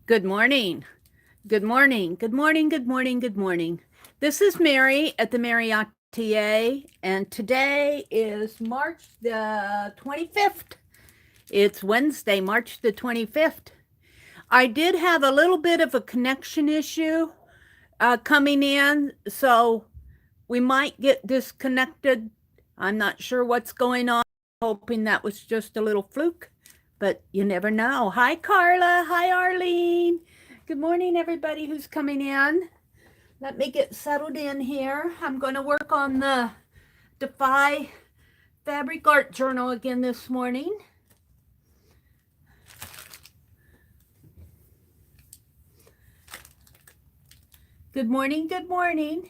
Good morning. Good morning. Good morning. Good morning. Good morning. This is Mary at the.meri.atelier, and today is March the 25th. It's Wednesday, March the 25th. I did have a little bit of a connection issue coming in, so we might get disconnected. I'm not sure what's going on. Hoping that was just a little fluke, but you never know. Hi, Carla. Hi, Arlene. Good morning, everybody who's coming in. Let me get settled in here. I'm going to work on the Defy Fabric Art Journal again this morning. Good morning. Good morning.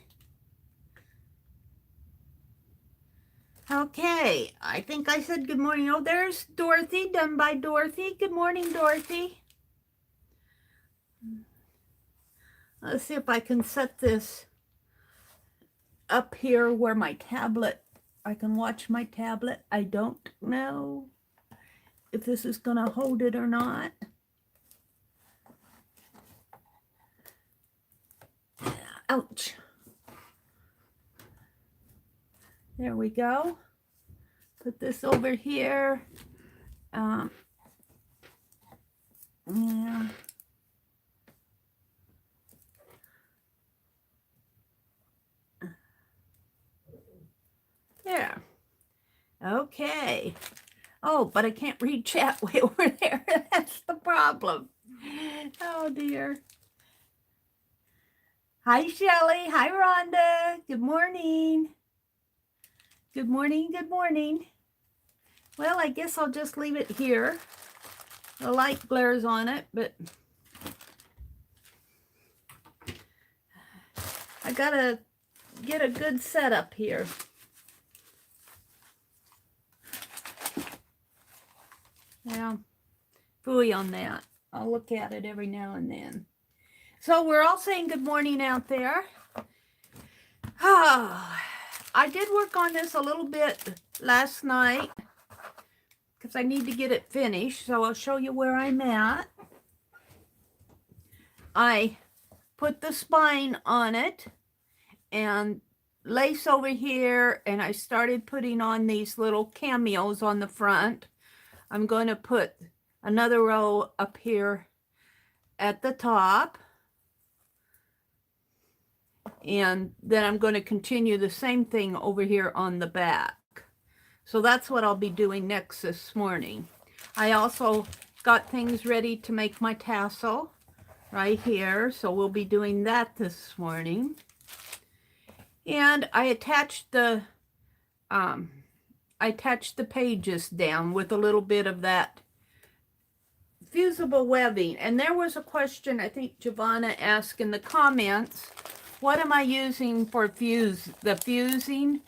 Okay, I think I said good morning. Oh, there's Dorothy, done by Dorothy. Good morning, Dorothy. Let's see if I can set this up here where my tablet, I can watch my tablet. I don't know if this is going to hold it or not. Ouch. There we go. Put this over here. Yeah. There. Okay. Oh, but I can't read chat way over there. That's the problem. Oh, dear. Hi, Shelley. Hi, Rhonda. Good morning. Good morning. Good morning. Well, I guess I'll just leave it here. The light glares on it, but I gotta get a good setup here. Yeah, phooey on that. I'll look at it every now and then. So we're all saying good morning out there. I did work on this a little bit last night because I need to get it finished. So I'll show you where I'm at. I put the spine on it and lace over here, and I started putting on these little cameos on the front. I'm going to put another row up here at the top, and then I'm going to continue the same thing over here on the back. So that's what I'll be doing next this morning. I also got things ready to make my tassel right here, so we'll be doing that this morning. And I attached the pages down with a little bit of that fusible webbing. And there was a question I think Giovanna asked in the comments, what am I using for the fusing?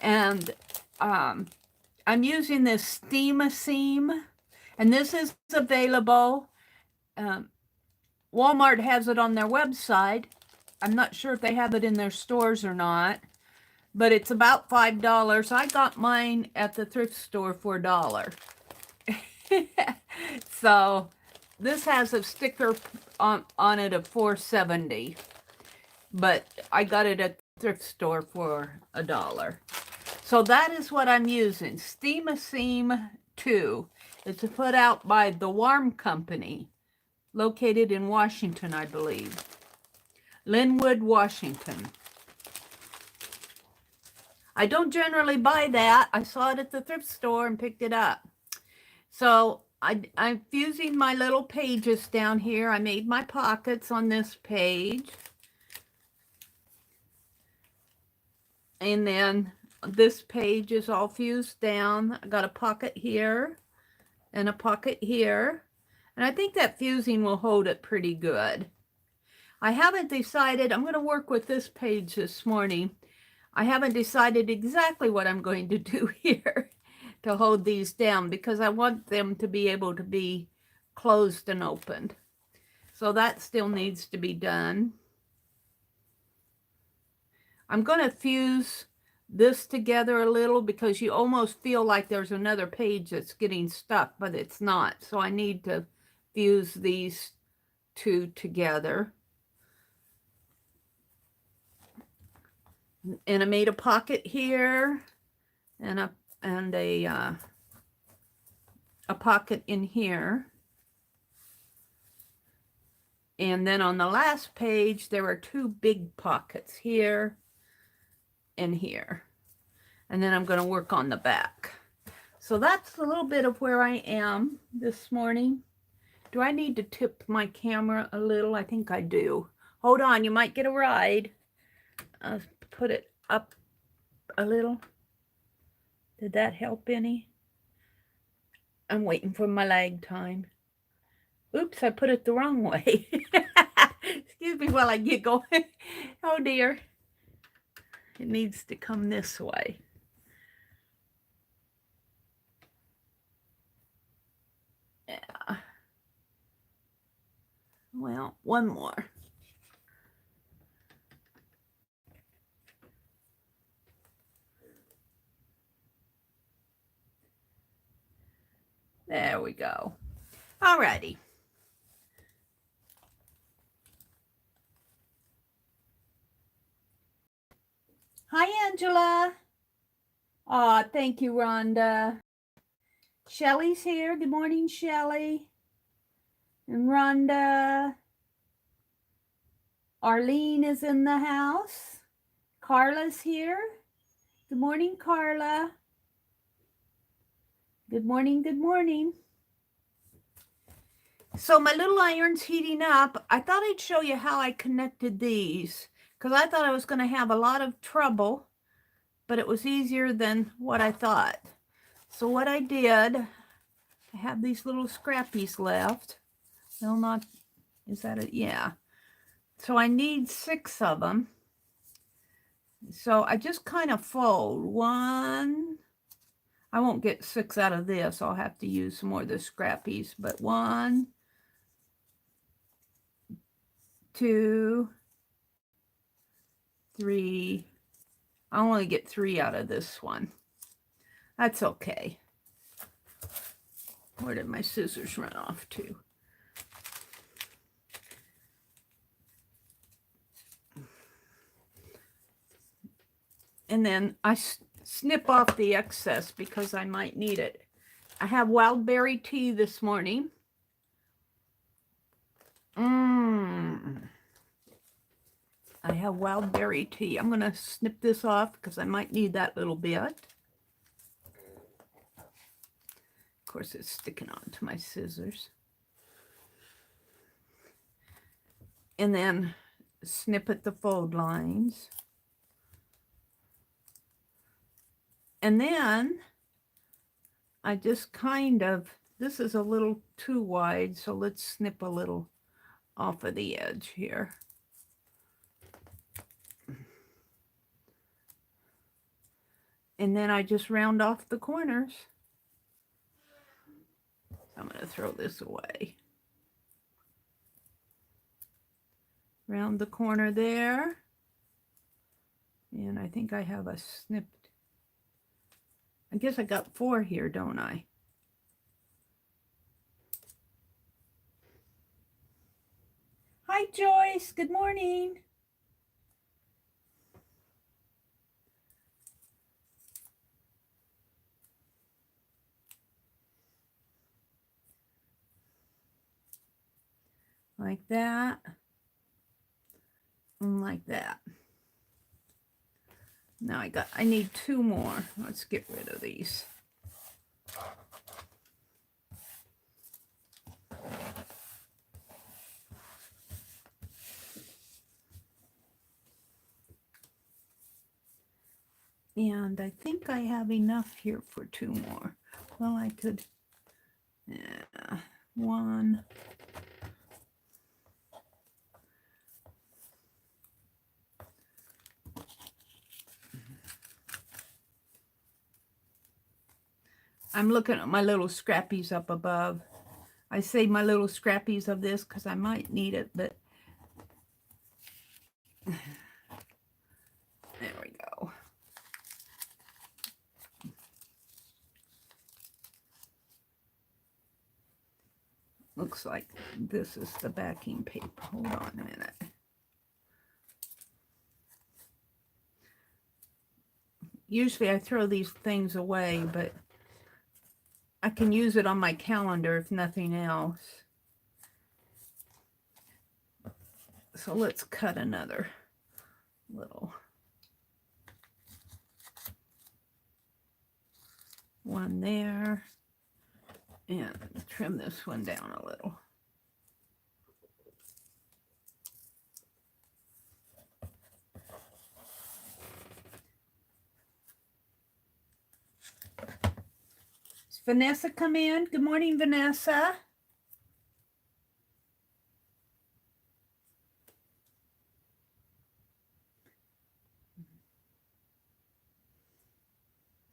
And I'm using this steam seam, and this is available. Walmart has it on their website. I'm not sure if they have it in their stores or not, but it's about $5. I got mine at the thrift store for $1. So this has a sticker on it of $4.70, but I got it at the thrift store for $1. So that is what I'm using. Steam Seam 2. It's put out by the Warm Company, located in Washington, I believe. Linwood, Washington. I don't generally buy that. I saw it at the thrift store and picked it up. So I'm fusing my little pages down here. I made my pockets on this page. And then this page is all fused down. I got a pocket here and a pocket here. And I think that fusing will hold it pretty good. I haven't decided. I'm going to work with this page this morning. I haven't decided exactly what I'm going to do here to hold these down, because I want them to be able to be closed and opened. So that still needs to be done. I'm going to fuse this together a little because you almost feel like there's another page that's getting stuck, but it's not. So I need to fuse these two together. And I made a pocket here and a pocket in here. And then on the last page, there are two big pockets here and here. And then I'm going to work on the back. So that's a little bit of where I am this morning. Do I need to tip my camera a little? I think I do. Hold on, you might get a ride. I'll put it up a little. Did that help any? I'm waiting for my lag time. Oops, I put it the wrong way. Excuse me while I get going. Oh dear. It needs to come this way. Yeah. Well, one more. There we go. Alrighty. Hi, Angela. Aw, thank you, Rhonda. Shelly's here. Good morning, Shelly. And Rhonda. Arlene is in the house. Carla's here. Good morning, Carla. Good morning, good morning. So my little iron's heating up. I thought I'd show you how I connected these because I thought I was going to have a lot of trouble, but it was easier than what I thought. So what I did, I have these little scrappies left. They'll not, is that it? Yeah. So I need 6 of them. So I just kind of fold one. I won't get 6 out of this. I'll have to use some more of the scrappies, but 1, 2, 3. I only get 3 out of this one. That's okay. Where did my scissors run off to? And then I snip off the excess because I might need it. I have wild berry tea this morning. I have wild berry tea. I'm going to snip this off because I might need that little bit. Of course, it's sticking onto my scissors. And then snip at the fold lines. And then I just kind of, this is a little too wide, so let's snip a little off of the edge here. And then I just round off the corners. I'm going to throw this away. Round the corner there. And I think I have a snipped. I guess I got 4 here, don't I? Hi, Joyce. Good morning. Like that. And like that. Now I need 2 more. Let's get rid of these. And I think I have enough here for 2 more. Well, I could, 1. I'm looking at my little scrappies up above. I say my little scrappies of this because I might need it, but there we go. Looks like this is the backing paper. Hold on a minute. Usually I throw these things away, but I can use it on my calendar if nothing else. So let's cut another little one there and trim this one down a little. Is Vanessa come in? Good morning, Vanessa.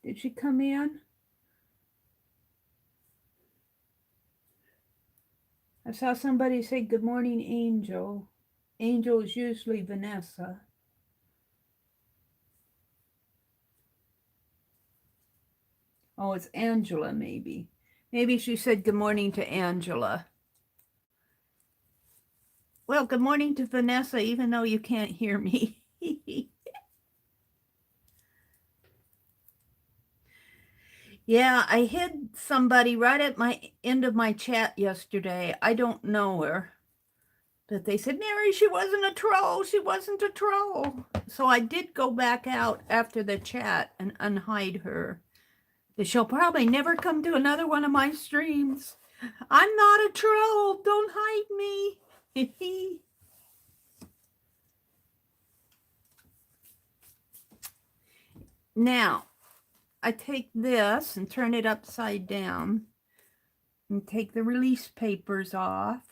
Did she come in? I saw somebody say, good morning, Angel. Angel is usually Vanessa. Oh, it's Angela, maybe. Maybe she said good morning to Angela. Well, good morning to Vanessa, even though you can't hear me. Yeah, I hid somebody right at my end of my chat yesterday. I don't know her. But they said, Mary, she wasn't a troll. She wasn't a troll. So I did go back out after the chat and unhide her. She'll probably never come to another one of my streams. I'm not a troll. Don't hide me. Now, I take this and turn it upside down and take the release papers off.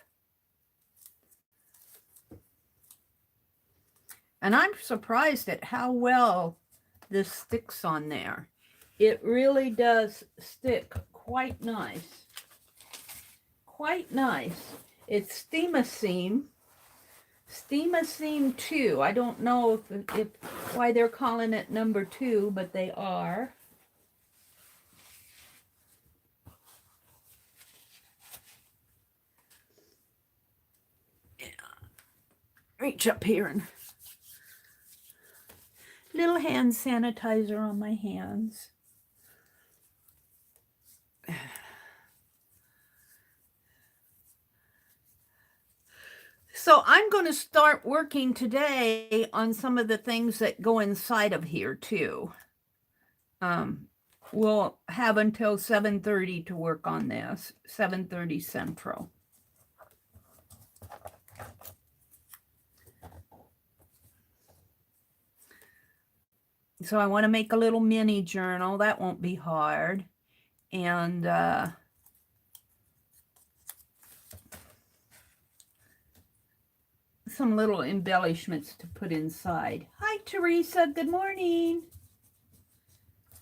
And I'm surprised at how well this sticks on there. It really does stick quite nice. Quite nice. It's Steam-A-Seam 2. I don't know if why they're calling it number 2, but they are. Yeah. Reach up here and little hand sanitizer on my hands. So I'm going to start working today on some of the things that go inside of here too. We'll have until 7:30 to work on this, 7:30 Central. So I want to make a little mini journal. That won't be hard. And some little embellishments to put inside. Hi, Teresa. Good morning.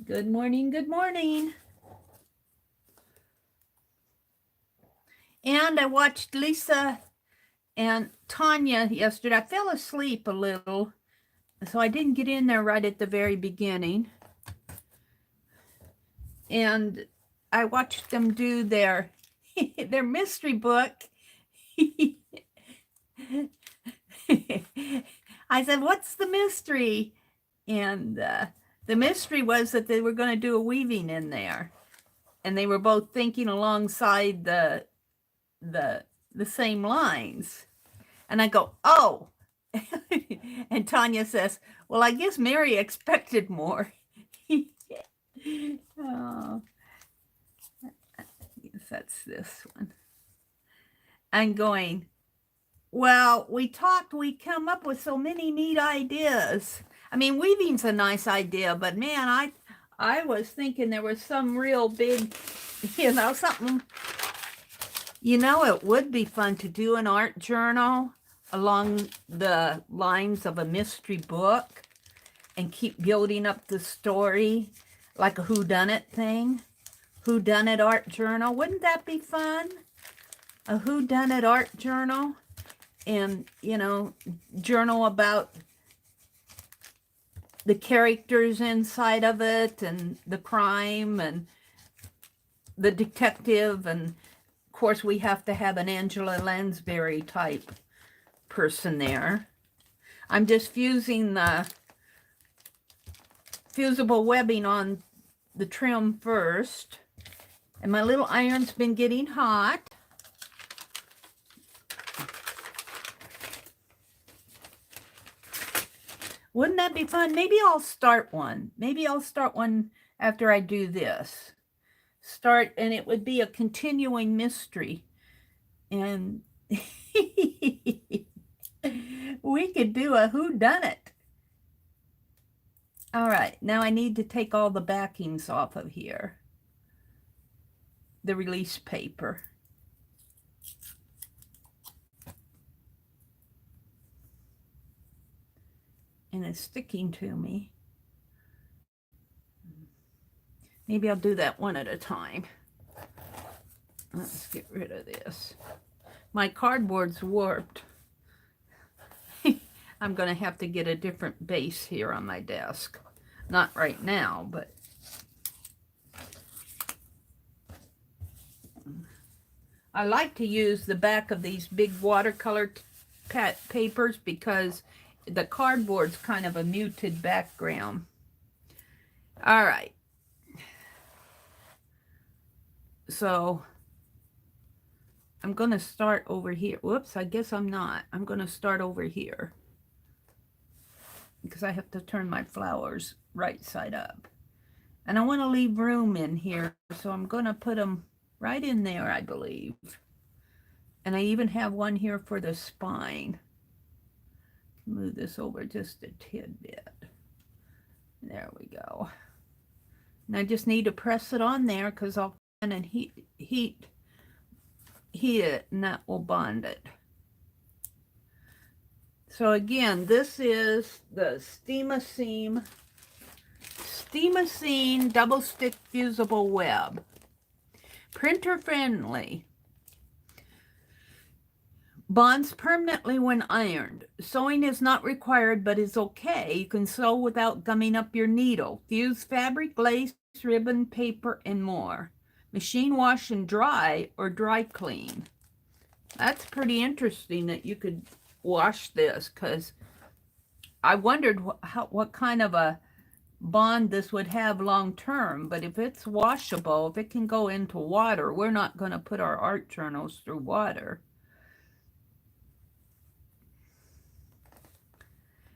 Good morning. Good morning. And I watched Lisa and Tanya yesterday. I fell asleep a little, so I didn't get in there right at the very beginning. And I watched them do their mystery book. I said, what's the mystery? And the mystery was that they were going to do a weaving in there. And they were both thinking alongside the same lines. And I go, oh. And Tanya says, well, I guess Mary expected more. Oh, I guess that's this one. I'm going, well, we come up with so many neat ideas. I mean, weaving's a nice idea, but man, I was thinking there was some real big, something. It would be fun to do an art journal along the lines of a mystery book and keep building up the story like a whodunit thing. Whodunit art journal. Wouldn't that be fun? A whodunit art journal. And, journal about the characters inside of it and the crime and the detective and course, we have to have an Angela Lansbury type person there. I'm just fusing the fusible webbing on the trim first. And my little iron's been getting hot. Wouldn't that be fun? Maybe I'll start one. Maybe I'll start one after I do this. And it would be a continuing mystery. And we could do a whodunit. All right, now I need to take all the backings off of here. The release paper. And it's sticking to me. Maybe I'll do that one at a time. Let's get rid of this. My cardboard's warped. I'm going to have to get a different base here on my desk. Not right now, but I like to use the back of these big watercolor papers because the cardboard's kind of a muted background. All right. So I'm going to start over here. Whoops, I guess I'm not. I'm going to start over here because I have to turn my flowers right side up. And I want to leave room in here, so I'm going to put them right in there, I believe. And I even have one here for the spine. Move this over just a tidbit. There we go. And I just need to press it on there because I'll kind of heat it, and that will bond it. So again, this is the Steam-A-Seam double stick fusible web. Printer friendly. Bonds permanently when ironed. Sewing is not required but is okay. You can sew without gumming up your needle. Fuse fabric, lace, ribbon, paper, and more. Machine wash and dry or dry clean. That's pretty interesting that you could wash this, because I wondered what kind of a bond this would have long term. But if it's washable, if it can go into water, we're not going to put our art journals through water.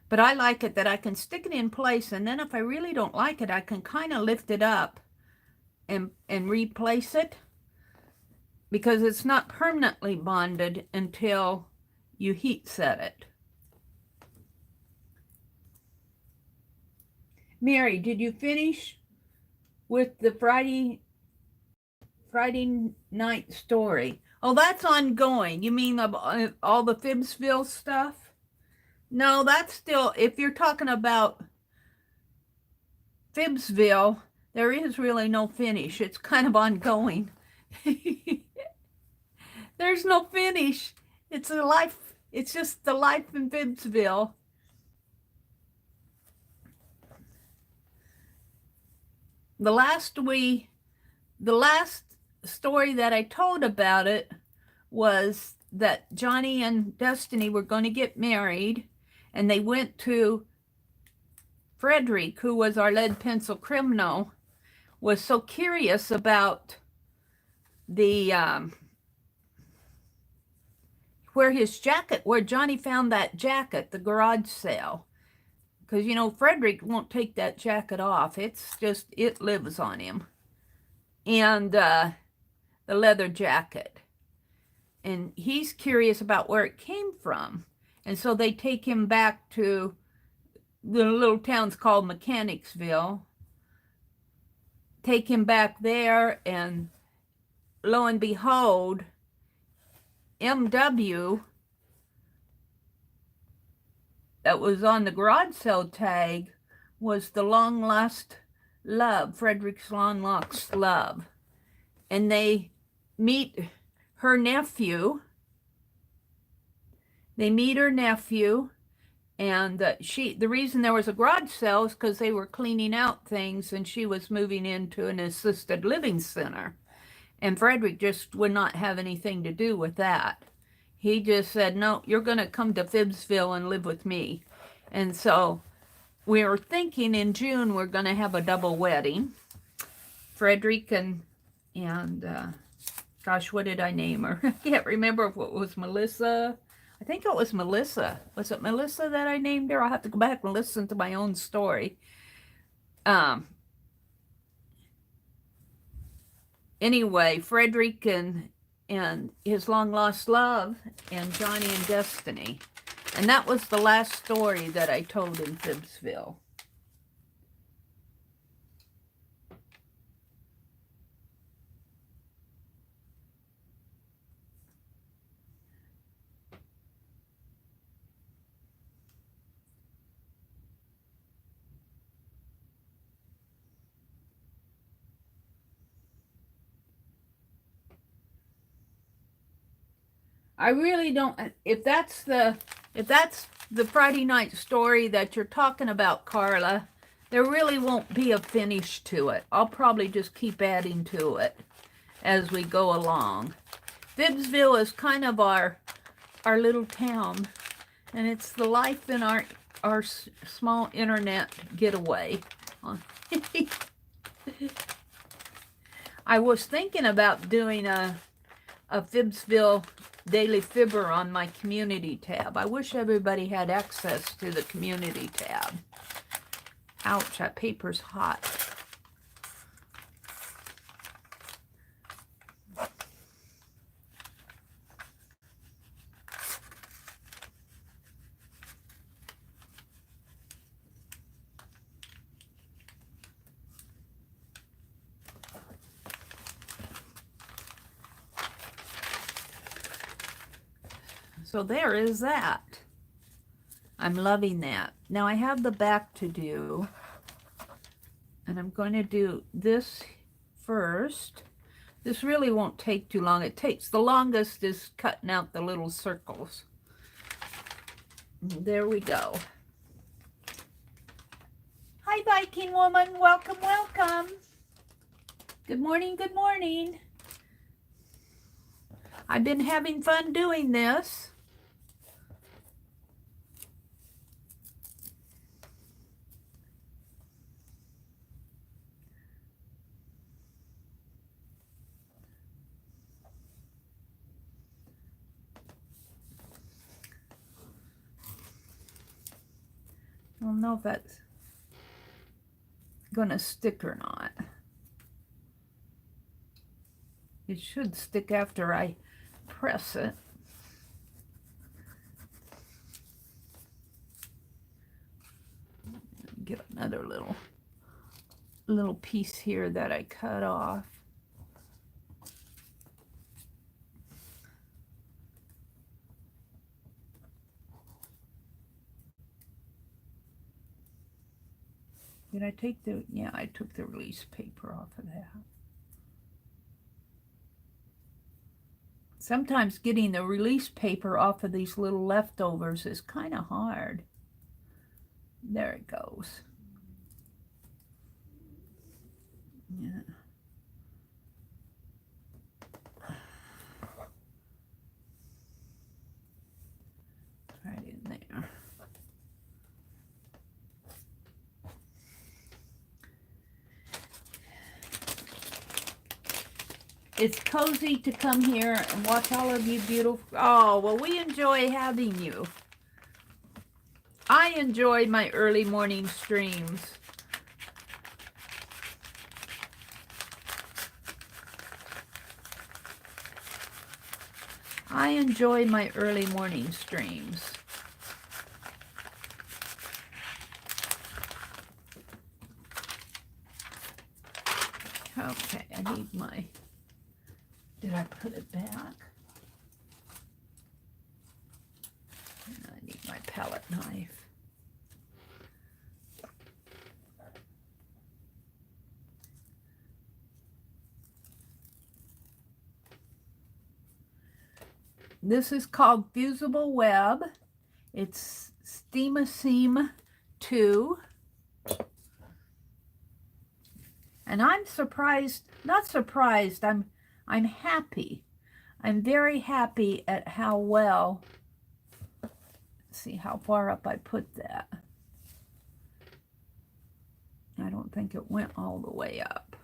But I like it that I can stick it in place, and then if I really don't like it, I can kind of lift it up and replace it, because it's not permanently bonded until you heat set it. Mary, did you finish with the Friday night story? Oh, that's ongoing. You mean all the Phibbsville stuff? No, that's still, if you're talking about Phibbsville, there is really no finish. It's kind of ongoing. There's no finish. It's a life. It's just the life in Phibbsville. The last story that I told about it was that Johnny and Destiny were going to get married, and they went to Frederick, who was our lead pencil criminal, was so curious about the where Johnny found that jacket, the garage sale. Because, you know, Frederick won't take that jacket off. It's just, it lives on him. And the leather jacket. And he's curious about where it came from. And so they take him back to the little town's called Mechanicsville. Take him back there, and lo and behold, MW that was on the garage sale tag was the long lost love, Frederick's long lost love. And they meet her nephew. And the reason there was a garage sale is because they were cleaning out things, and she was moving into an assisted living center. And Frederick just would not have anything to do with that. He just said, no, you're going to come to Phibbsville and live with me. And so we were thinking in June we're going to have a double wedding. Frederick and gosh, what did I name her? I can't remember if it was Melissa. I think it was Melissa. Was it Melissa that I named her? I'll have to go back and listen to my own story. Anyway, Frederick and his long-lost love and Johnny and Destiny. And that was the last story that I told in Phibbsville. I really don't, if that's the Friday night story that you're talking about, Carla, there really won't be a finish to it. I'll probably just keep adding to it as we go along. Phibbsville is kind of our little town, and it's the life in our small internet getaway. I was thinking about doing a Phibbsville Daily Fibber on my community tab. I wish everybody had access to the community tab. Ouch, that paper's hot. So there is that. I'm loving that. Now I have the back to do, and I'm going to do this first. This really won't take too long. It takes, the longest is cutting out the little circles. There we go. Hi, Viking woman. Welcome, welcome. Good morning, good morning. I've been having fun doing this. I don't know if that's gonna stick or not. It should stick after I press it. Get another little piece here that I cut off. Did I take the, yeah, I took the release paper off of that. Sometimes getting the release paper off of these little leftovers is kind of hard. There it goes. Yeah. Right in there. It's cozy to come here and watch all of you beautiful. Oh, well, we enjoy having you. I enjoy my early morning streams. I enjoy my early morning streams. Okay, I need my... Did I put it back? I need my palette knife. This is called Fusible Web. It's Steam 2. And I'm surprised, not surprised, I'm happy. I'm very happy at how well, let's see how far up I put that. I don't think it went all the way up.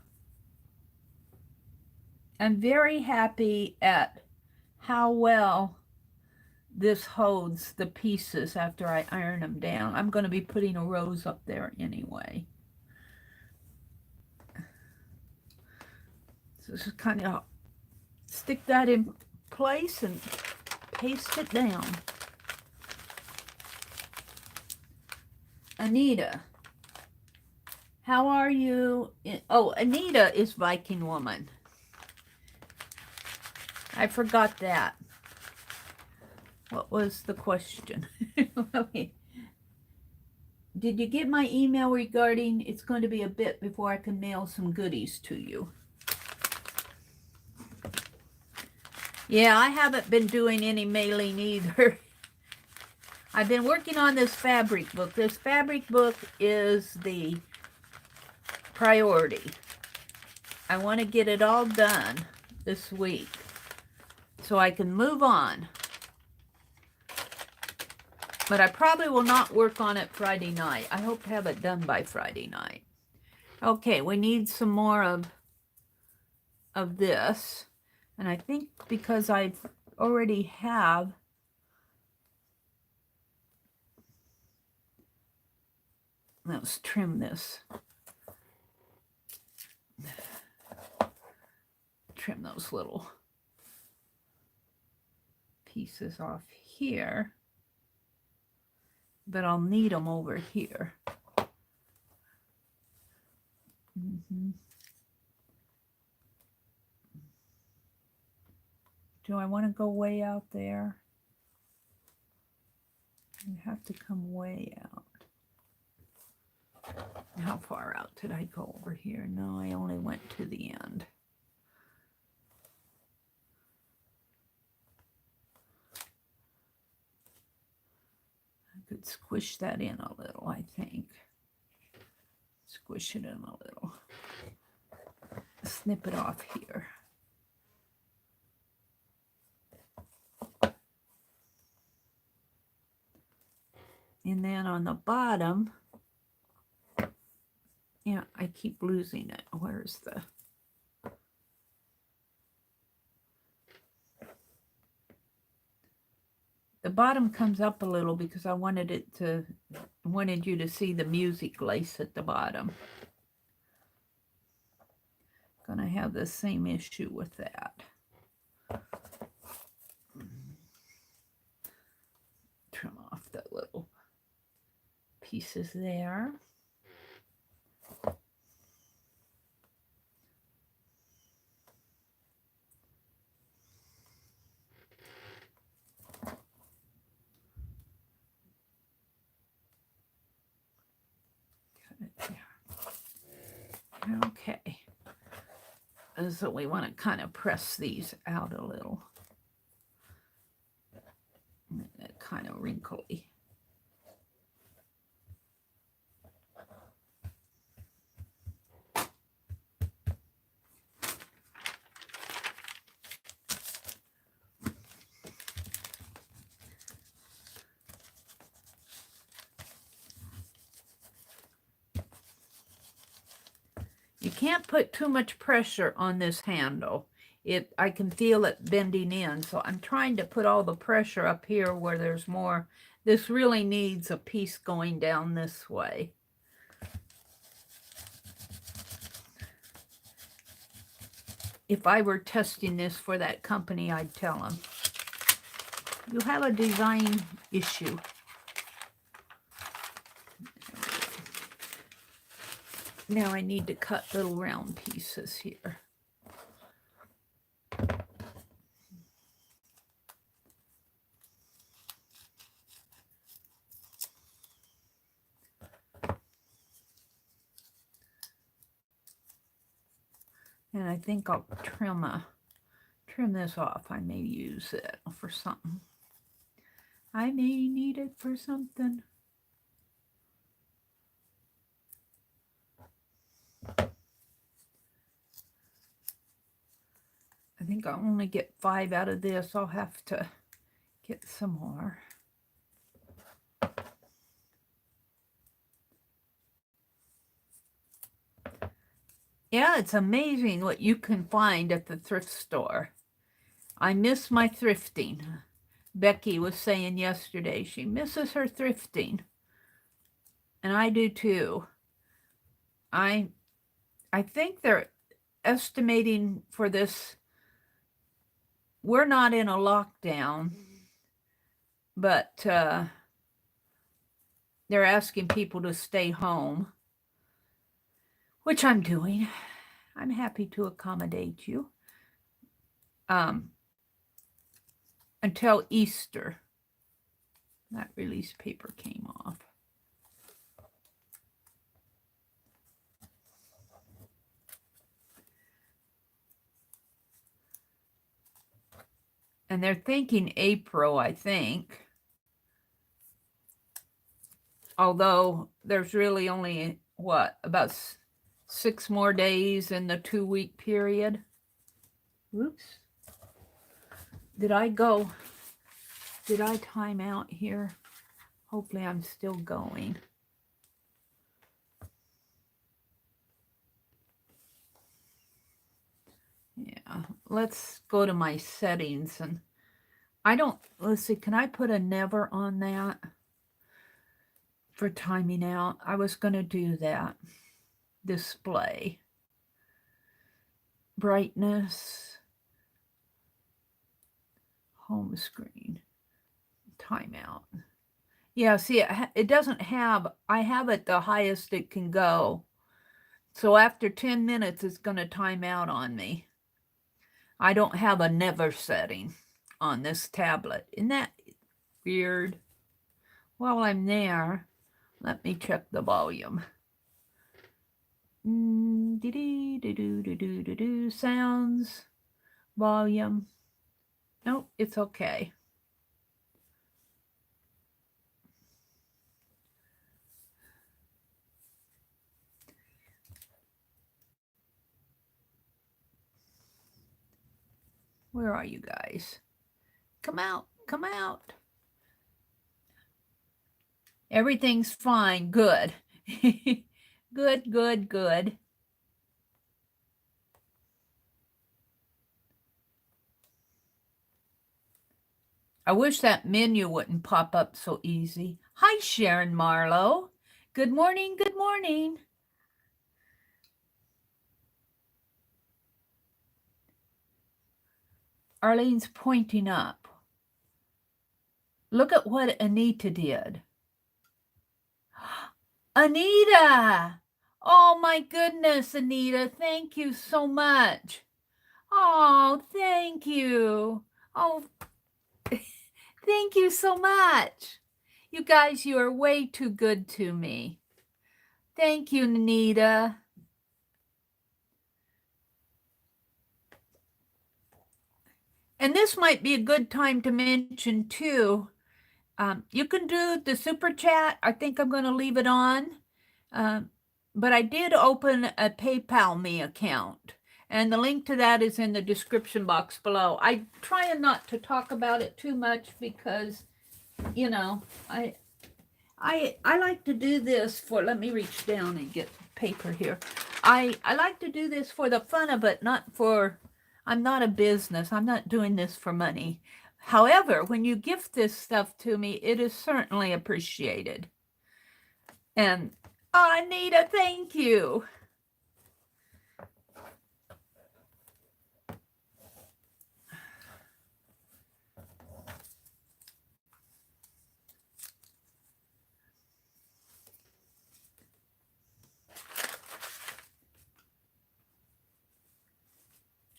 I'm very happy at how well this holds the pieces after I iron them down. I'm going to be putting a rose up there anyway. So just kind of stick that in place and paste it down. Anita, how are you? Oh, Anita is Viking Woman. I forgot that. What was the question? Did you get my email regarding it's going to be a bit before I can mail some goodies to you? Yeah, I haven't been doing any mailing either. I've been working on this fabric book. This fabric book is the priority. I want to get it all done this week so I can move on. But I probably will not work on it Friday night. I hope to have it done by Friday night. Okay, we need some more of this. And I think because I already have let's trim this. Trim those little pieces off here. But I'll need them over here. Do I want to go way out there? You have to come way out. How far out did I go over here? No, I only went to the end. I could squish that in a little, I think. Squish it in a little. Snip it off here. And then on the bottom, yeah, I keep losing it. Where's the bottom comes up a little because I wanted you to see the music lace at the bottom. Gonna have the same issue with that. Trim off that little pieces there. Okay, so we want to kind of press these out a little. Kind of wrinkly. You can't put too much pressure on this handle. I can feel it bending in, so I'm trying to put all the pressure up here where there's more. This really needs a piece going down this way. If I were testing this for that company, I'd tell them, you have a design issue. Now I need to cut little round pieces here. And I think I'll trim this off. I may use it for something. I may need it for something. I think I'll only get 5 out of this. I'll have to get some more. Yeah, it's amazing what you can find at the thrift store. I miss my thrifting. Becky was saying yesterday she misses her thrifting. And I do too. I think they're estimating for this. We're not in a lockdown, but they're asking people to stay home, which I'm doing. I'm happy to accommodate you until Easter. That release paper came off. And they're thinking April, I think. Although there's really only, what, about 6 more days in the 2-week period. Whoops. Did I time out here? Hopefully I'm still going. Yeah, let's go to my settings and let's see, can I put a never on that for timing out? I was going to do that. Display. Brightness. Home screen. Timeout. Yeah, see, it doesn't have, I have it the highest it can go. So after 10 minutes, it's going to time out on me. I don't have a never setting on this tablet. Isn't that weird? While I'm there, let me check the volume. Sounds, volume. Nope, it's okay. Where are you guys? Come out, come out. Everything's fine, good. Good, good, good. I wish that menu wouldn't pop up so easy. Hi, Sharon Marlowe. Good morning, good morning. Arlene's pointing up. Look at what Anita did. Anita! Oh my goodness, Anita, thank you so much. Oh, thank you. Oh, thank you so much. You guys, you are way too good to me. Thank you, Anita. And this might be a good time to mention too, you can do the super chat. I think I'm going to leave it on. But I did open a PayPal me account. And the link to that is in the description box below. I try not to talk about it too much because, you know, I like to do this for, let me reach down and get paper here. I like to do this for the fun of it, not for, I'm not a business. I'm not doing this for money. However, when you gift this stuff to me, it is certainly appreciated. And, oh, Anita, thank you.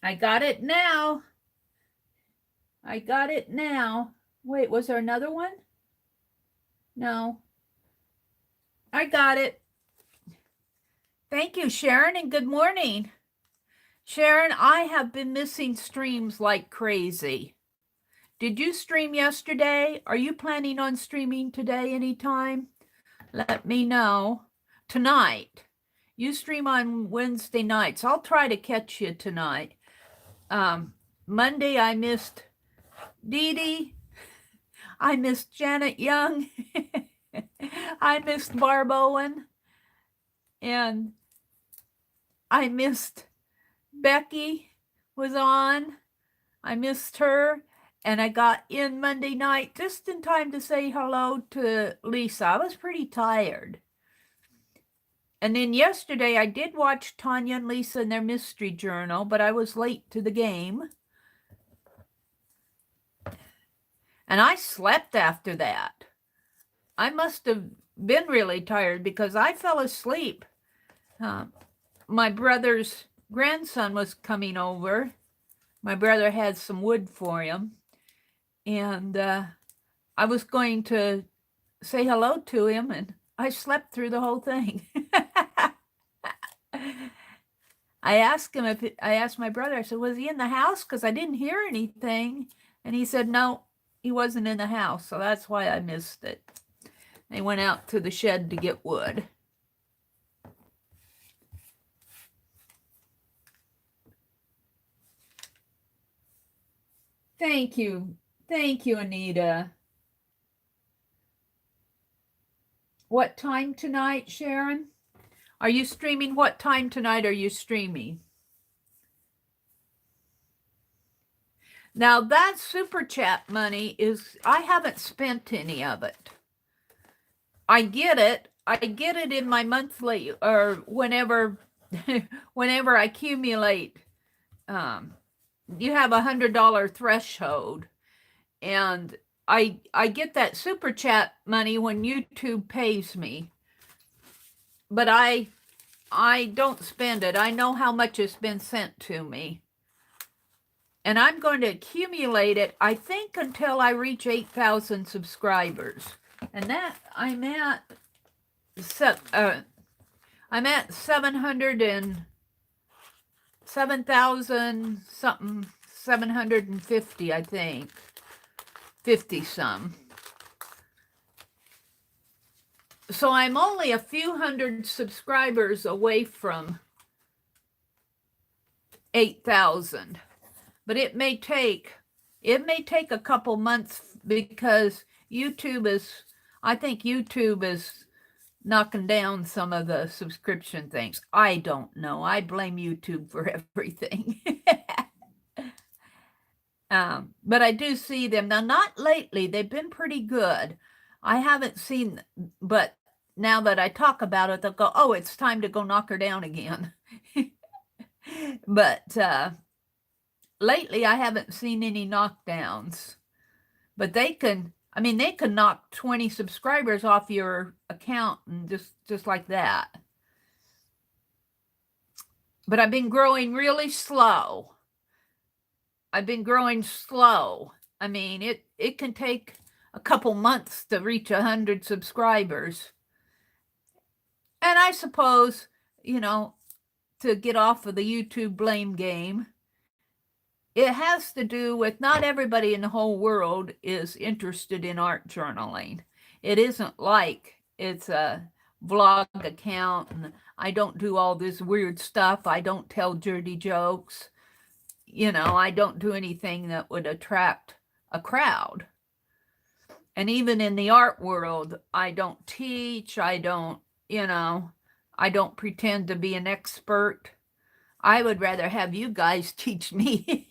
I got it now. I got it now. Wait, was there another one? No. I got it. Thank you, Sharon, and good morning. Sharon, I have been missing streams like crazy. Did you stream yesterday? Are you planning on streaming today anytime? Let me know. Tonight. You stream on Wednesday nights. I'll try to catch you tonight. Monday I missed Dee Dee. I missed Janet Young. I missed Barb Owen. And I missed Becky was on. I missed her. And I got in Monday night just in time to say hello to Lisa. I was pretty tired. And then yesterday I did watch Tanya and Lisa in their mystery journal, but I was late to the game. And I slept after that. I must have been really tired because I fell asleep. My brother's grandson was coming over. My brother had some wood for him. And I was going to say hello to him, and I slept through the whole thing. I asked my brother, I said, was he in the house? Because I didn't hear anything. And he said, no, he wasn't in the house. So that's why I missed it. They went out to the shed to get wood. Thank you. Thank you, Anita. What time tonight, Sharon? Are you streaming? What time tonight are you streaming? Now that super chat money is, I haven't spent any of it. I get it. I get it in my monthly or whenever I accumulate. You have $100 threshold, and I get that super chat money when YouTube pays me. But I don't spend it. I know how much has been sent to me. And I'm going to accumulate it, I think, until I reach 8,000 subscribers. And that I'm at 7,000 something, 750, I think. 50 some. So I'm only a few hundred subscribers away from 8,000. But it may take a couple months because I think YouTube is knocking down some of the subscription things. I don't know. I blame YouTube for everything. But I do see them. Now, not lately. They've been pretty good. I haven't seen, but now that I talk about it, they'll go, oh, it's time to go knock her down again. But lately, I haven't seen any knockdowns. But they can knock 20 subscribers off your account and just like that. But I've been growing really slow. I mean, it can take a couple months to reach 100 subscribers. And I suppose, to get off of the YouTube blame game, it has to do with not everybody in the whole world is interested in art journaling. It isn't like it's a vlog account and I don't do all this weird stuff. I don't tell dirty jokes. I don't do anything that would attract a crowd. And even in the art world, I don't teach. I don't pretend to be an expert. I would rather have you guys teach me.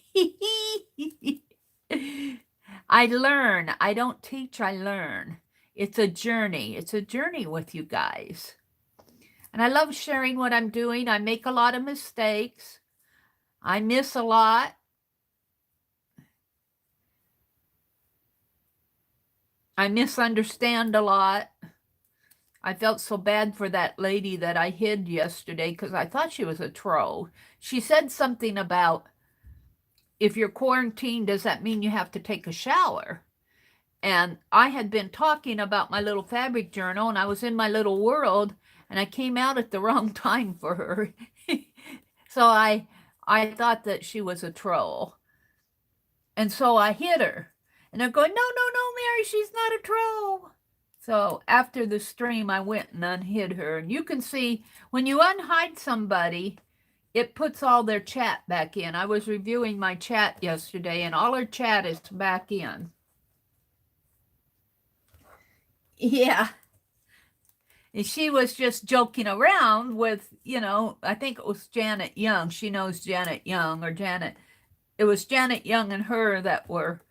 I learn. I don't teach, I learn. It's a journey. It's a journey with you guys. And I love sharing what I'm doing. I make a lot of mistakes. I miss a lot. I misunderstand a lot. I felt so bad for that lady that I hid yesterday because I thought she was a troll. She said something about, if you're quarantined, does that mean you have to take a shower? And I had been talking about my little fabric journal, and I was in my little world, and I came out at the wrong time for her. So I thought that she was a troll. And so I hid her. And they're going, no, Mary, she's not a troll. So after the stream, I went and unhid her. And you can see, when you unhide somebody, it puts all their chat back in. I was reviewing my chat yesterday, and all her chat is back in. Yeah. And she was just joking around with, I think it was Janet Young. She knows Janet Young, or Janet. It was Janet Young and her that were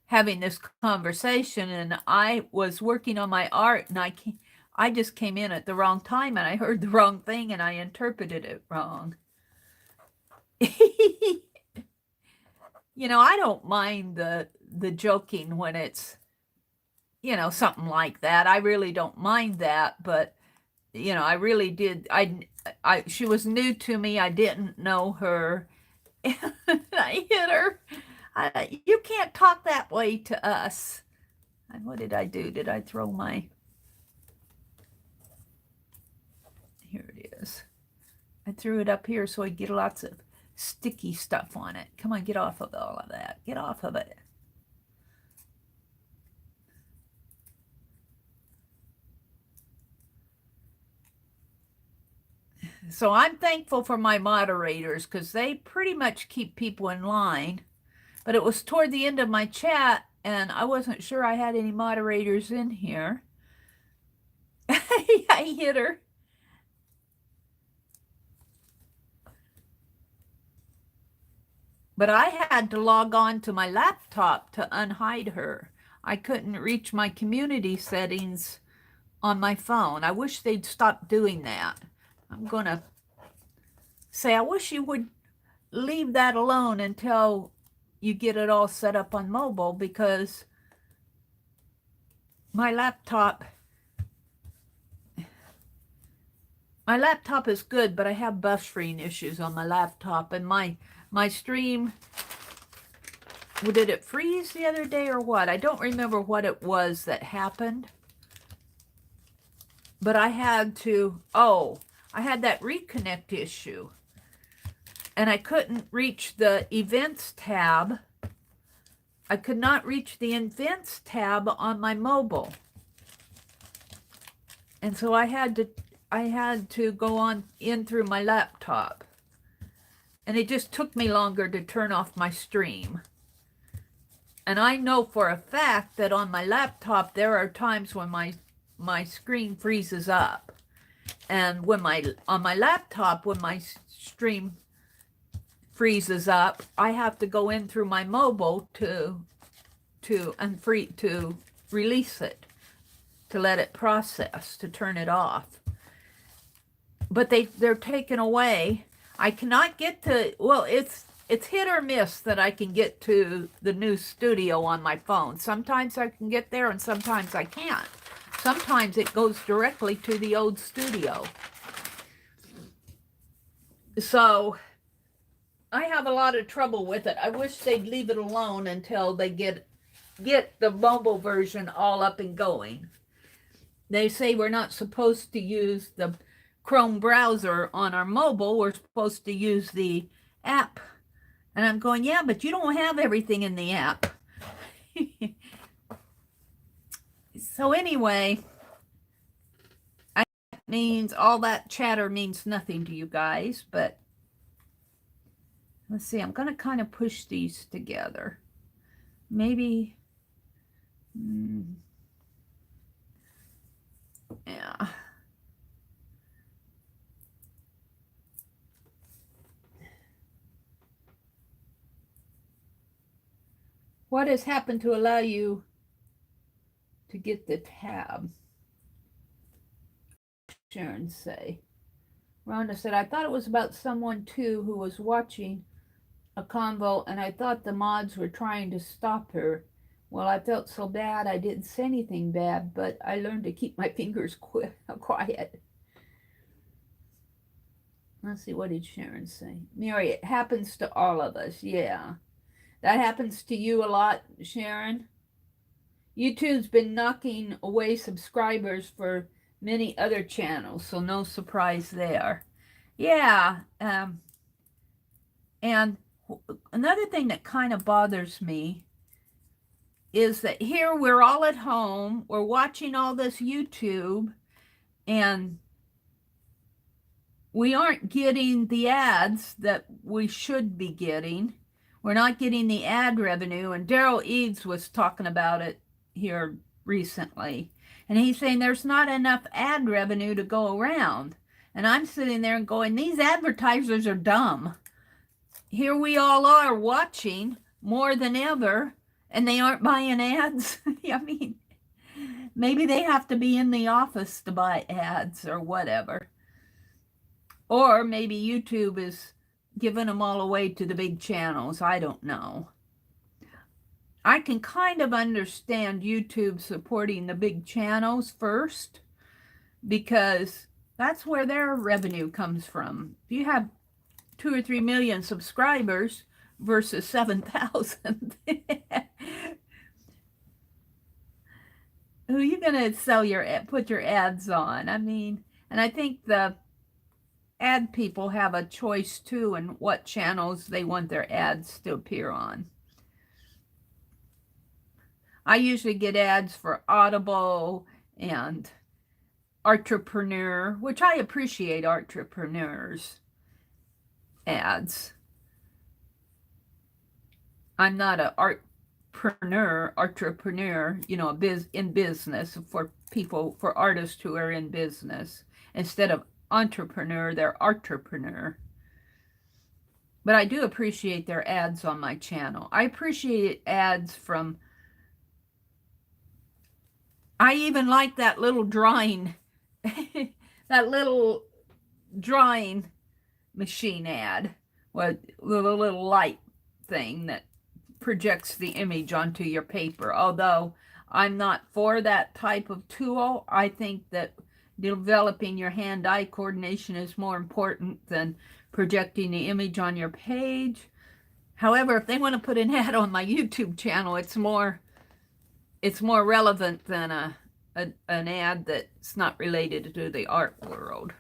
having this conversation, and I was working on my art, and I just came in at the wrong time, and I heard the wrong thing, and I interpreted it wrong. I don't mind the joking when it's, something like that. I really don't mind that, but I really did. She was new to me. I didn't know her. And I hit her. You can't talk that way to us. And what did I do? Did I throw my... Here it is. I threw it up here so I get lots of sticky stuff on it. Come on, get off of all of that. Get off of it. So I'm thankful for my moderators because they pretty much keep people in line. But it was toward the end of my chat, and I wasn't sure I had any moderators in here. I hit her. But I had to log on to my laptop to unhide her. I couldn't reach my community settings on my phone. I wish they'd stop doing that. I'm going to say, I wish you would leave that alone until you get it all set up on mobile, because my laptop is good, but I have buffering issues on my laptop, and my stream, did it freeze the other day or what? I don't remember what it was that happened, but I had that reconnect issue, and I couldn't reach the events tab. I could not reach the events tab on my mobile. And so I had to go on in through my laptop. And it just took me longer to turn off my stream. And I know for a fact that on my laptop there are times when my screen freezes up. And on my laptop, when my stream freezes up, I have to go in through my mobile to release it, to let it process, to turn it off. But they're taken away. I cannot get to, well, it's hit or miss that I can get to the new studio on my phone. Sometimes I can get there and sometimes I can't. Sometimes it goes directly to the old studio. So I have a lot of trouble with it. I wish they'd leave it alone until they get the mobile version all up and going. They say we're not supposed to use the Chrome browser on our mobile. We're supposed to use the app. And I'm going, yeah, but you don't have everything in the app. So anyway, that means all that chatter means nothing to you guys, but let's see, I'm going to kind of push these together. Maybe, yeah. What has happened to allow you to get the tab? Sharon say. Rhonda said, I thought it was about someone too who was watching a convo, and I thought the mods were trying to stop her. Well, I felt so bad. I didn't say anything bad, but I learned to keep my fingers quiet. Let's see, what did Sharon say? Mary, it happens to all of us. Yeah. That happens to you a lot, Sharon. YouTube's been knocking away subscribers for many other channels, so no surprise there. Yeah. And another thing that kind of bothers me is that here we're all at home, we're watching all this YouTube, and we aren't getting the ads that we should be getting. We're not getting the ad revenue. And Daryl Eads was talking about it here recently. And he's saying there's not enough ad revenue to go around. And I'm sitting there and going, these advertisers are dumb. Here we all are watching more than ever, and they aren't buying ads. I mean, maybe they have to be in the office to buy ads or whatever. Or maybe YouTube is giving them all away to the big channels. I don't know. I can kind of understand YouTube supporting the big channels first because that's where their revenue comes from. If you have 2 or 3 million subscribers versus 7,000, who are you going to put your ads on? I mean, and I think the ad people have a choice too in what channels they want their ads to appear on. I usually get ads for Audible and Entrepreneur, which I appreciate Entrepreneurs ads. I'm not an entrepreneur, you know, in business for people, for artists who are in business. Instead of entrepreneur, they're entrepreneur. But I do appreciate their ads on my channel. I appreciate ads from, I even like that little drawing, that little drawing machine ad with a little light thing that projects the image onto your paper. Although I'm not for that type of tool, I think that developing your hand-eye coordination is more important than projecting the image on your page. However, if they want to put an ad on my YouTube channel, it's more relevant than an ad that's not related to the art world.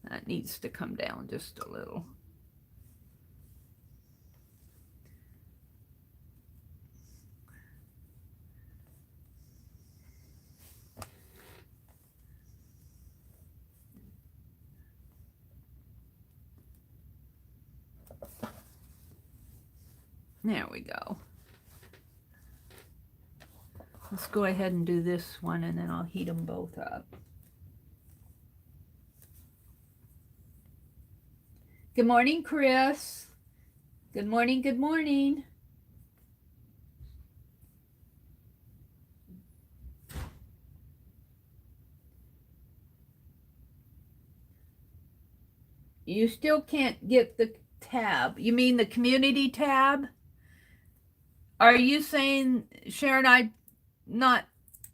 That needs to come down just a little. There we go. Let's go ahead and do this one, and then I'll heat them both up. Good morning, Chris. Good morning, good morning. You still can't get the tab. You mean the community tab? Are you saying, Sharon, I'm not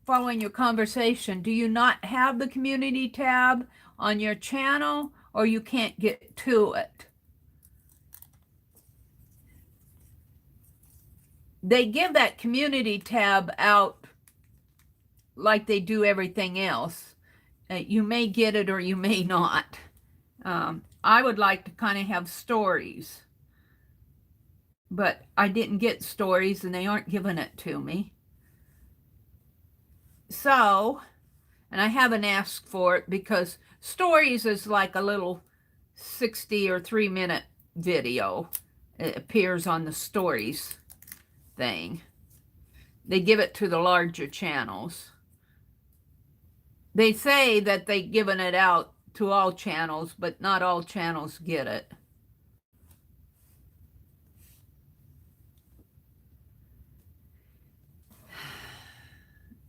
following your conversation. Do you not have the community tab on your channel, or you can't get to it? They give that community tab out like they do everything else. You may get it or you may not. I would like to kind of have stories, but I didn't get stories and they aren't giving it to me. So, and I haven't asked for it because stories is like a little 60 or 3-minute video. It appears on the stories thing. They give it to the larger channels. They say that they've given it out to all channels, but not all channels get it.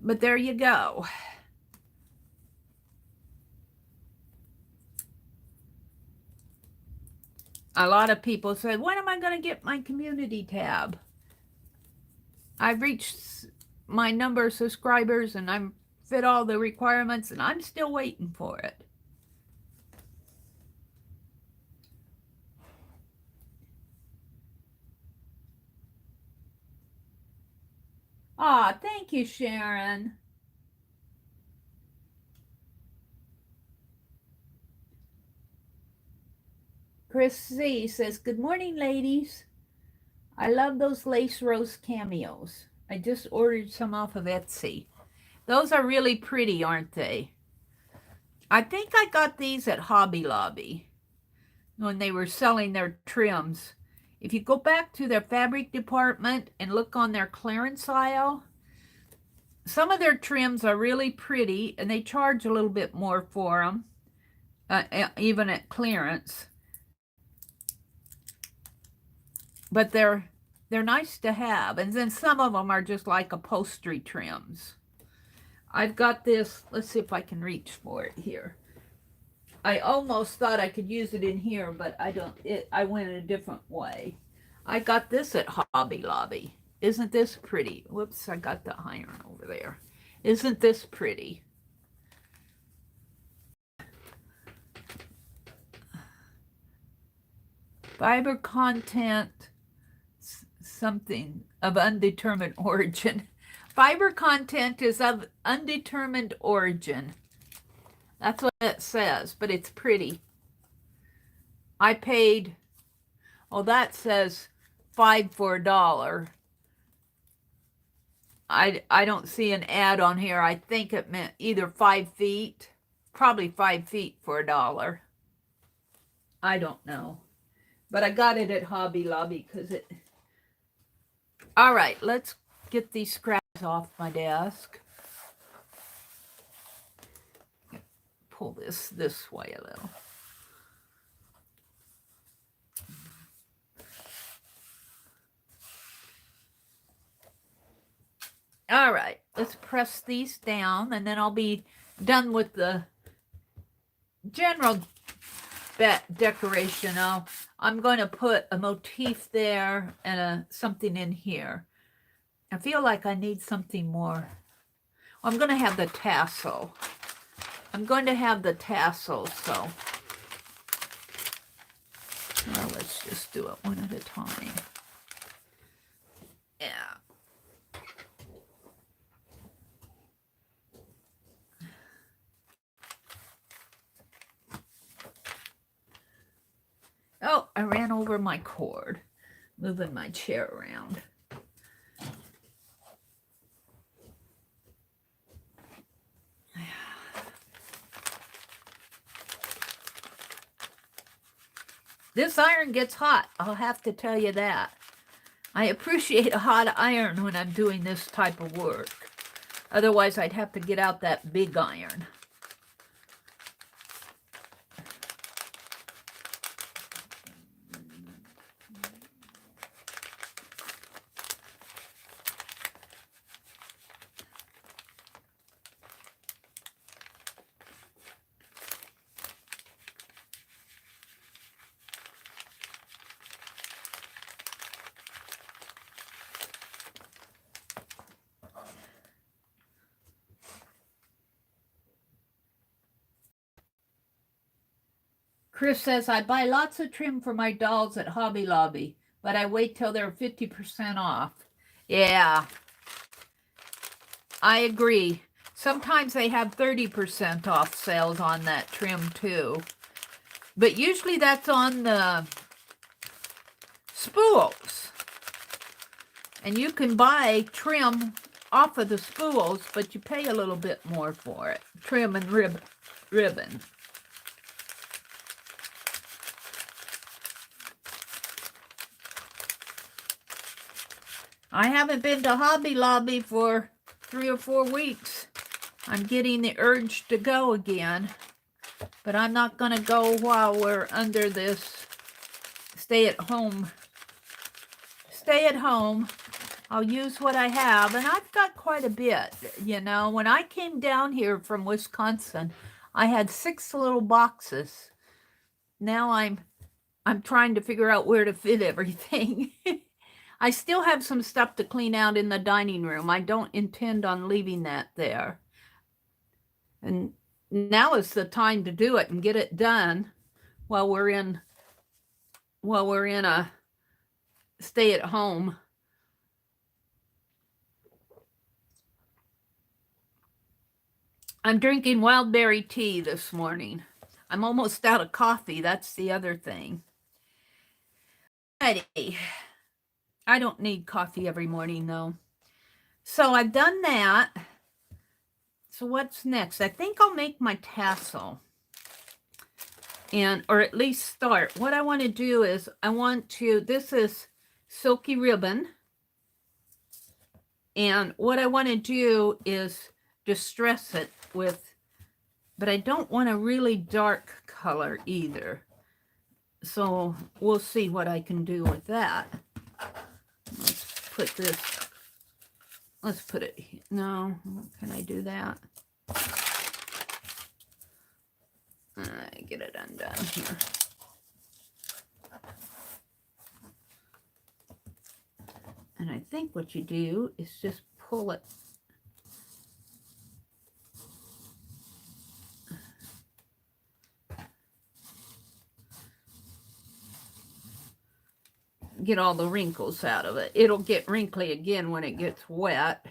But there you go. A lot of people say, when am I going to get my community tab? I've reached my number of subscribers and I'm fit all the requirements and I'm still waiting for it. Thank you, Sharon. Chris C. says, good morning, ladies. I love those lace rose cameos. I just ordered some off of Etsy. Those are really pretty, aren't they? I think I got these at Hobby Lobby. when they were selling their trims. If you go back to their fabric department and look on their clearance aisle, some of their trims are really pretty, and they charge a little bit more for them, even at clearance. But they're nice to have. And then some of them are just like upholstery trims. I've got this. Let's see if I can reach for it here. I almost thought I could use it in here, but I don't. I went a different way. I got this at Hobby Lobby. Isn't this pretty? Whoops, I got the iron over there. Isn't this pretty? Fiber content, something of undetermined origin. Fiber content is of undetermined origin. That's what it says, but it's pretty. I paid, oh, that says 5 for $1. I don't see an ad on here. I think it meant either 5 feet, probably 5 feet for $1. I don't know. But I got it at Hobby Lobby because it... All right, let's get these scraps off my desk. Pull this way a little. All right, let's press these down, and then I'll be done with the general decoration. I'm going to put a motif there and something in here. I feel like I need something more. I'm going to have the tassel. I'm going to have the tassel, so well, let's just do it one at a time. Yeah. Oh, I ran over my cord, moving my chair around. This iron gets hot, I'll have to tell you that. I appreciate a hot iron when I'm doing this type of work. Otherwise, I'd have to get out that big iron. Chris says, I buy lots of trim for my dolls at Hobby Lobby, but I wait till they're 50% off. Yeah, I agree. Sometimes they have 30% off sales on that trim too. But usually that's on the spools. And you can buy trim off of the spools, but you pay a little bit more for it. Trim and ribbon. I haven't been to Hobby Lobby for 3 or 4 weeks. I'm getting the urge to go again, but I'm not going to go while we're under this stay at home. I'll use what I have, and I've got quite a bit. You know, when I came down here from Wisconsin, I had 6 little boxes. Now I'm trying to figure out where to fit everything. I still have some stuff to clean out in the dining room. I don't intend on leaving that there. And now is the time to do it and get it done while we're in a stay at home. I'm drinking wild berry tea this morning. I'm almost out of coffee. That's the other thing. Alrighty. I don't need coffee every morning, though. So I've done that. So what's next? I think I'll make my tassel. and or at least start. What I want to do is this is silky ribbon, and what I want to do is distress it with, but I don't want a really dark color either. So we'll see what I can do with that. Let's put it, no, can I do that? Get it undone here. And I think what you do is just pull it. Get all the wrinkles out of it. It'll get wrinkly again when it gets wet.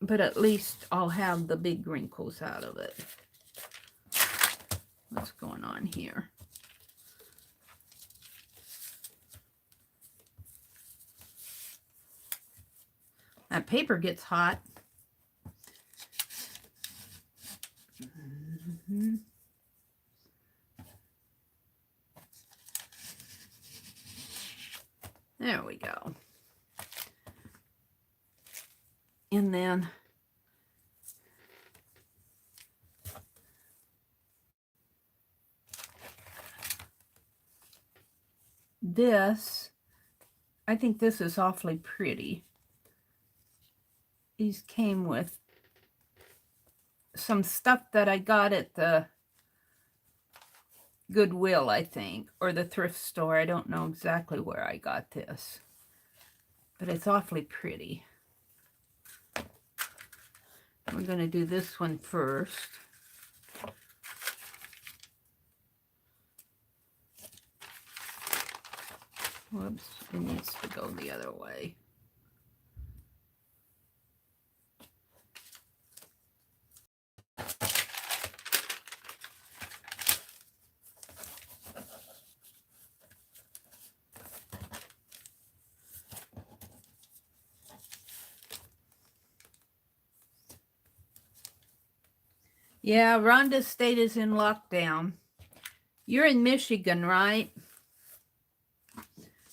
But at least I'll have the big wrinkles out of it. What's going on here? That paper gets hot. There we go. And then this, I think this is awfully pretty. These came with some stuff that I got at the Goodwill, I think, or the thrift store. I don't know exactly where I got this, but it's awfully pretty. We're going to do this one first. Whoops, it needs to go the other way. Yeah, Rhonda's state is in lockdown. You're in Michigan, right?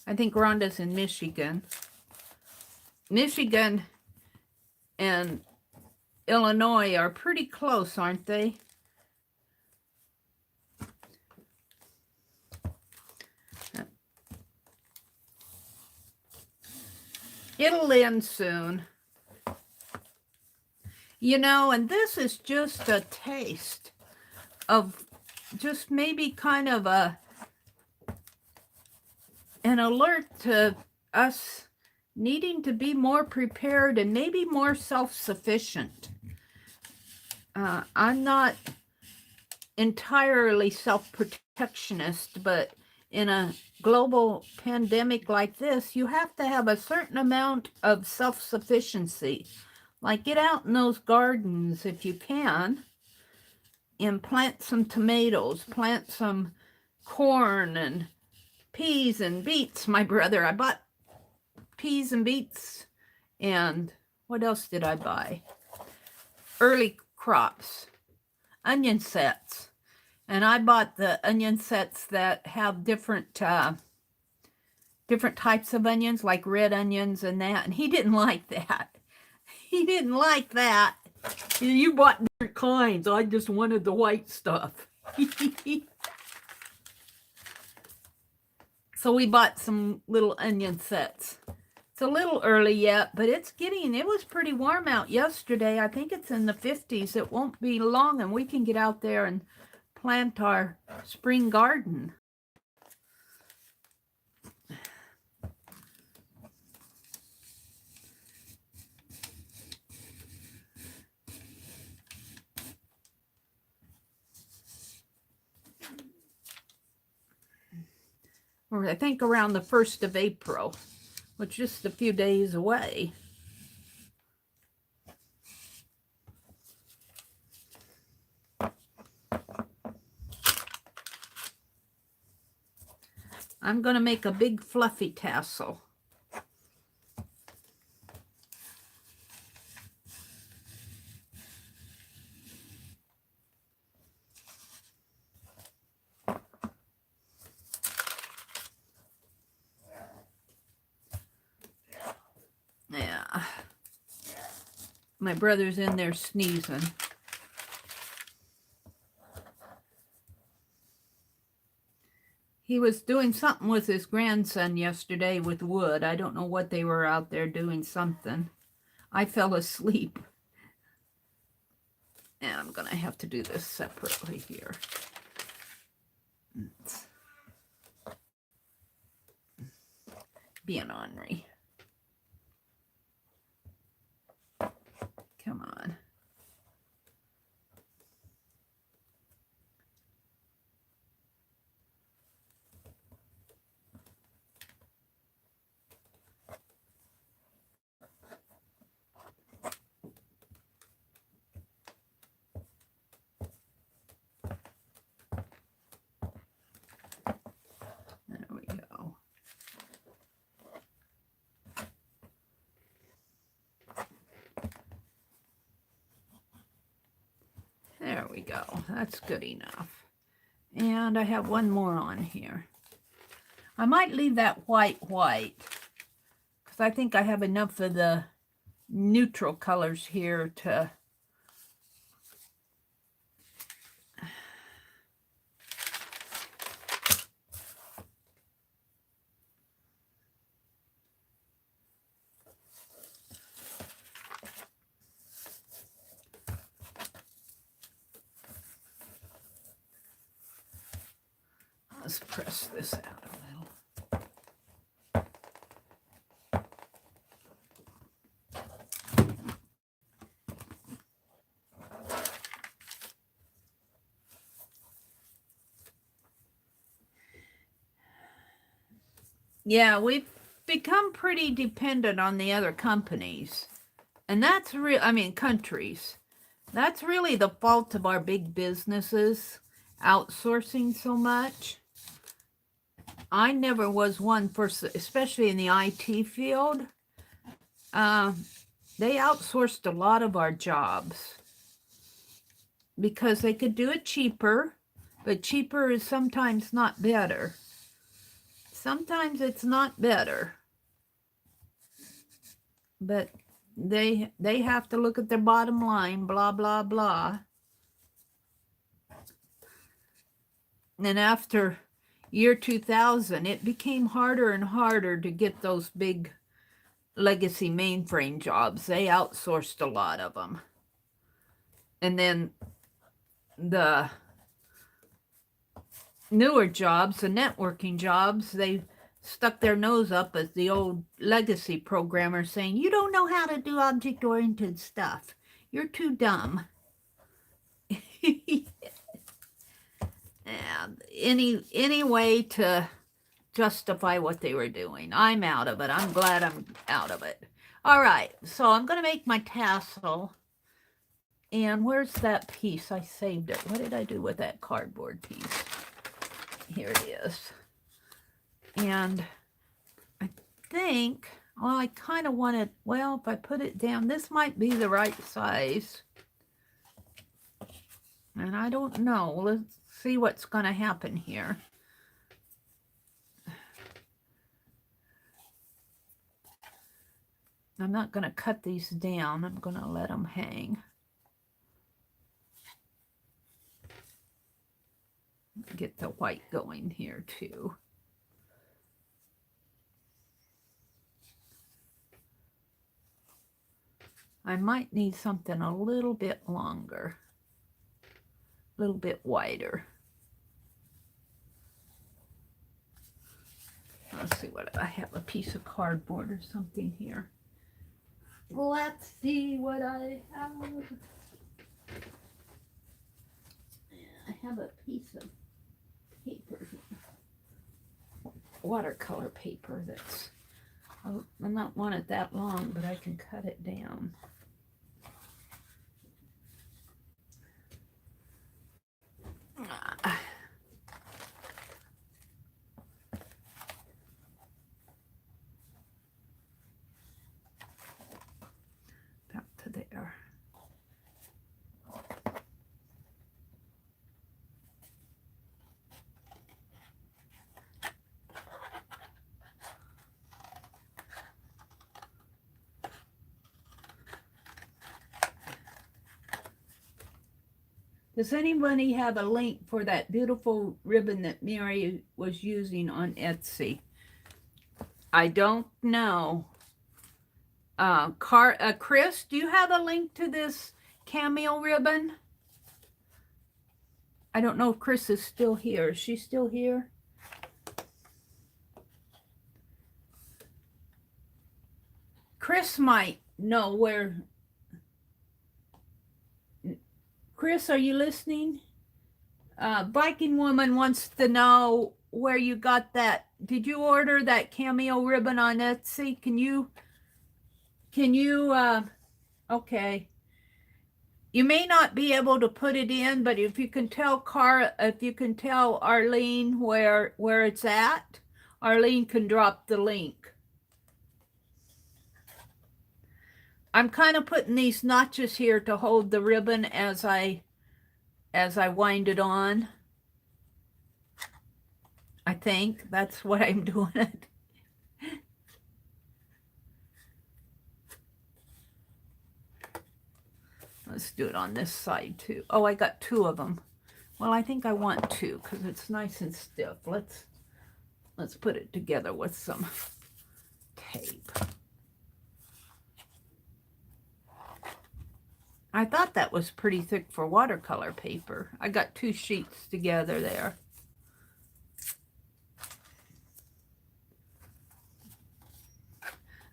I think Rhonda's in Michigan. Michigan and Illinois are pretty close, aren't they? It'll end soon. You know, and this is just a taste of just maybe kind of an alert to us needing to be more prepared and maybe more self-sufficient. I'm not entirely self-protectionist, but in a global pandemic like this, you have to have a certain amount of self-sufficiency. Like, get out in those gardens if you can and plant some tomatoes, plant some corn and peas and beets. My brother, I bought peas and beets, and what else did I buy? Early crops, onion sets. And I bought the onion sets that have different types of onions, like red onions and that. And he didn't like that. He didn't like that. You bought different kinds. I just wanted the white stuff. So we bought some little onion sets. It's a little early yet, but it was pretty warm out yesterday. I think it's in the 50s. It won't be long and we can get out there and plant our spring garden. Or I think around the 1st of April, which is just a few days away. I'm going to make a big fluffy tassel. My brother's in there sneezing. He was doing something with his grandson yesterday with wood. I don't know what they were out there doing, something. I fell asleep. And I'm going to have to do this separately here. It's being ornery. Come on. There we go. There we go. That's good enough. And I have one more on here. I might leave that white because I think I have enough of the neutral colors here to let's press this out a little. Yeah, we've become pretty dependent on the other companies. And that's real, I mean, countries. That's really the fault of our big businesses outsourcing so much. I never was one for, especially in the IT field. They outsourced a lot of our jobs because they could do it cheaper, but cheaper is sometimes not better. Sometimes it's not better, but they have to look at their bottom line, blah, blah, blah. And after year 2000, it became harder and harder to get those big legacy mainframe jobs. They outsourced a lot of them. And then the newer jobs, the networking jobs, they stuck their nose up as the old legacy programmers saying, you don't know how to do object-oriented stuff. You're too dumb. And any way to justify what they were doing. I'm out of it. I'm glad I'm out of it. All right, so I'm going to make my tassel. And where's that piece? I saved it. What did I do with that cardboard piece? Here it is. And I think, well, I kind of want it, well, if I put it down, this might be the right size. And I don't know. Let's see what's going to happen here. I'm not going to cut these down. I'm going to let them hang. Get the white going here too. I might need something a little bit longer, a little bit wider. Let's see what I have, a piece of cardboard or something here. Let's see what I have. I have a piece of paper here. Watercolor paper that's, I not want it that long, but I can cut it down. About to there. Does anybody have a link for that beautiful ribbon that Mary was using on Etsy? I don't know. Chris, do you have a link to this cameo ribbon? I don't know if Chris is still here. Is she still here? Chris might know where. Chris, are you listening? Biking Woman wants to know where you got that. Did you order that cameo ribbon on Etsy? Can you, okay. You may not be able to put it in, but if you can tell Arlene where it's at, Arlene can drop the link. I'm kind of putting these notches here to hold the ribbon as I wind it on. I think that's what I'm doing it. Let's do it on this side too. Oh, I got two of them. Well, I think I want two because it's nice and stiff. Let's put it together with some tape. I thought that was pretty thick for watercolor paper. I got two sheets together there.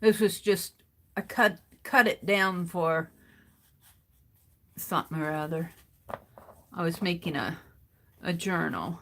This was just, I cut it down for something or other. I was making a journal.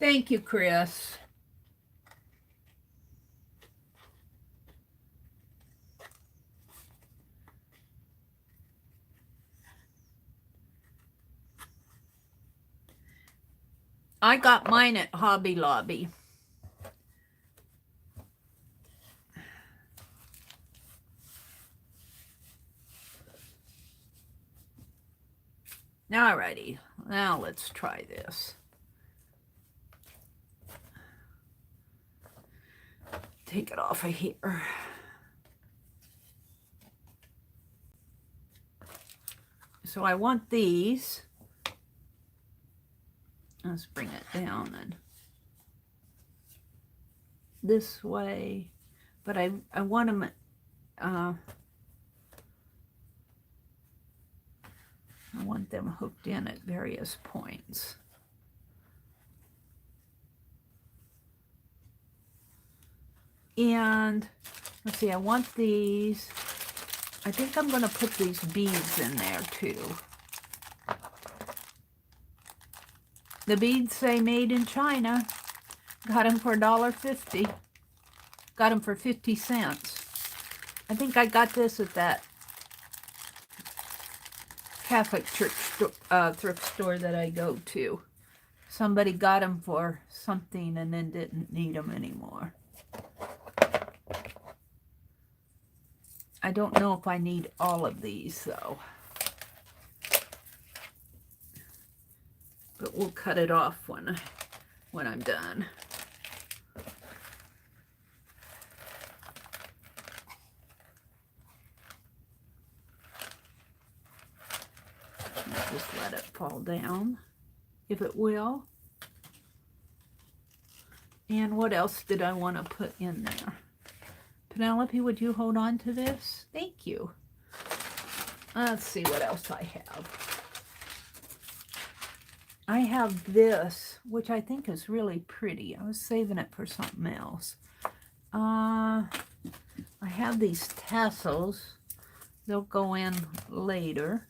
Thank you, Chris. I got mine at Hobby Lobby. Alrighty, now let's try this. Take it off of here. So I want these. Let's bring it down and this way, but I want them. I want them hooked in at various points. And let's see, I want these. I think I'm going to put these beads in there too. The beads say made in China. Got them for $1.50. Got them for 50 cents. I think I got this at that Catholic church thrift store that I go to. Somebody got them for something and then didn't need them anymore. I don't know if I need all of these though. But we'll cut it off when I'm done. Just let it fall down, if it will. And what else did I want to put in there? Penelope, would you hold on to this? Thank you. Let's see what else I have. I have this, which I think is really pretty. I was saving it for something else. I have these tassels. They'll go in later.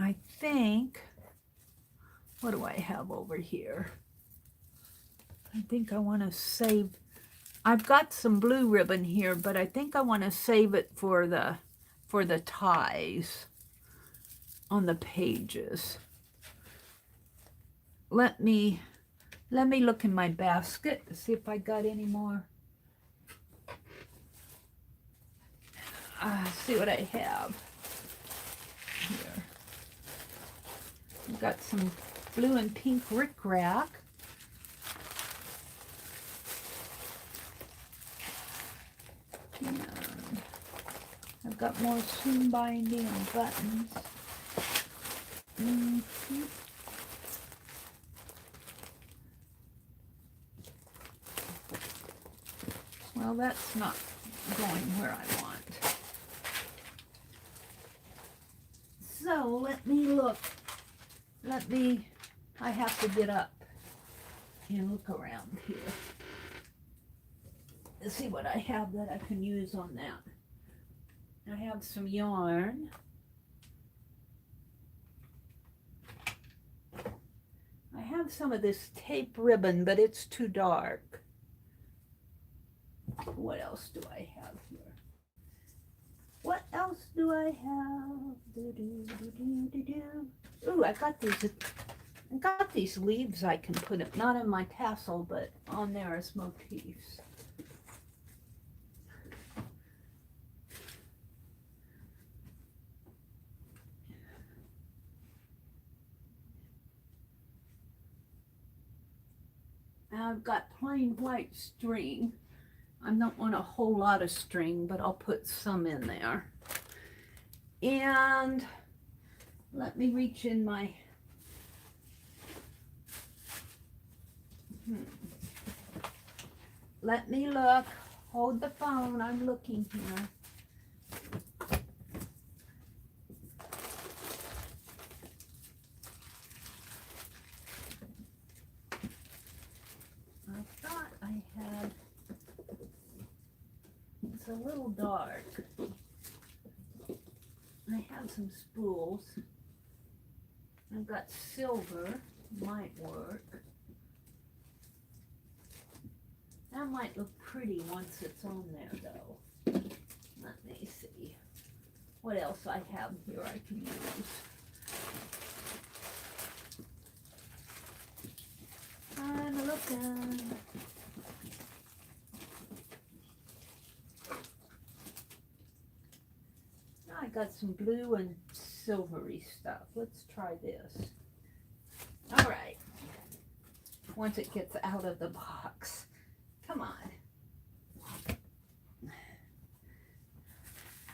I think, what do I have over here? I think I want to save. I've got some blue ribbon here, but I think I want to save it for the ties on the pages. Let me look in my basket to see if I got any more. See what I have here. I've got some blue and pink rickrack. And I've got more seam binding and buttons. Well, that's not going where I want. So let me look. I have to get up and look around here to see what I have that I can use on that. I have some yarn. I have some of this tape ribbon, but it's too dark. What else do I have here? What else do I have? Ooh, I got these leaves I can put it, not in my tassel, but on there as motifs. I've got plain white string. I don't want a whole lot of string, but I'll put some in there. And let me reach in my let me look. Hold the phone. I'm looking here. I thought I had. It's a little dark. I have some spools. I've got silver, might work. That might look pretty once it's on there though. Let me see. What else I have here I can use. I'm looking. I got some blue and silvery stuff. Let's try this. All right. Once it gets out of the box. Come on.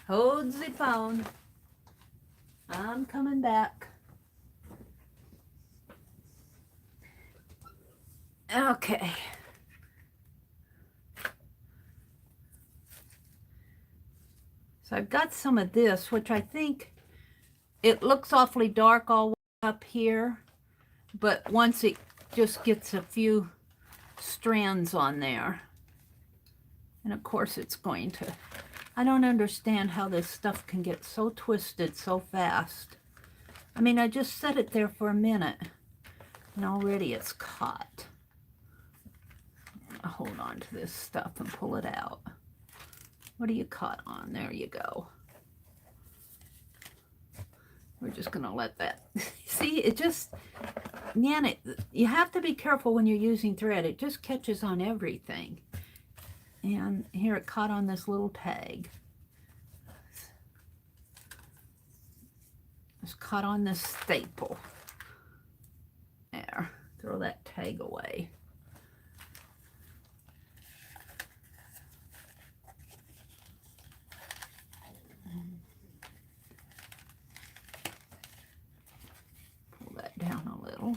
Hold the phone. I'm coming back. Okay. So I've got some of this, which I think it looks awfully dark all the way up here, but once it just gets a few strands on there, and of course it's going to, I don't understand how this stuff can get so twisted so fast. I mean, I just set it there for a minute, and already it's caught. I'll hold on to this stuff and pull it out. What are you caught on? There you go. We're just going to let that, see, it just, man, you have to be careful when you're using thread. It just catches on everything. And here it caught on this little tag. It's caught on this staple. There, throw that tag away. Pull that down a little.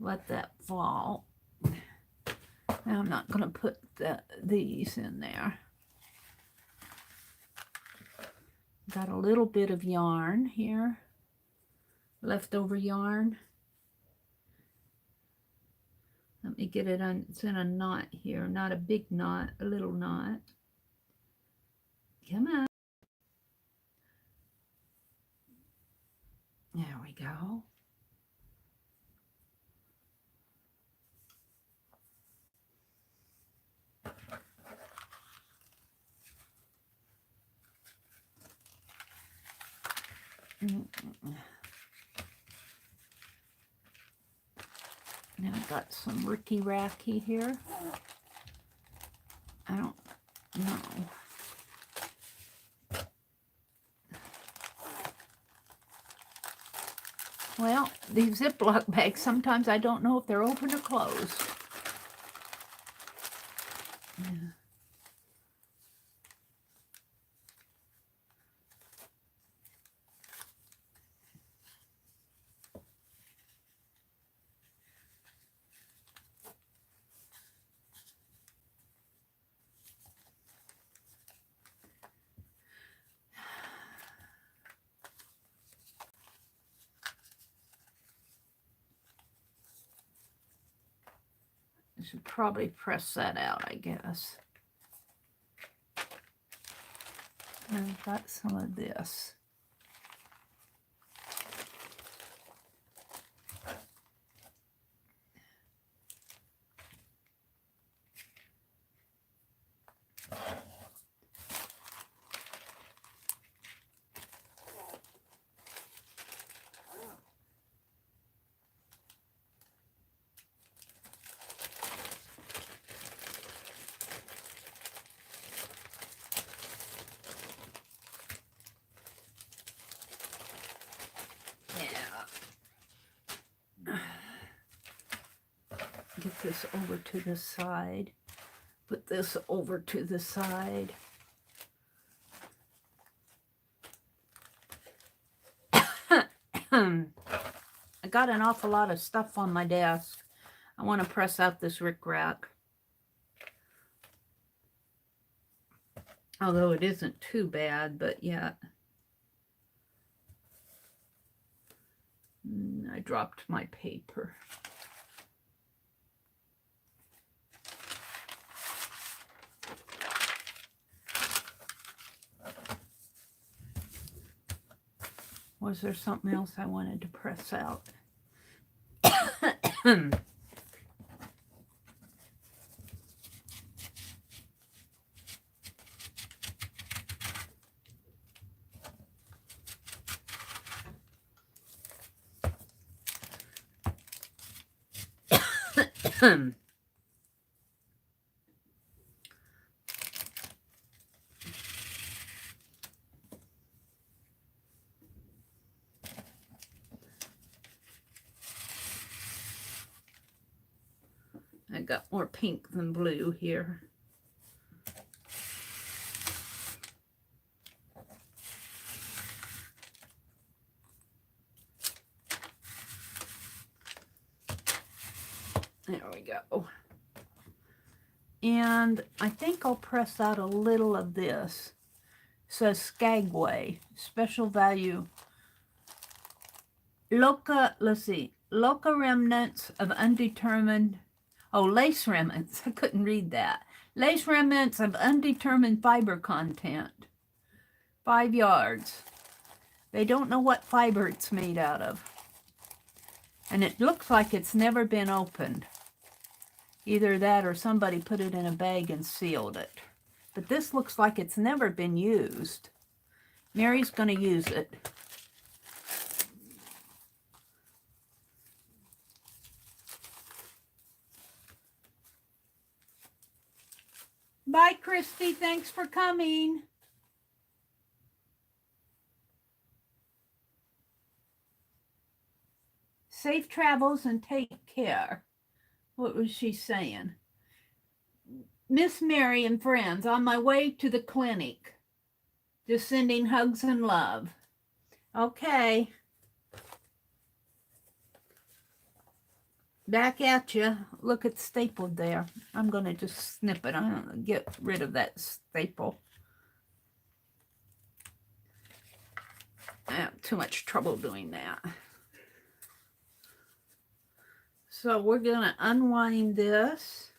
Let that fall. Now I'm not going to put these in there. Got a little bit of yarn here, leftover yarn. Let me get it on, it's in a knot here, not a big knot, a little knot. Come on. There we go. Now I've got some ricky-racky here. I don't know. Well, these Ziploc bags, sometimes I don't know if they're open or closed. Yeah. I should probably press that out, I guess. I've got some of this. Get this over to the side. Put this over to the side. I got an awful lot of stuff on my desk. I want to press out this rickrack. Although it isn't too bad, but yet. I dropped my paper. Was there something else I wanted to press out? I got more pink than blue here. There we go. And I think I'll press out a little of this. It says Skagway, special value. Let's see, Loca remnants of undetermined, lace remnants, I couldn't read that. Lace remnants of undetermined fiber content, 5 yards. They don't know what fiber it's made out of. And it looks like it's never been opened. Either that or somebody put it in a bag and sealed it. But this looks like it's never been used. Mary's going to use it. Bye, Christy. Thanks for coming. Safe travels and take care. What was she saying? Miss Mary and friends, on my way to the clinic. Just sending hugs and love. Okay. Back at you. Look, it's stapled there. I'm going to just snip it. I'm going to get rid of that staple. I have too much trouble doing that. So we're going to unwind this.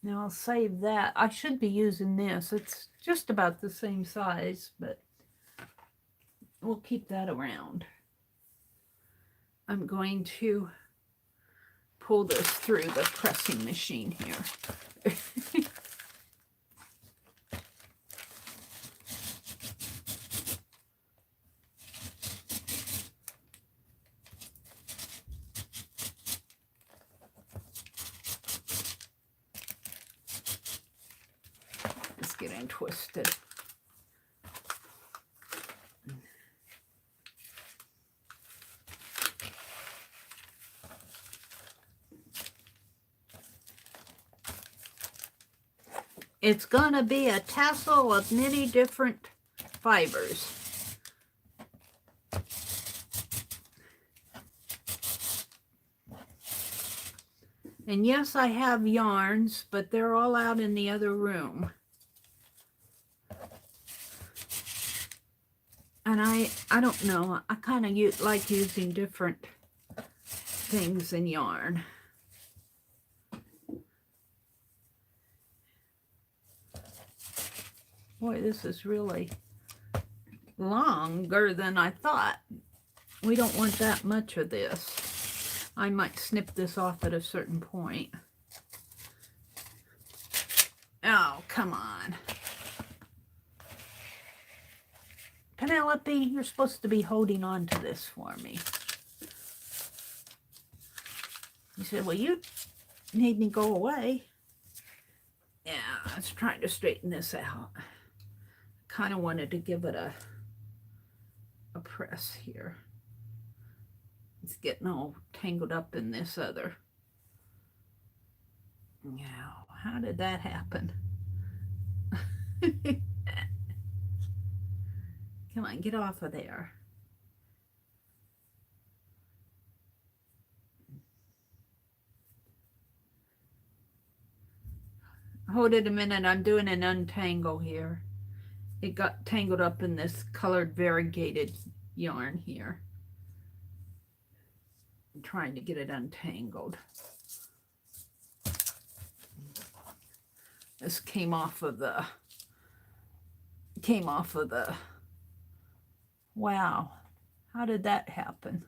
Now I'll save that. I should be using this. It's just about the same size, but we'll keep that around. I'm going to pull this through the pressing machine here. It's getting twisted. It's gonna be a tassel of many different fibers. And yes, I have yarns, but they're all out in the other room. And I don't know, I kind of like using different things in yarn. Boy, this is really longer than I thought. We don't want that much of this. I might snip this off at a certain point. Oh, come on. Penelope, you're supposed to be holding on to this for me. You said, well, you need me go away. Yeah, I was trying to straighten this out. Kind of wanted to give it a press here. It's getting all tangled up in this other. Now, how did that happen? Come on, get off of there. Hold it a minute, I'm doing an untangle here. It got tangled up in this colored variegated yarn here. I'm trying to get it untangled. This came off of the, wow, how did that happen?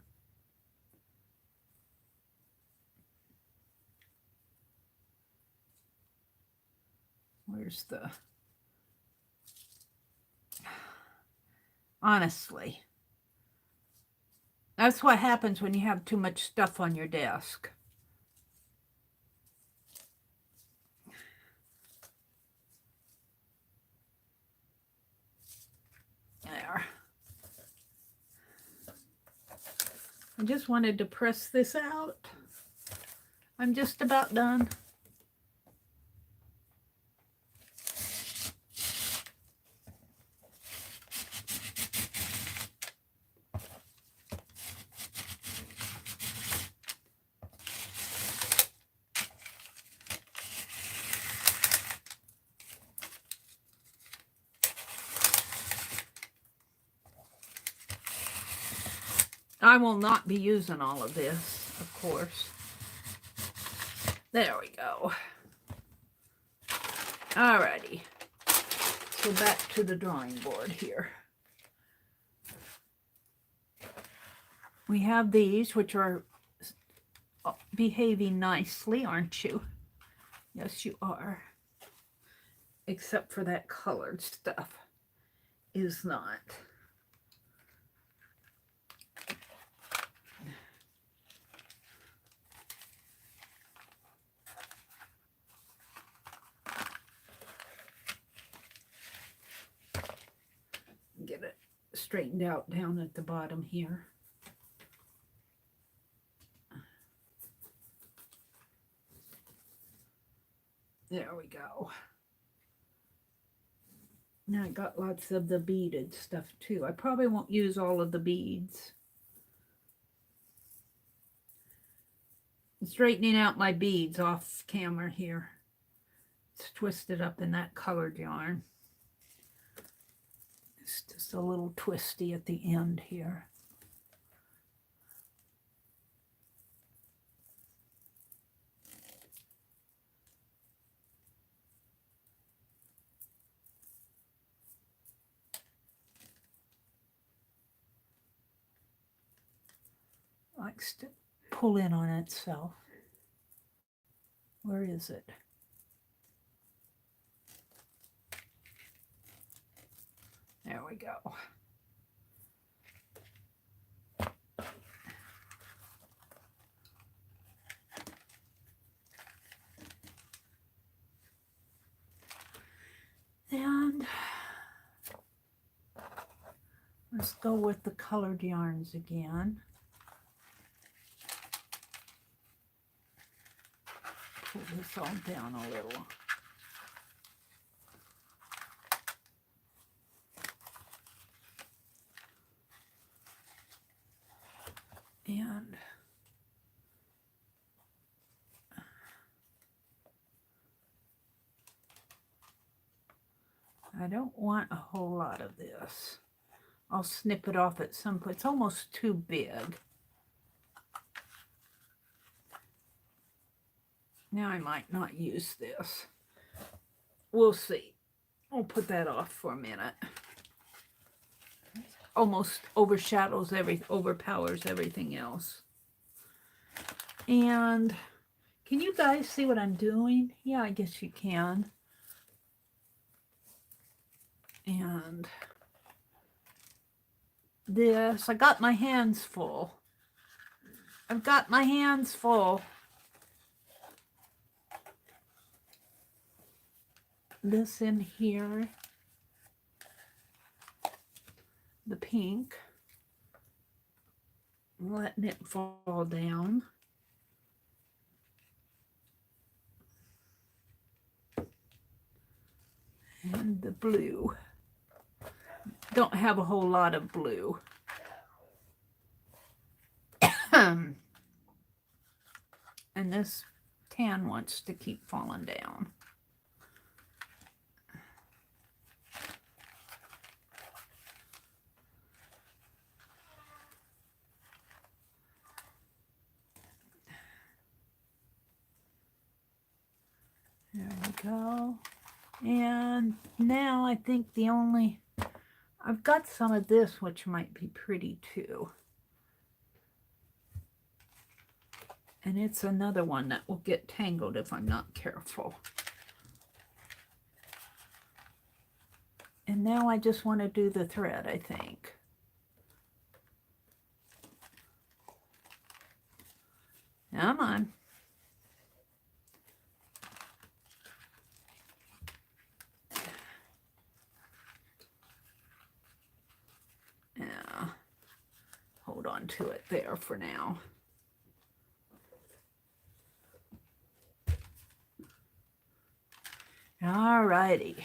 Where's the, honestly, that's what happens when you have too much stuff on your desk. There. I just wanted to press this out. I'm just about done. I will not be using all of this, of course. There we go. Alrighty. So back to the drawing board here. We have these, which are behaving nicely, aren't you? Yes, you are. Except for that colored stuff is not. Get it straightened out down at the bottom here. There we go. Now I got lots of the beaded stuff too. I probably won't use all of the beads. I'm straightening out my beads off camera here. It's twisted up in that colored yarn. It's just a little twisty at the end here. likes to pull in on itself. Where is it? There we go. And let's go with the colored yarns again. Pull this all down a little. And I don't want a whole lot of this. I'll snip it off at some point. It's almost too big. Now I might not use this. We'll see. I'll put that off for a minute. Almost overshadows overpowers everything else. And can you guys see what I'm doing? Yeah, I guess you can. And this, I got my hands full. I've got my hands full. This in here, the pink, letting it fall down. And the blue. Don't have a whole lot of blue. And this tan wants to keep falling down. There we go. And now I think I've got some of this, which might be pretty too. And it's another one that will get tangled if I'm not careful. And now I just want to do the thread, I think. Come on. Yeah. Hold on to it there for now. All righty.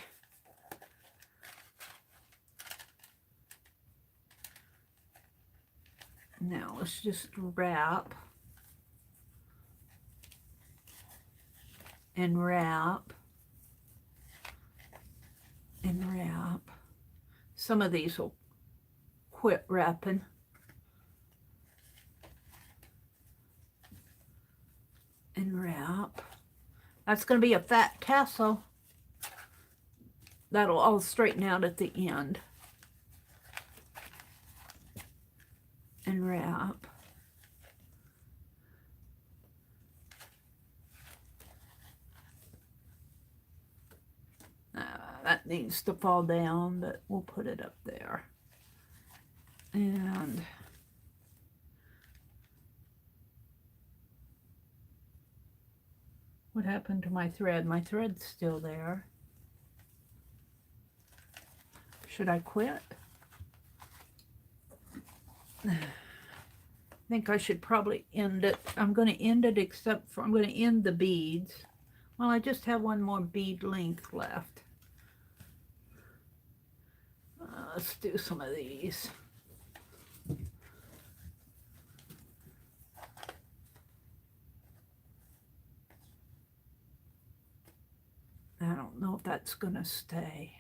Now let's just wrap and wrap and wrap. Some of these will quit wrapping. And wrap. That's going to be a fat tassel. That'll all straighten out at the end. And wrap. That needs to fall down, but we'll put it up there. And what happened to my thread? My thread's still there. Should I quit? I think I should probably end it. I'm going to end it except for, I'm going to end the beads. Well, I just have one more bead length left. Let's do some of these. I don't know if that's going to stay.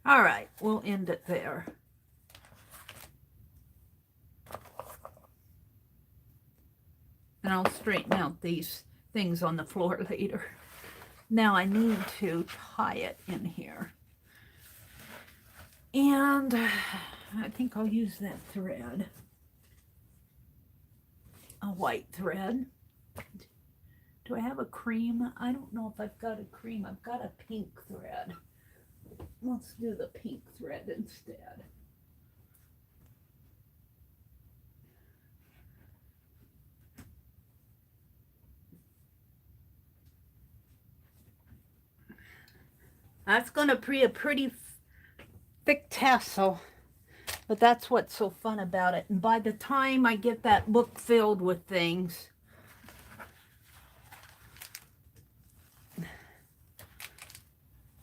All right, we'll end it there. And I'll straighten out these things on the floor later. Now I need to tie it in here. And I think I'll use that thread. A white thread. Do I have a cream? I don't know if I've got a cream. I've got a pink thread. Let's do the pink thread instead. That's going to be a pretty thick tassel, but that's what's so fun about it. And by the time I get that book filled with things,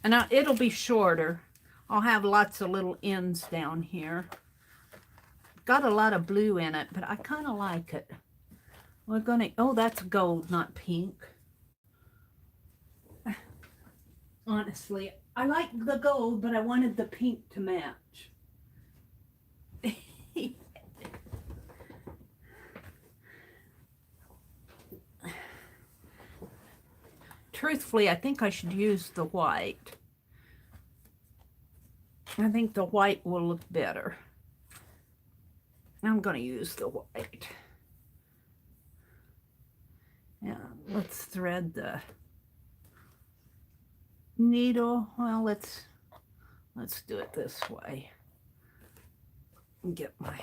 and it'll be shorter. I'll have lots of little ends down here. Got a lot of blue in it, but I kind of like it. We're gonna, oh, that's gold, not pink. Honestly, I like the gold, but I wanted the pink to match. Truthfully, I think I should use the white. I think the white will look better. I'm going to use the white. Yeah, let's thread the needle. Well, let's do it this way. Get my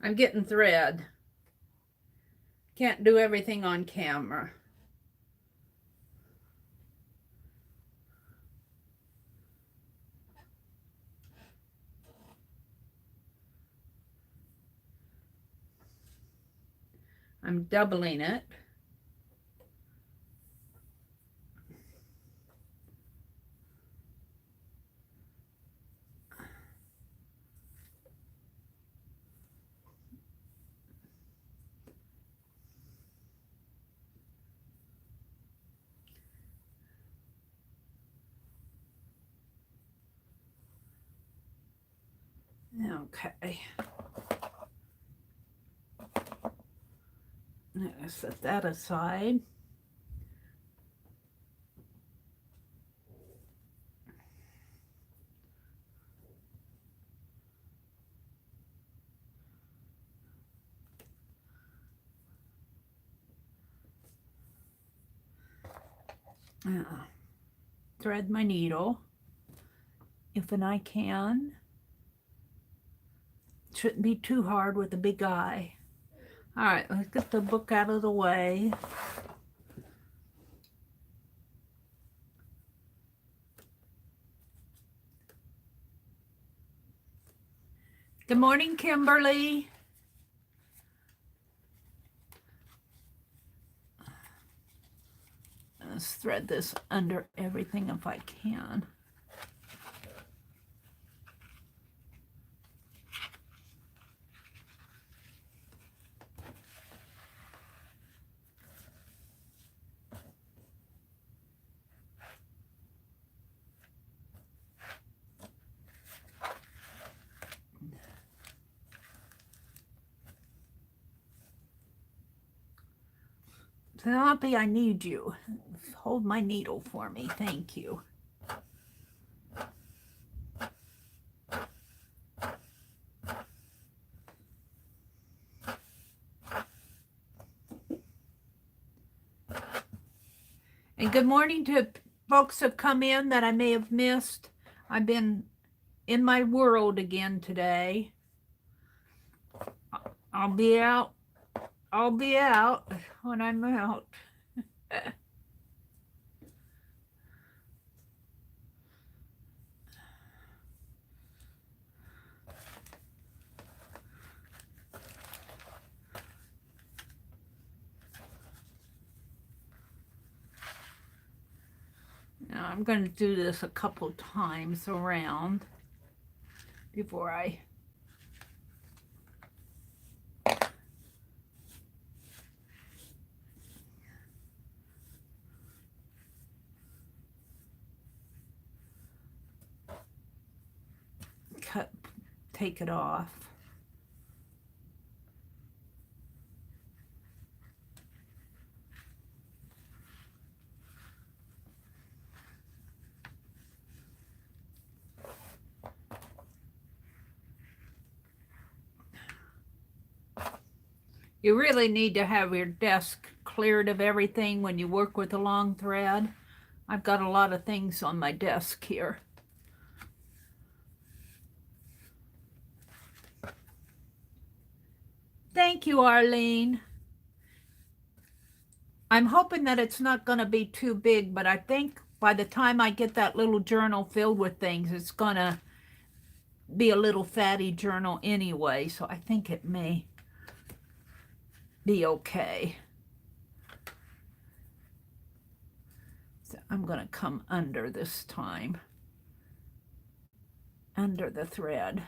I'm getting thread. Can't do everything on camera. I'm doubling it. Okay. I'm gonna set that aside. Thread my needle if and I can. Shouldn't be too hard with a big eye. All right, let's get the book out of the way. Good morning, Kimberly. Let's thread this under everything if I can. Penelope, I need you. Hold my needle for me. Thank you. And good morning to folks who have come in that I may have missed. I've been in my world again today. I'll be out when I'm out. Now I'm going to do this a couple times around before I take it off. You really need to have your desk cleared of everything when you work with a long thread. I've got a lot of things on my desk here. Thank you, Arlene. I'm hoping that it's not going to be too big, but I think by the time I get that little journal filled with things, it's going to be a little fatty journal anyway, so I think it may be okay. So I'm going to come under this time, under the thread,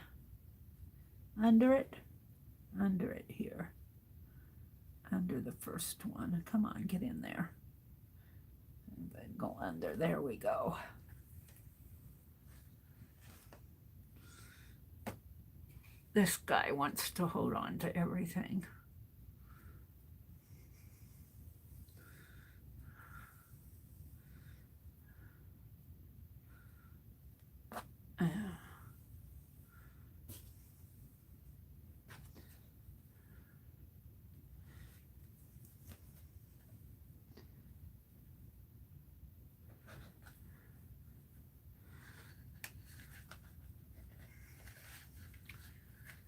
under it here, under the first one. Come on, get in there. And then go under. There we go. This guy wants to hold on to everything.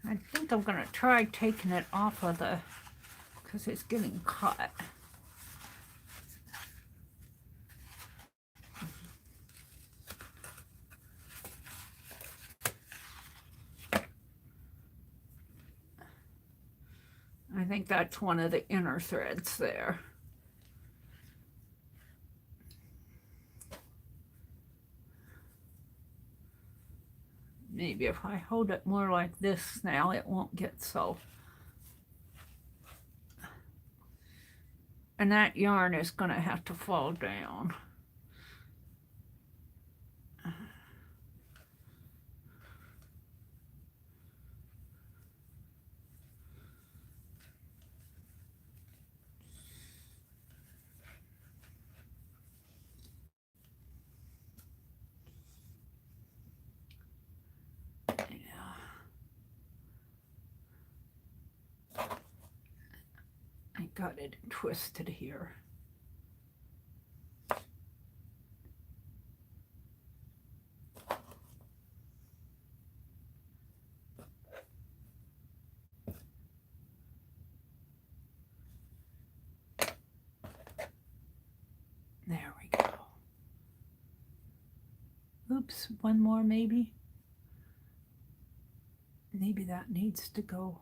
I think I'm going to try taking it off of the, because it's getting caught. I think that's one of the inner threads there. Maybe if I hold it more like this now, it won't get so. And that yarn is going to have to fall down. I got it twisted here. There we go. Oops, one more maybe. Maybe that needs to go.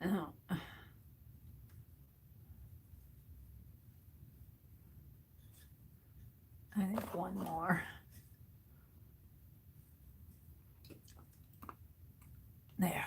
Oh. I think one more. There.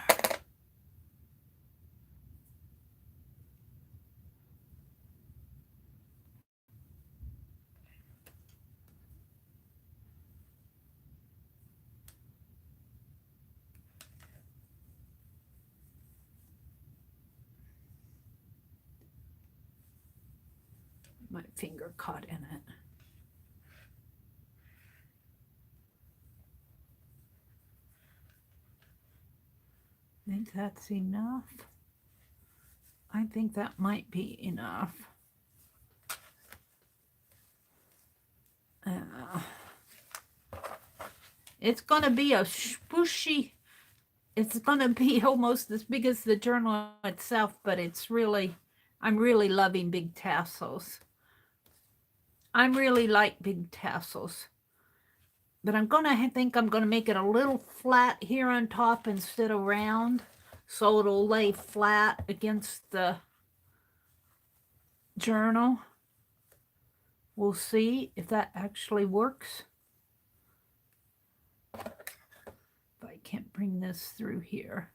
My finger caught in it. I think that's enough. I think that might be enough. It's going to be a swooshy, it's going to be almost as big as the journal itself, but it's really, I'm really loving big tassels. I really like big tassels. But I'm going to think I'm going to make it a little flat here on top instead of round, so it'll lay flat against the journal. We'll see if that actually works. If I can't bring this through here.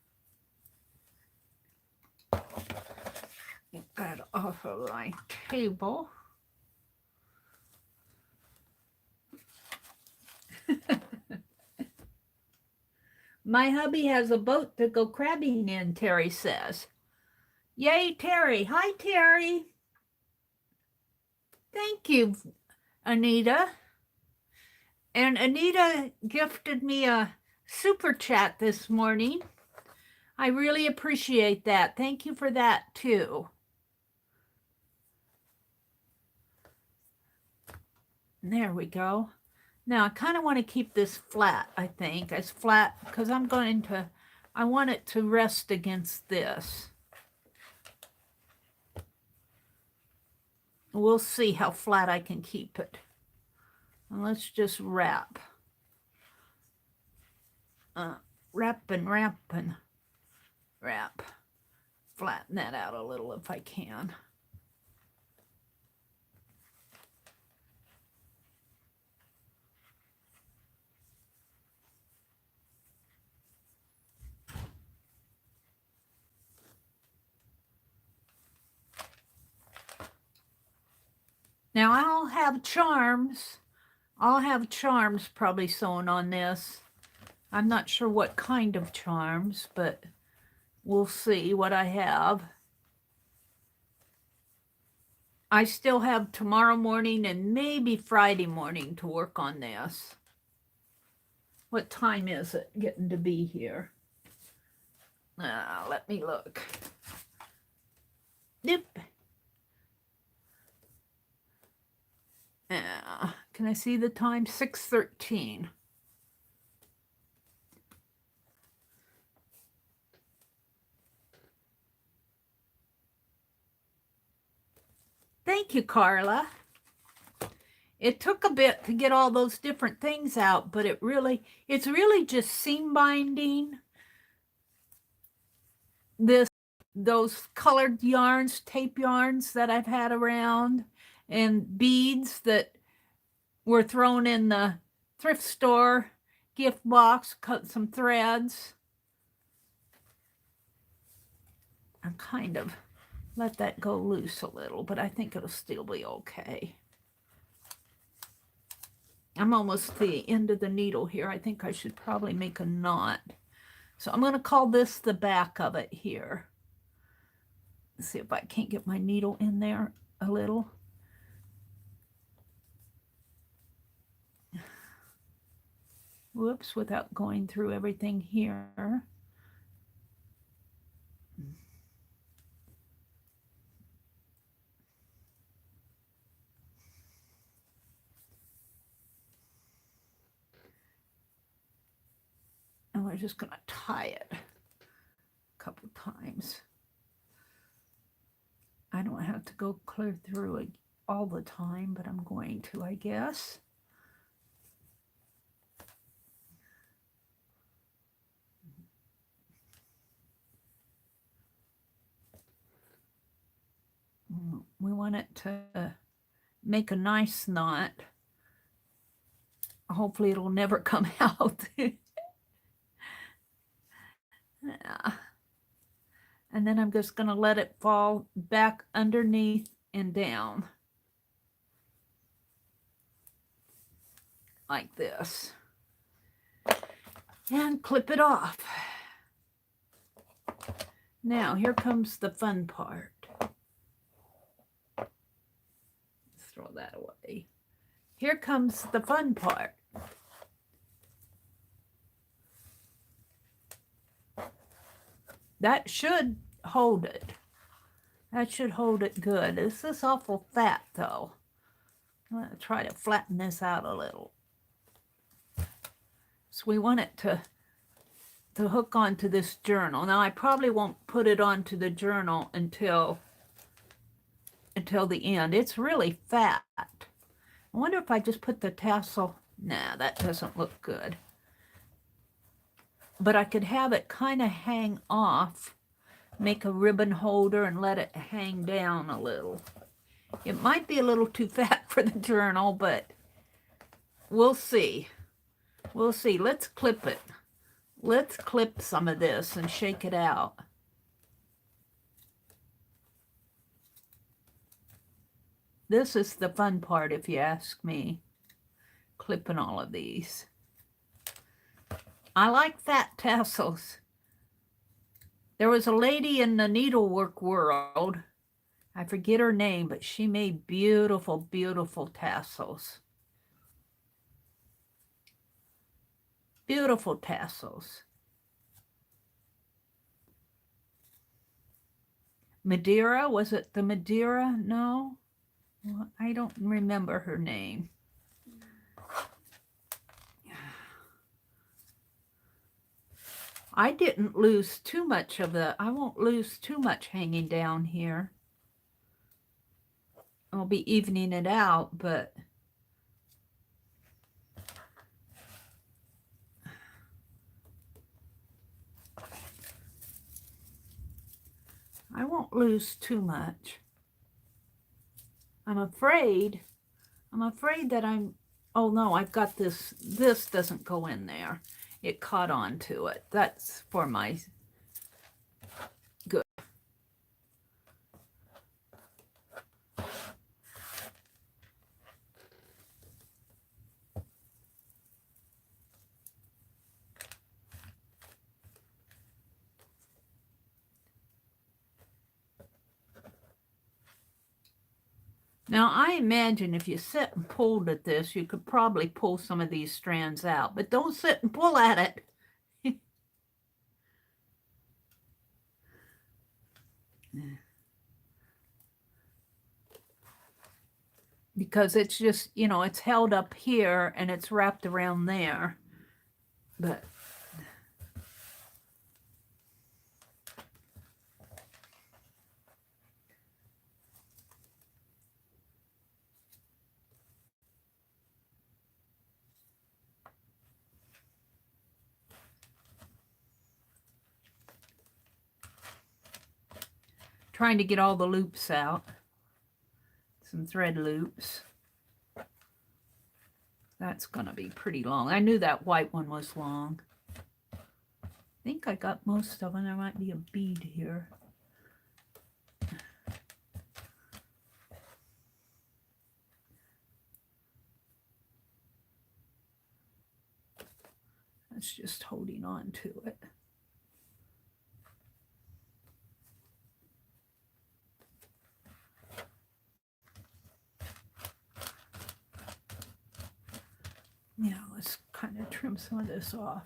Get that off of my table. My hubby has a boat to go crabbing in, Terry says. Yay, Terry. Hi, Terry. Thank you, Anita. And Anita gifted me a super chat this morning. I really appreciate that. Thank you for that, too. There we go. Now, I kind of want to keep this flat, I think, as flat, because I want it to rest against this. We'll see how flat I can keep it. And let's just wrap. Wrap and wrap and wrap. Flatten that out a little if I can. Now I'll have charms. I'll have charms probably sewn on this. I'm not sure what kind of charms, but we'll see what I have. I still have tomorrow morning and maybe Friday morning to work on this. What time is it getting to be here? Let me look. Nope. Can I see the time? 6:13. Thank you, Carla. It took a bit to get all those different things out, but it's really just seam binding. Those colored yarns, tape yarns that I've had around, and beads that were thrown in the thrift store gift box, cut some threads. I kind of let that go loose a little, but I think it'll still be okay. I'm almost to the end of the needle here. I think I should probably make a knot. So I'm going to call this the back of it here. Let's see if I can't get my needle in there a little. Whoops, without going through everything here. And we're just going to tie it a couple times. I don't have to go clear through it all the time, but I'm going to, I guess. We want it to make a nice knot. Hopefully it'll never come out. Yeah. And then I'm just going to let it fall back underneath and down. Like this. And clip it off. Now, here comes the fun part. Let's throw that away. Here comes the fun part. That should hold it. That should hold it good. This is awful fat, though. I'm going to try to flatten this out a little. So we want it to hook onto this journal. Now, I probably won't put it onto the journal until the end. It's really fat. I wonder if I just put the tassel. Nah, that doesn't look good. But I could have it kind of hang off, make a ribbon holder and let it hang down a little. It might be a little too fat for the journal, but we'll see. We'll see. Let's clip it. Let's clip some of this and shake it out. This is the fun part, if you ask me, clipping all of these. I like fat tassels. There was a lady in the needlework world, I forget her name, but she made beautiful, beautiful tassels. Beautiful tassels. Madeira, was it the Madeira? No, well, I don't remember her name. I didn't lose too much of I won't lose too much hanging down here. I'll be evening it out, but I won't lose too much. I'm afraid that oh no, I've got this doesn't go in there. It caught on to it. That's for my good. Now, I imagine if you sit and pulled at this, you could probably pull some of these strands out, but don't sit and pull at it. Because it's just, you know, it's held up here and it's wrapped around there. But trying to get all the loops out. Some thread loops. That's gonna be pretty long. I knew that white one was long. I think I got most of them. There might be a bead here. That's just holding on to it. Yeah, let's kind of trim some of this off.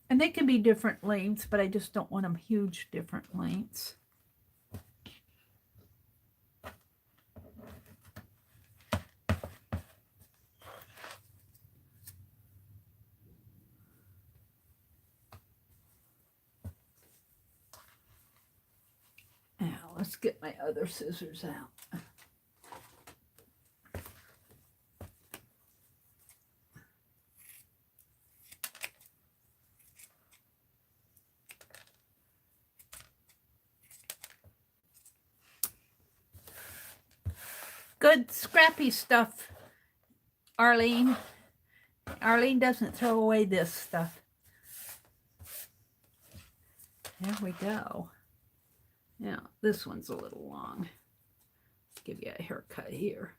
And they can be different lengths, but I just don't want them huge different lengths. Now, let's get my other scissors out. Good scrappy stuff, Arlene. Arlene doesn't throw away this stuff. There we go. Now, this one's a little long. Let's give you a haircut here.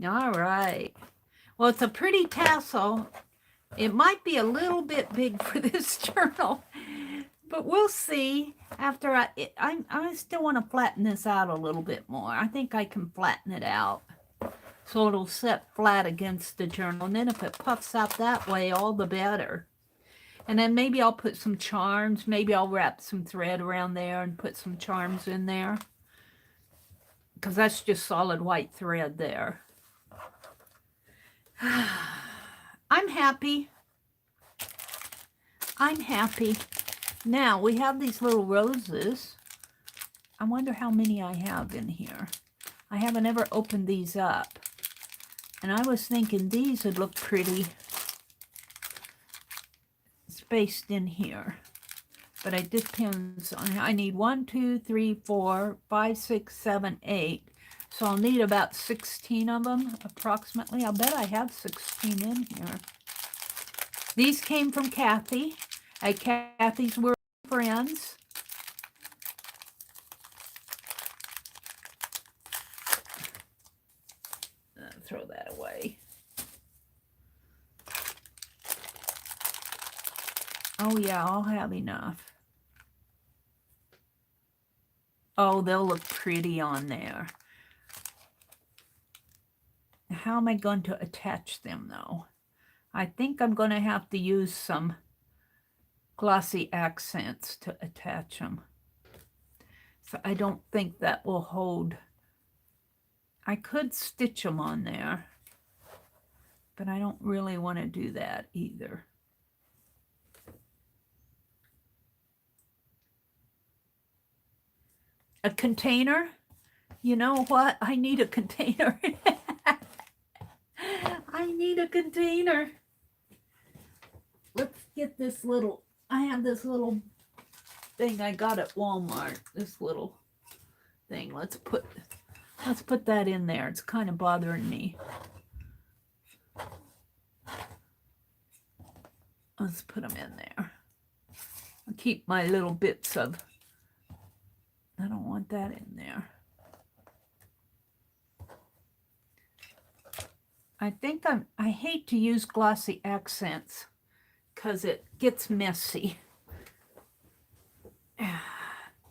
All right. Well, it's a pretty tassel. It might be a little bit big for this journal, but we'll see. After I still want to flatten this out a little bit more. I think I can flatten it out so it'll set flat against the journal. And then if it puffs out that way, all the better. And then maybe I'll put some charms. Maybe I'll wrap some thread around there and put some charms in there. Because that's just solid white thread there. I'm happy. I'm happy. Now, we have these little roses. I wonder how many I have in here. I haven't ever opened these up. And I was thinking these would look pretty spaced in here. But it depends on, I need 1, 2, 3, 4, 5, 6, 7, 8. So I'll need about 16 of them, approximately. I'll bet I have 16 in here. These came from Kathy at Kathy's World Friends. throw that away. Oh yeah, I'll have enough. Oh, they'll look pretty on there. How am I going to attach them though? I think I'm going to have to use some glossy accents to attach them. So I don't think that will hold. I could stitch them on there, but I don't really want to do that either. A container? You know what? I need a container. I need a container. Let's get this little, I have this little thing I got at Walmart. This little thing. Let's put that in there. It's kind of bothering me. Let's put them in there. I'll keep my little bits of, I don't want that in there. I hate to use glossy accents because it gets messy.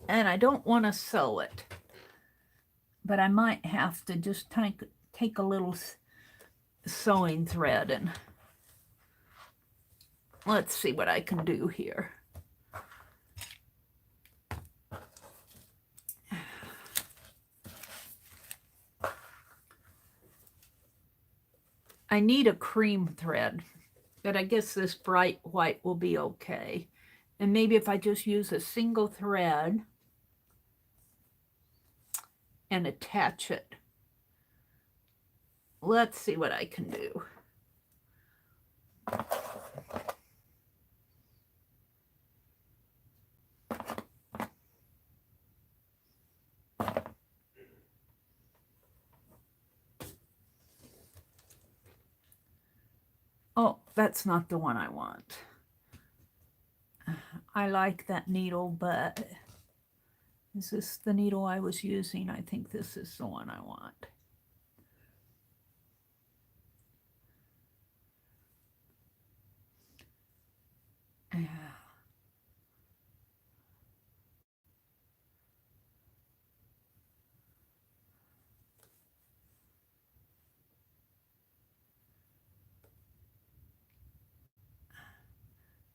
And I don't want to sew it. But I might have to just take a little sewing thread and let's see what I can do here. I need a cream thread, but I guess this bright white will be okay. And maybe if I just use a single thread and attach it. Let's see what I can do. Oh, that's not the one I want. I like that needle, but is this the needle I was using? I think this is the one I want.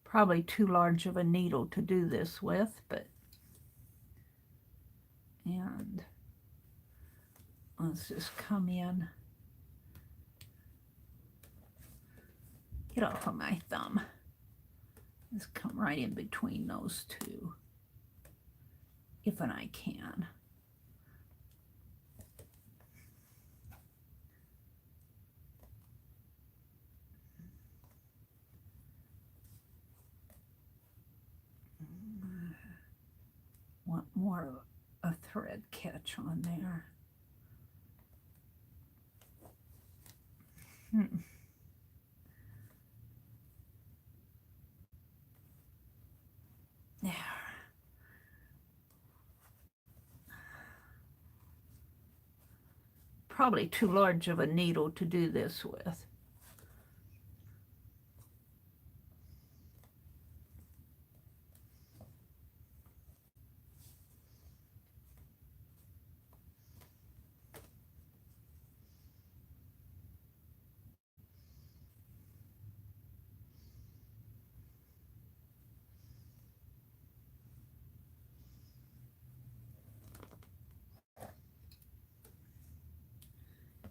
Probably too large of a needle to do this with, but and let's just come in. Get off of my thumb. Just come right in between those two, if and I can. Want more of a thread catch on there. There. Probably too large of a needle to do this with.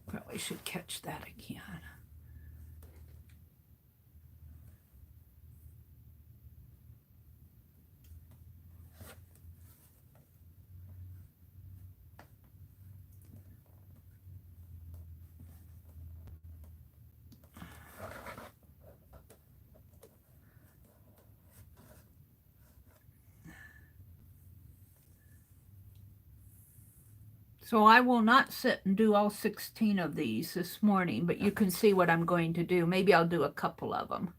Probably should catch that again. So I will not sit and do all 16 of these this morning, but you can see what I'm going to do. Maybe I'll do a couple of them.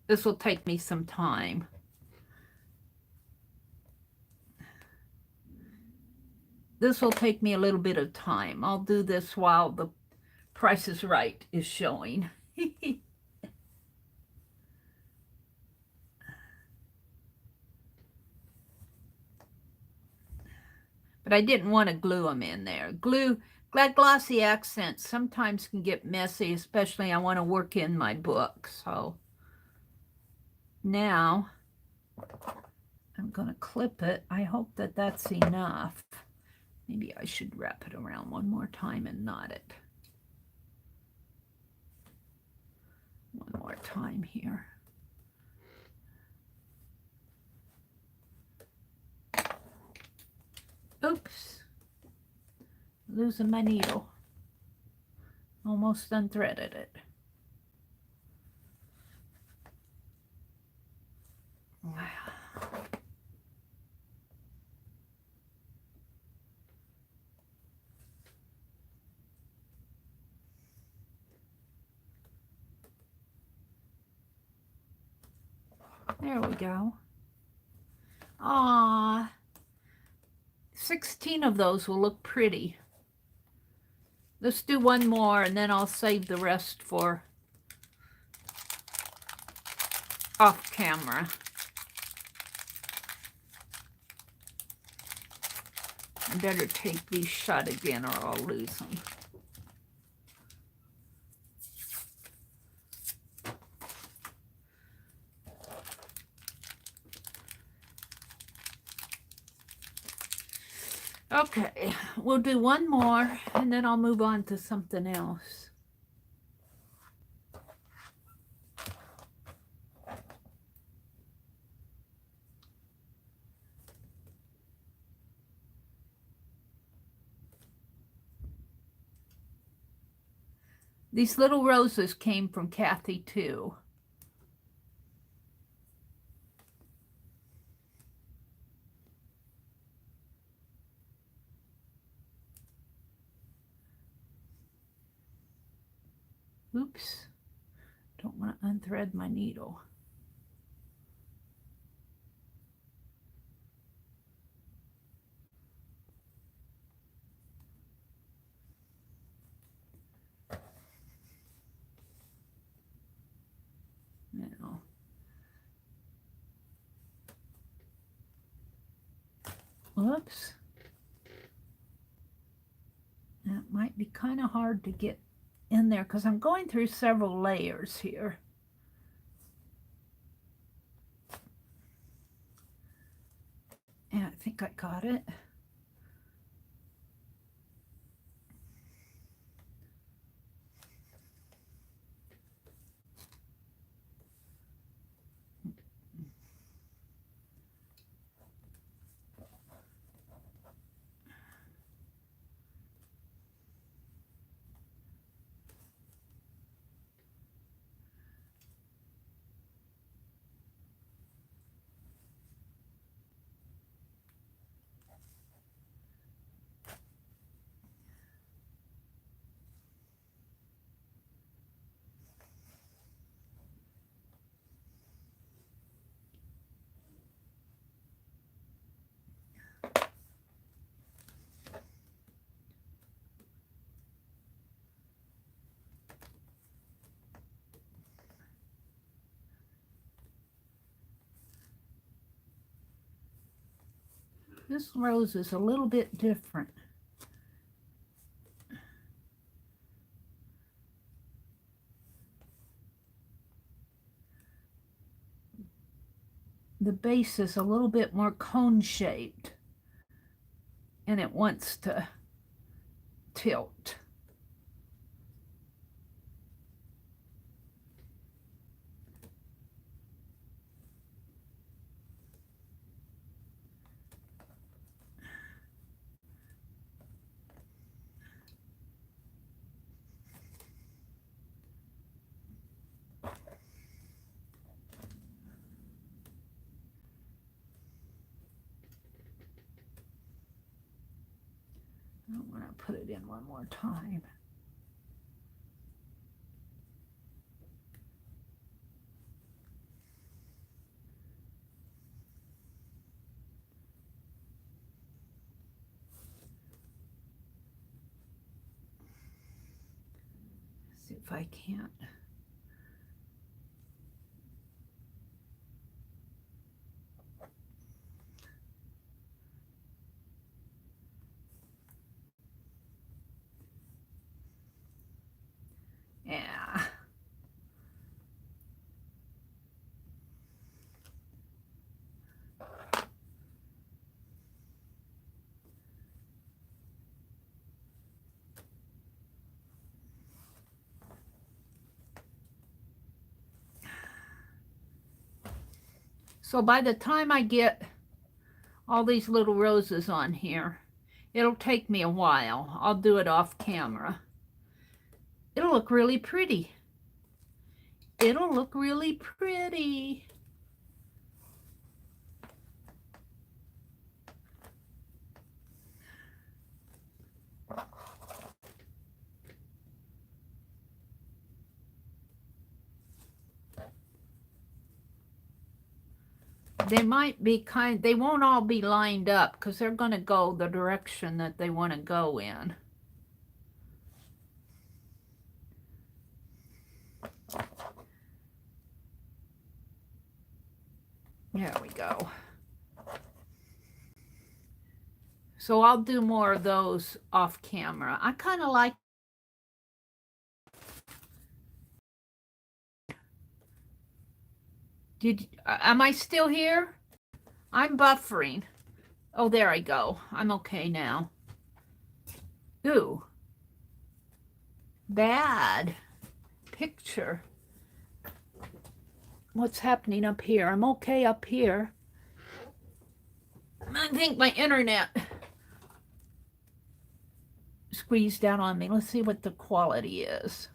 This will take me some time. This will take me a little bit of time. I'll do this while Price is Right is showing. But I didn't want to glue them in there. Glossy accents sometimes can get messy, especially I want to work in my book. So now I'm going to clip it. I hope that that's enough. Maybe I should wrap it around one more time and knot it. One more time here. Oops. Losing my needle. Almost unthreaded it. Wow. There we go. Aww. 16 of those will look pretty. Let's do one more and then I'll save the rest for off camera. I better take these shut again or I'll lose them. Okay, we'll do one more and then I'll move on to something else. These little roses came from Kathy too. Oops, don't want to unthread my needle. Now, whoops. That might be kind of hard to get in there because I'm going through several layers here. And I think I got it. This rose is a little bit different. The base is a little bit more cone-shaped, and it wants to tilt. I want to put it in one more time. if I can't. Yeah. So by the time I get all these little roses on here, it'll take me a while. I'll do it off camera. It'll look really pretty. It'll look really pretty. They might be they won't all be lined up because they're going to go the direction that they want to go in. There we go. So I'll do more of those off camera. I kind of like. Am I still here? I'm buffering. Oh, there I go. I'm okay now. Ooh. Bad picture. What's happening up here? I'm okay up here. I think my internet squeezed out on me. Let's see what the quality is.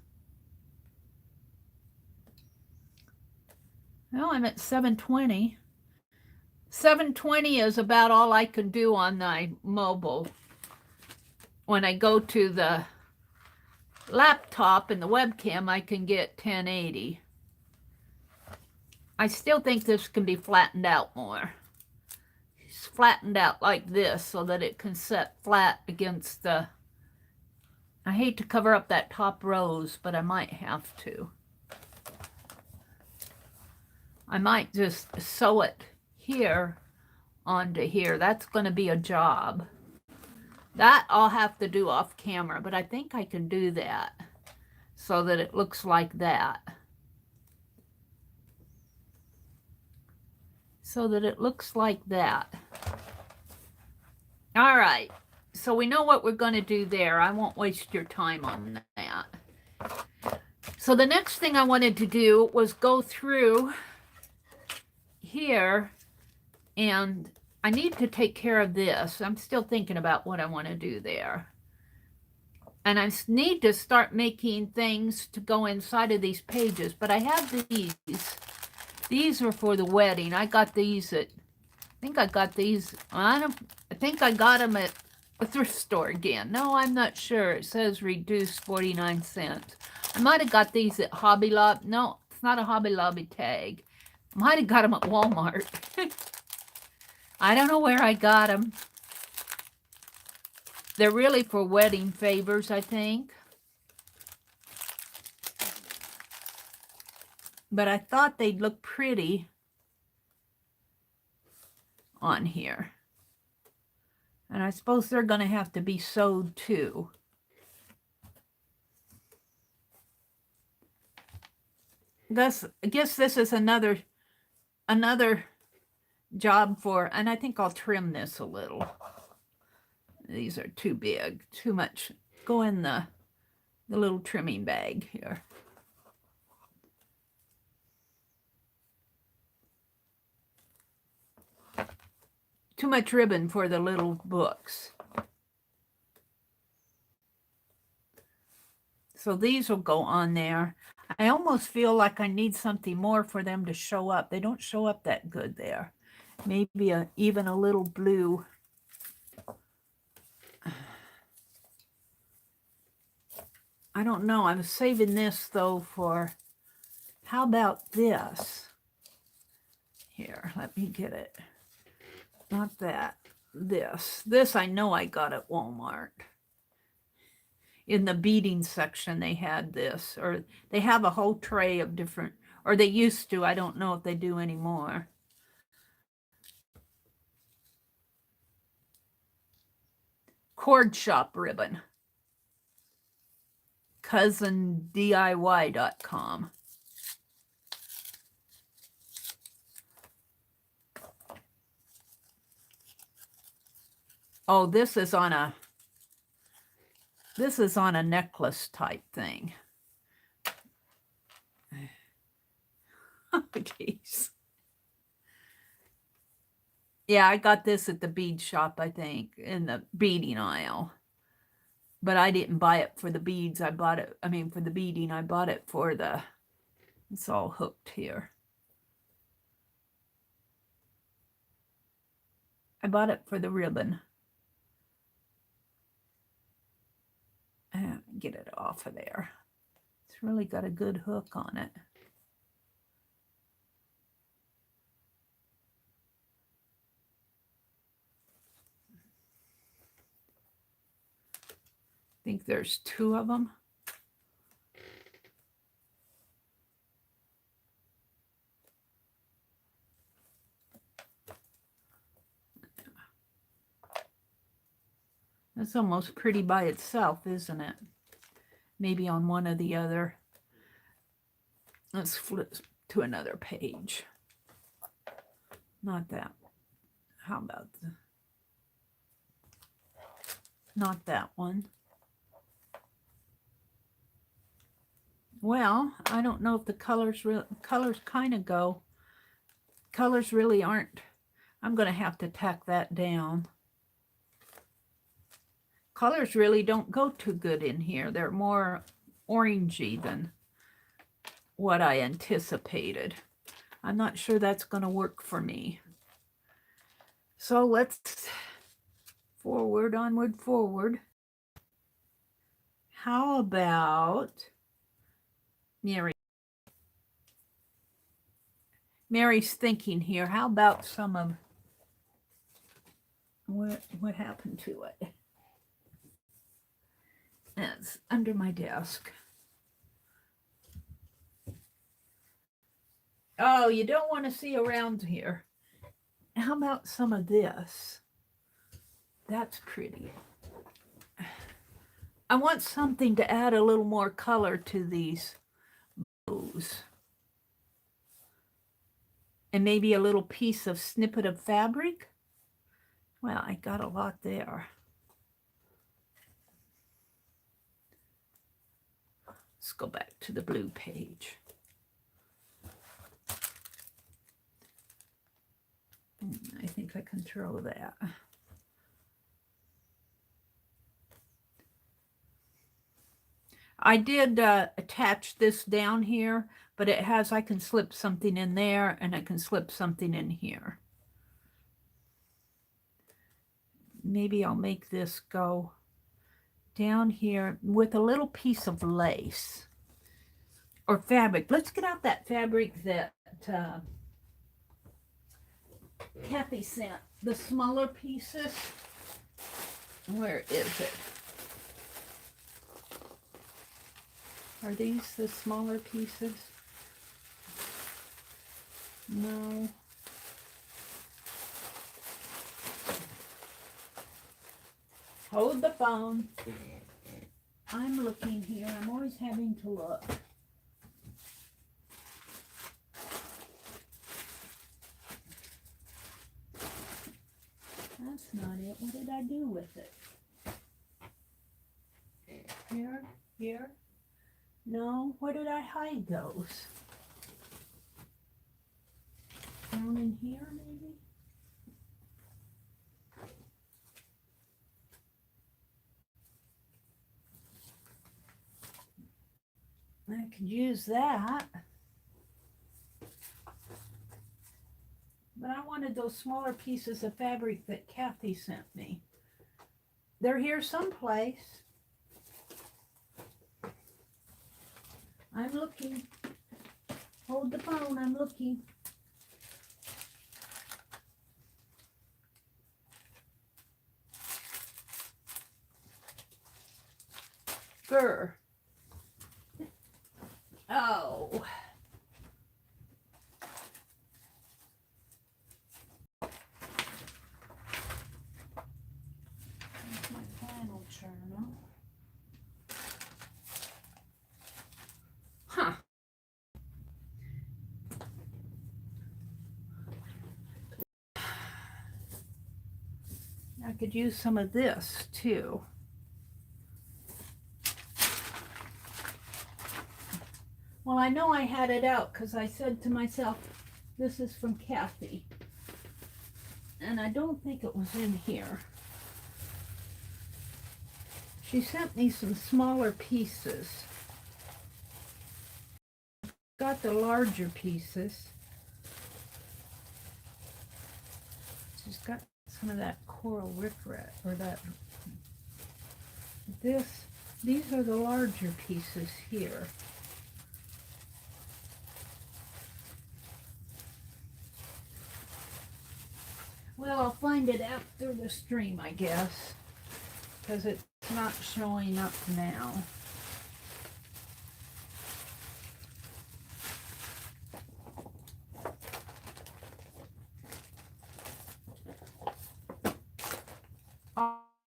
Well, I'm at 720. 720 is about all I can do on my mobile. When I go to the laptop and the webcam, I can get 1080. I still think this can be flattened out more. It's flattened out like this so that it can set flat against the... I hate to cover up that top rose, but I might have to. I might just sew it here onto here. That's going to be a job. That I'll have to do off camera, but I think I can do that so that it looks like that. So that it looks like that. All right. So we know what we're going to do there. I won't waste your time on that. So the next thing I wanted to do was go through here, and I need to take care of this. I'm still thinking about what I want to do there. And I need to start making things to go inside of these pages, but I have these. These are for the wedding. I got these at, I think I got these, I think I got them at a thrift store again. No, I'm not sure. It says reduced 49 cents. I might have got these at Hobby Lobby. No, it's not a Hobby Lobby tag. I might have got them at Walmart. I don't know where I got them. They're really for wedding favors, I think. But I thought they'd look pretty on here. And I suppose they're going to have to be sewed too. I guess this is another job for, and I think I'll trim this a little. These are too big, too much. Go in the little trimming bag here. Too much ribbon for the little books. So these will go on there. I almost feel like I need something more for them to show up. They don't show up that good there. Maybe even a little blue. I don't know. I'm saving this though for, how about this? Here, let me get it. Not that. This I know I got at Walmart. in the beading section they had this, or they have a whole tray of different, or they used to. I don't know if they do anymore. Cord shop ribbon. cousindiy.com. Oh, this is on a necklace type thing. Jeez. Yeah, I got this at the bead shop, I think, in the beading aisle. But I didn't buy it for the beads. I bought it, for the beading. I bought it for the, it's all hooked here. I bought it for the ribbon. Get it off of there. It's really got a good hook on it. I think there's 2 of them. That's almost pretty by itself, isn't it? Maybe on one or the other. Let's flip to another page. Not that. How about not that one? Well, I don't know if the colors kind of go. Colors really aren't. I'm going to have to tack that down. Colors really don't go too good in here. They're more orangey than what I anticipated. I'm not sure that's going to work for me. So let's forward, onward, forward. How about Mary? Mary's thinking here. How about some of what happened to it? It's under my desk. Oh, you don't want to see around here. How about some of this? That's pretty. I want something to add a little more color to these bows. And maybe a little piece of snippet of fabric. Well, I got a lot there. Let's go back to the blue page. I think I can throw that. I did attach this down here, but it has, I can slip something in there and I can slip something in here. Maybe I'll make this go down here with a little piece of lace or fabric. Let's get out that fabric that Kathy sent, the smaller pieces. Where is it? Are these the smaller pieces? No. Hold the phone. I'm looking here. I'm always having to look. That's not it. What did I do with it? Here? No, where did I hide those? Down in here, maybe? I could use that. But I wanted those smaller pieces of fabric that Kathy sent me. They're here someplace. I'm looking. Hold the phone, I'm looking. fur. Oh. Here's my flannel journal. Huh. I could use some of this too. Well, I know I had it out because I said to myself, this is from Kathy. And I don't think it was in here. She sent me some smaller pieces. Got the larger pieces. She's got some of that coral riffraff, or that, these are the larger pieces here. Well, I'll find it after the stream, I guess, because it's not showing up now.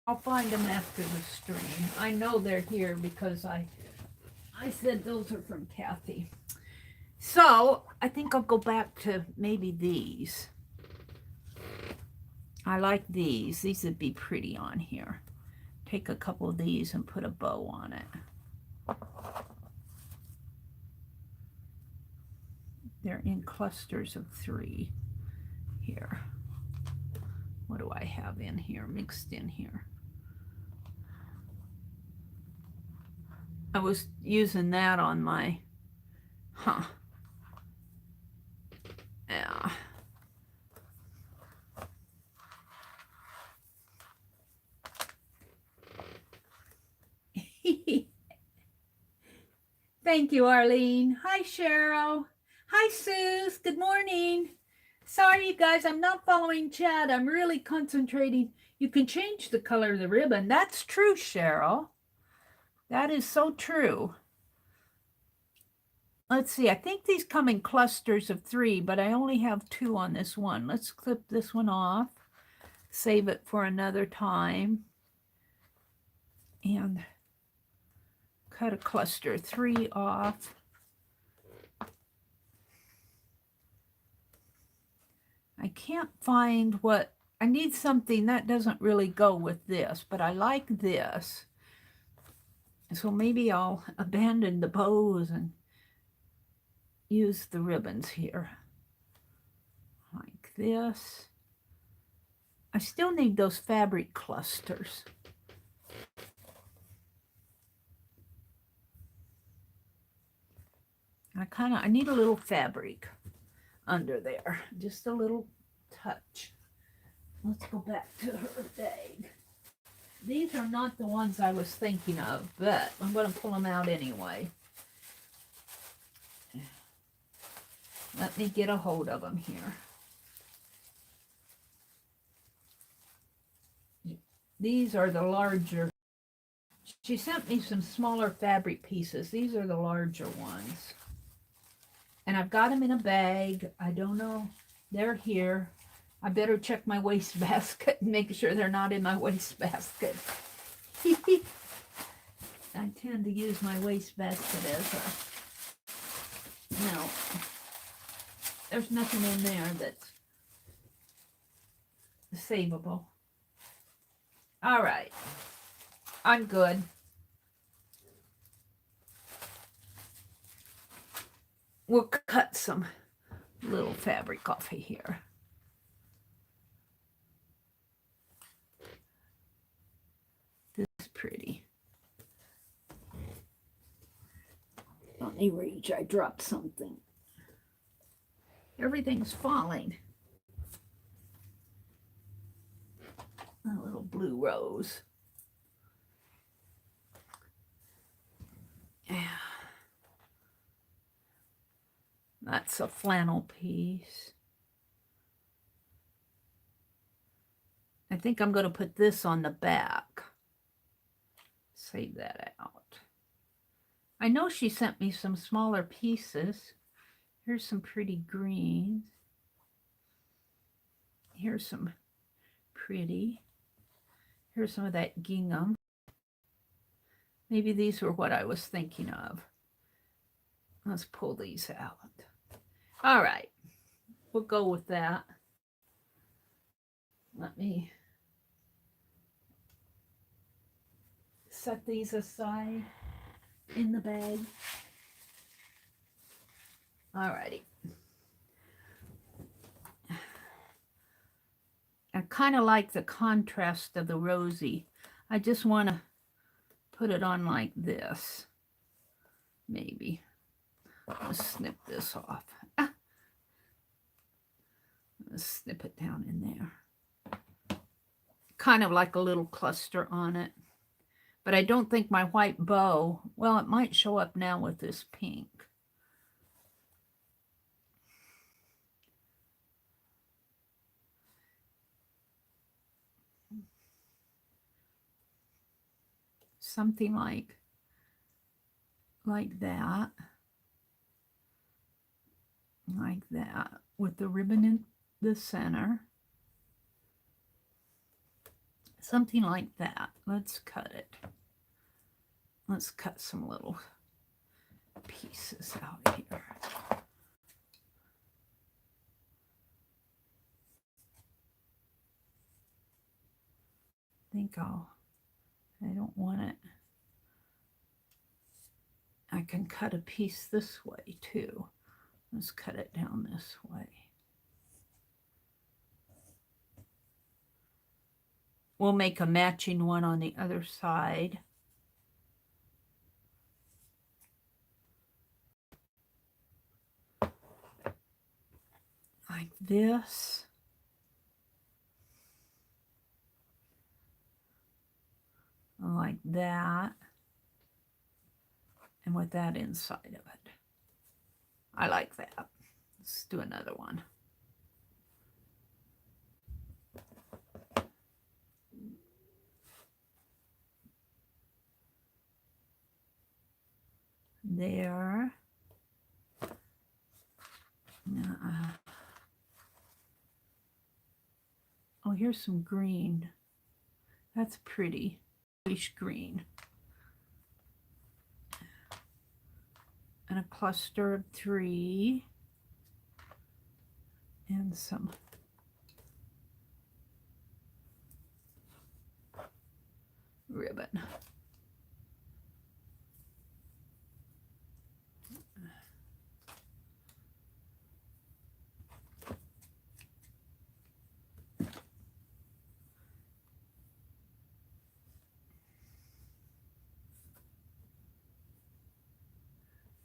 I'll find them after the stream. I know they're here because I said those are from Kathy. So I think I'll go back to maybe these. I like these. These would be pretty on here. Take a couple of these and put a bow on it. They're in clusters of 3 here. What do I have in here, mixed in here? I was using that on my, yeah. Thank you, Arlene. Hi, Cheryl. Hi, Suze. Good morning. Sorry, you guys, I'm not following chat. I'm really concentrating. You can change the color of the ribbon. That's true, Cheryl. That is so true. Let's see. I think these come in clusters of 3, but I only have 2 on this one. Let's clip this one off. Save it for another time. And cut a cluster 3 off. I can't find what, I need something that doesn't really go with this, but I like this. So maybe I'll abandon the bows and use the ribbons here. Like this. I still need those fabric clusters. I need a little fabric under there, just a little touch. Let's go back to her bag. These are not the ones I was thinking of, but I'm going to pull them out anyway. Let me get a hold of them here. These are the larger. She sent me some smaller fabric pieces. These are the larger ones. And I've got them in a bag. I don't know. They're here. I better check my wastebasket and make sure they're not in my wastebasket. I tend to use my wastebasket as a... No. There's nothing in there that's savable. All right. I'm good. We'll cut some little fabric off of here. This is pretty. Let me reach. I dropped something. Everything's falling. A little blue rose. Yeah. That's a flannel piece. I think I'm going to put this on the back. Save that out. I know she sent me some smaller pieces. Here's some pretty greens. Here's some pretty. Here's some of that gingham. Maybe these were what I was thinking of. Let's pull these out. All right, we'll go with that. Let me set these aside in the bag. All righty. I kind of like the contrast of the rosy. I just want to put it on like this. Maybe. Let's snip this off. Let's snip it down in there. Kind of like a little cluster on it. But I don't think my white bow, well, it might show up now with this pink. Something like that. Like that. With the ribbon in the center. Something like that. Let's cut it. Let's cut some little pieces out here. I don't want it. I can cut a piece this way too. Let's cut it down this way. We'll make a matching one on the other side. Like this. Like that. And with that inside of it. I like that. Let's do another one. There. Oh, here's some green. That's pretty. Bluish green. And a cluster of 3. And some ribbon.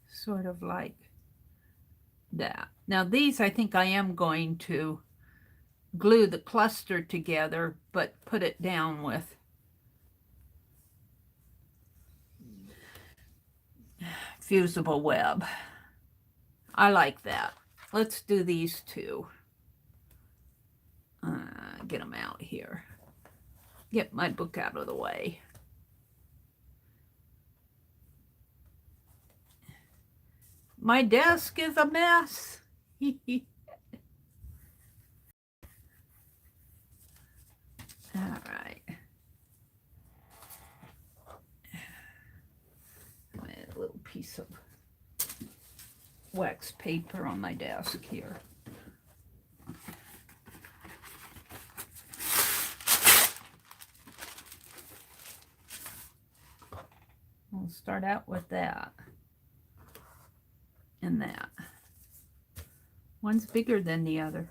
Sort of like that. Now these, I think I am going to glue the cluster together, but put it down with fusible web. I like that. Let's do these two. Get them out here. Get my book out of the way. My desk is a mess. All right. I made a little piece of wax paper on my desk here. We'll start out with that and that. One's bigger than the other.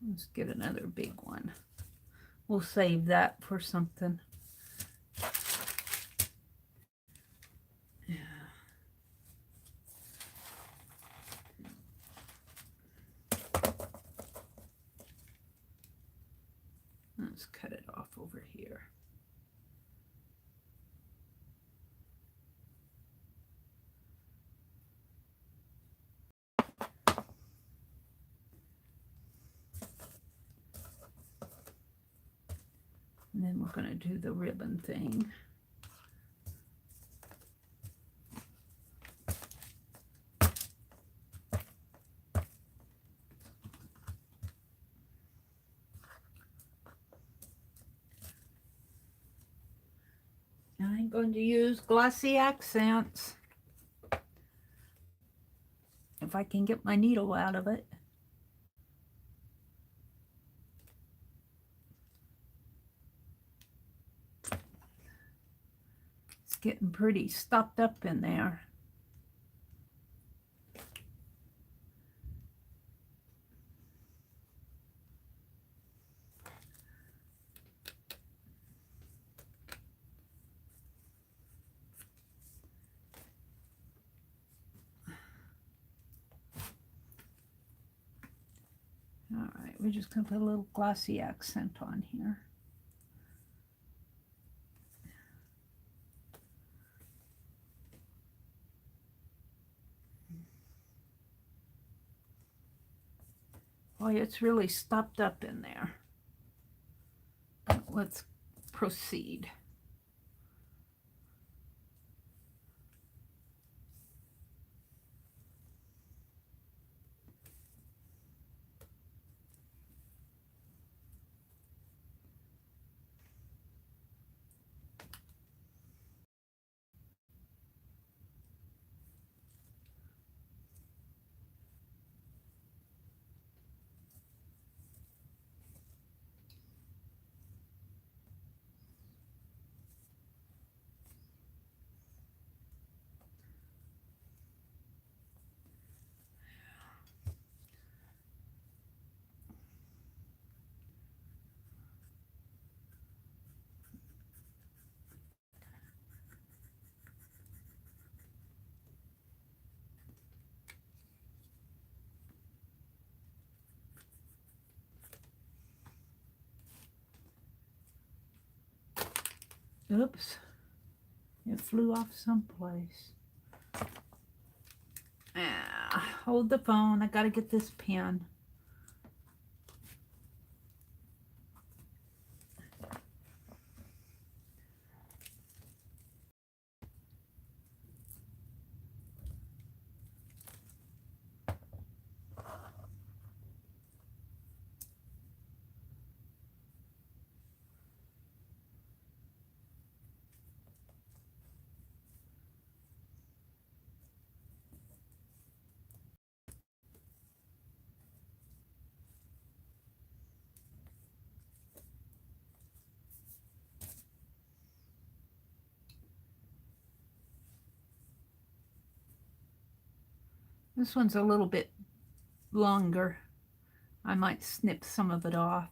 Let's get another big one. We'll save that for something. Let's cut it off over here. And then we're going to do the ribbon thing. I'm going to use glossy accents if I can get my needle out of it. It's getting pretty stopped up in there. All right, we're just going to put a little glossy accent on here. Boy, it's really stopped up in there. Let's proceed. Oops, it flew off someplace. Hold the phone, I gotta get this pen. This one's a little bit longer. I might snip some of it off.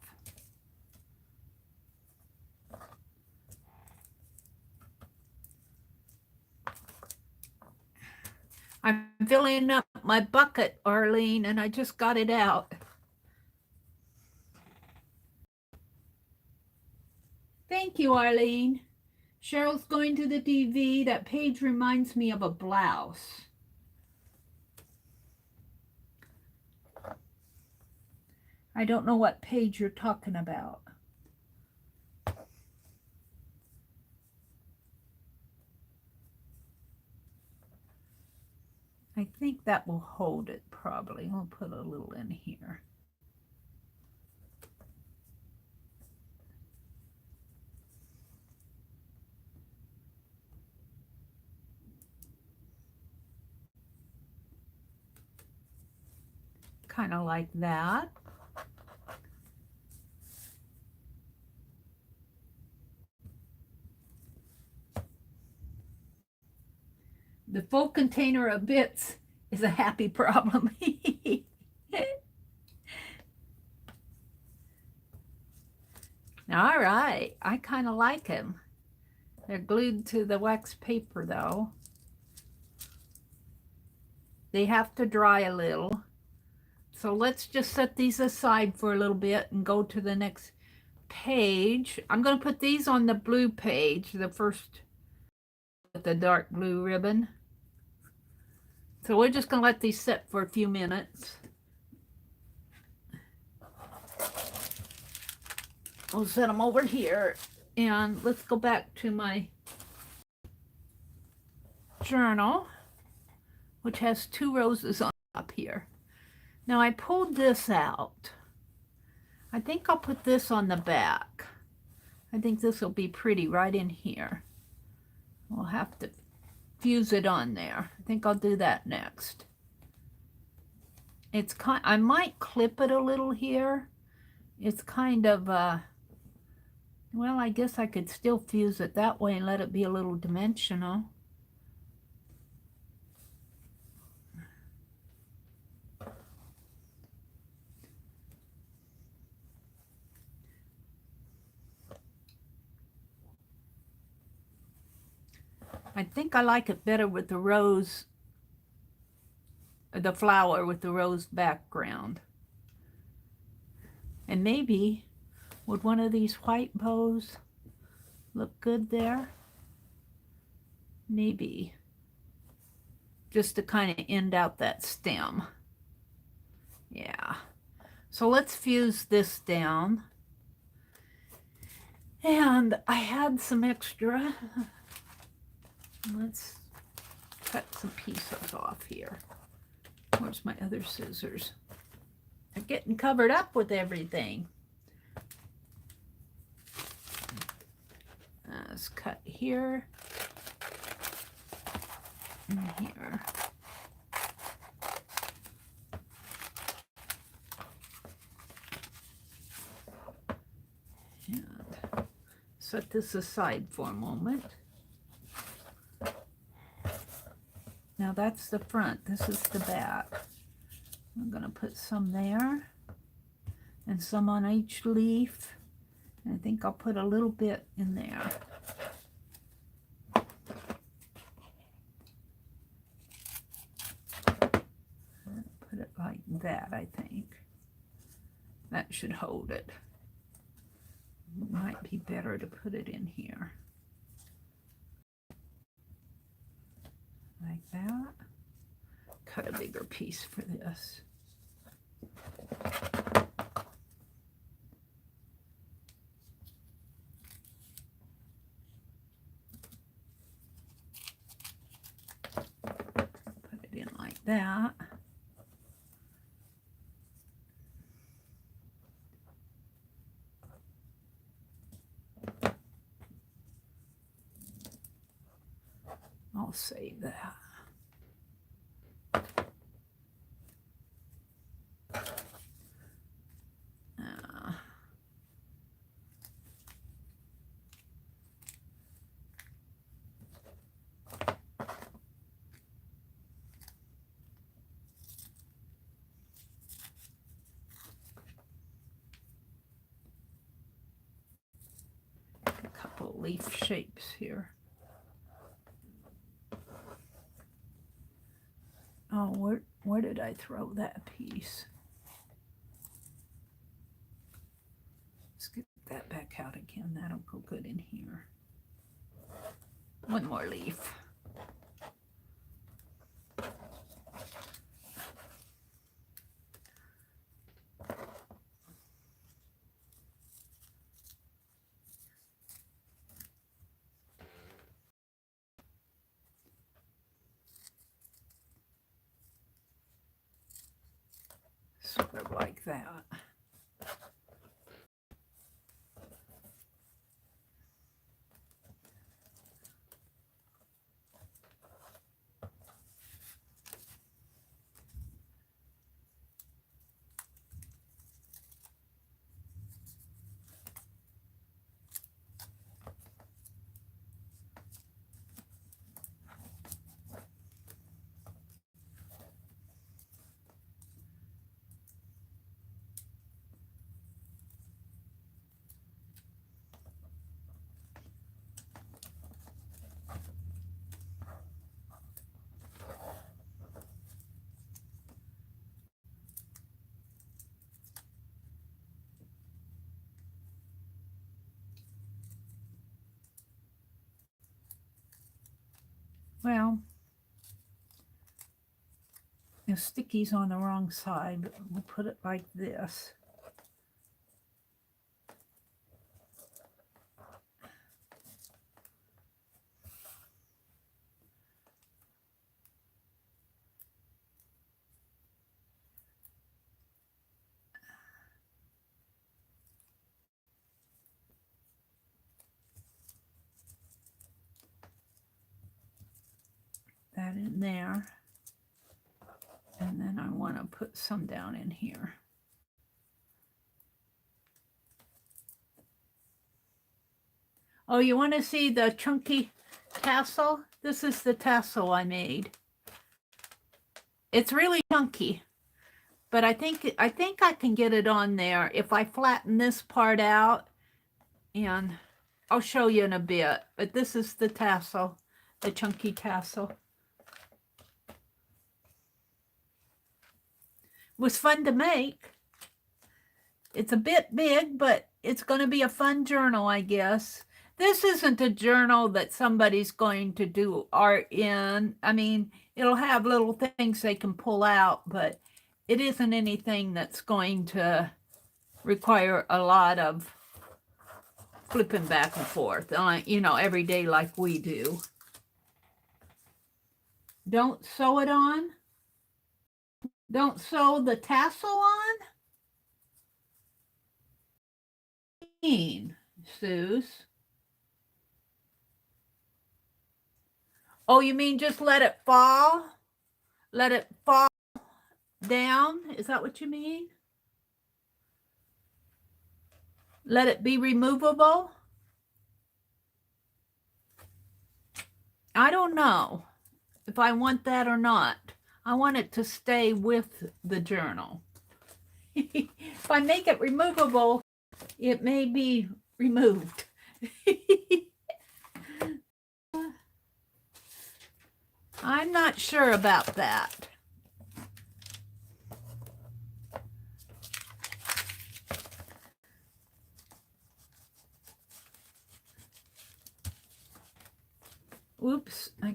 I'm filling up my bucket, Arlene, and I just got it out. Thank you, Arlene. Cheryl's going to the DV. That page reminds me of a blouse. I don't know what page you're talking about. I think that will hold it probably. We'll put a little in here. Kind of like that. The full container of bits is a happy problem. All right, I kind of like them. They're glued to the wax paper though. They have to dry a little. So let's just set these aside for a little bit and go to the next page. I'm going to put these on the blue page, the first with the dark blue ribbon. So we're just going to let these sit for a few minutes. We'll set them over here And let's go back to my journal, which has 2 roses on up here. Now I pulled this out. I think I'll put this on the back. I think this will be pretty right in here. We'll have to fuse it on there. I think I'll do that next. It's I might clip it a little here. It's kind of well, I guess I could still fuse it that way and let it be a little dimensional. I think I like it better with the rose, the flower with the rose background. And maybe would one of these white bows look good there? Maybe. Just to kind of end out that stem. Yeah. So let's fuse this down. And I had some extra. Let's cut some pieces off here. Where's my other scissors? They're getting covered up with everything. Let's cut here and here. And set this aside for a moment. Now that's the front, this is the back. I'm going to put some there and some on each leaf. And I think I'll put a little bit in there. Put it like that, I think. That should hold it. It might be better to put it in here. Like that. Cut a bigger piece for this. Put it in like that. I'll save that. A couple leaf shapes here. Oh, where did I throw that piece? Let's get that back out again. That'll go good in here. One more leaf. Sort of like that. Well, the sticky's on the wrong side, but we'll put it like this. that in there. And then I want to put some down in here. Oh, you want to see the chunky tassel? This is the tassel I made. It's really chunky, but I think I can get it on there if I flatten this part out, and I'll show you in a bit. But this is the tassel, the chunky tassel. It was fun to make. It's a bit big, but it's going to be a fun journal, I guess. This isn't a journal that somebody's going to do art in. I mean, it'll have little things they can pull out, but it isn't anything that's going to require a lot of flipping back and forth, you know, every day like we do. Don't sew it on. Don't sew the tassel on. Suze. Oh, you mean just let it fall? Let it fall down? Is that what you mean? Let it be removable? I don't know if I want that or not. I want it to stay with the journal. If I make it removable, it may be removed. I'm not sure about that. Oops, I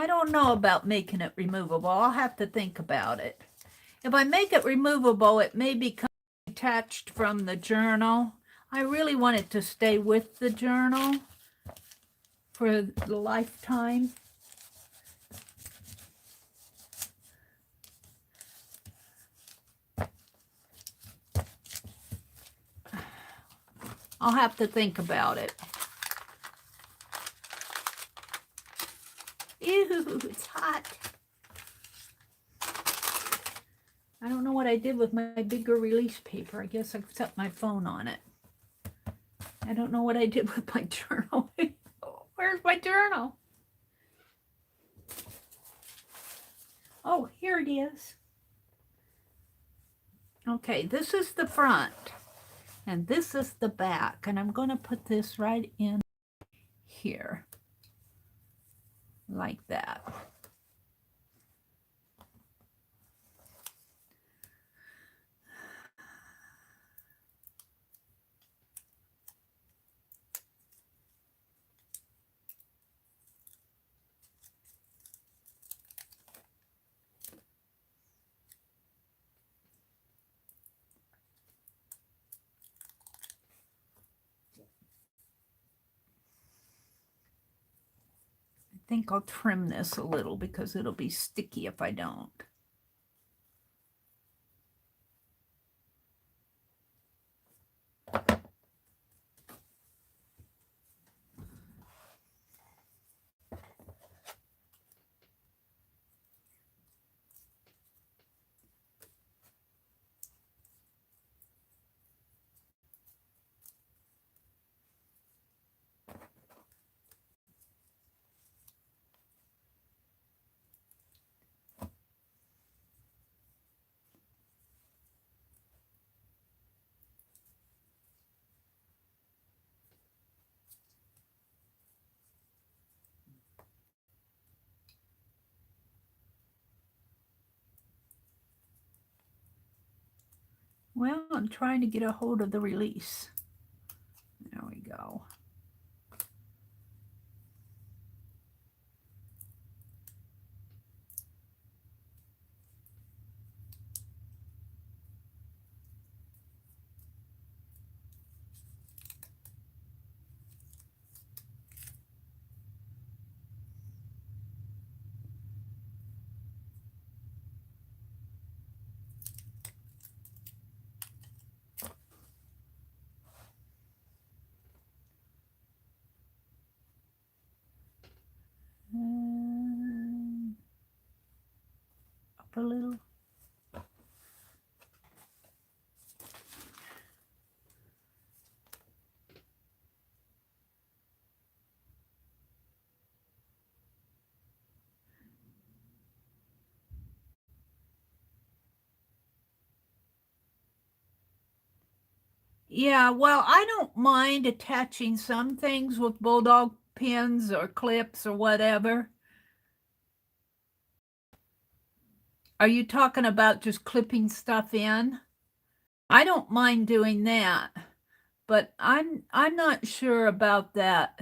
don't know about making it removable. I'll have to think about it. If I make it removable, it may become detached from the journal. I really want it to stay with the journal for the lifetime. I'll have to think about it. Ew, it's hot. I don't know what I did with my bigger release paper. I guess I set my phone on it. I don't know what I did with my journal. Where's my journal? Oh, here it is. Okay, this is the front, and this is the back, and I'm going to put this right in here, like that. I think I'll trim this a little because it'll be sticky if I don't. Well, I'm trying to get a hold of the release. There we go. a little. Yeah, well, I don't mind attaching some things with bulldog pins or clips or whatever. Are you talking about just clipping stuff in? I don't mind doing that, but I'm not sure about that.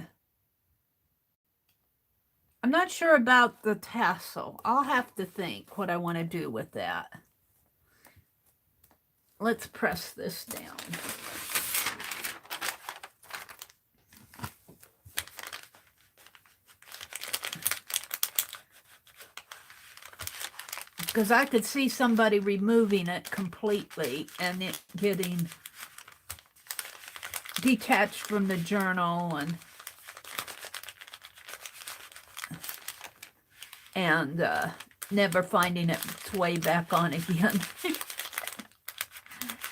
I'm not sure about the tassel. I'll have to think what I want to do with that. Let's press this down. Because I could see somebody removing it completely and it getting detached from the journal and never finding its way back on again.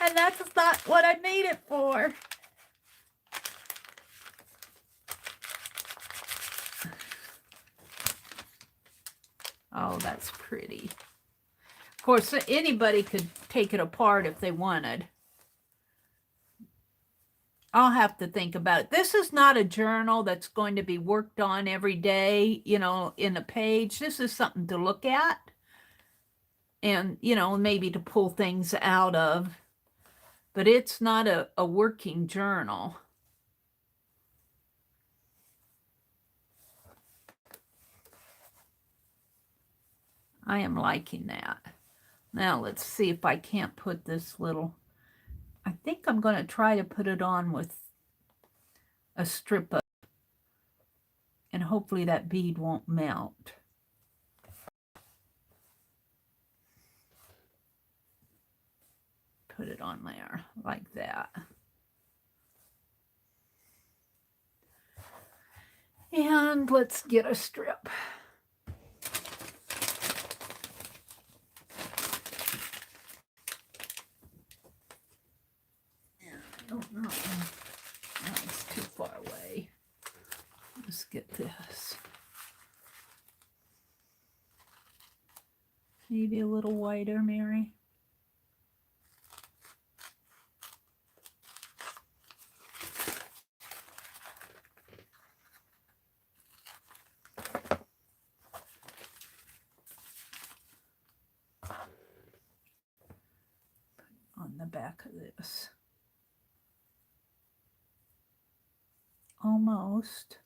And that's not what I made it for. Oh, that's pretty. Of course, anybody could take it apart if they wanted. I'll have to think about it. This is not a journal that's going to be worked on every day, you know, in a page. This is something to look at and, you know, maybe to pull things out of. But it's not a working journal. I am liking that. Now let's see if I can't put this little, I think I'm going to try to put it on with a strip of, and hopefully that bead won't melt. Put it on there like that. And let's get a strip. I don't know. No, it's too far away. Let's get this. Maybe a little wider, Mary. On the back of this. Almost.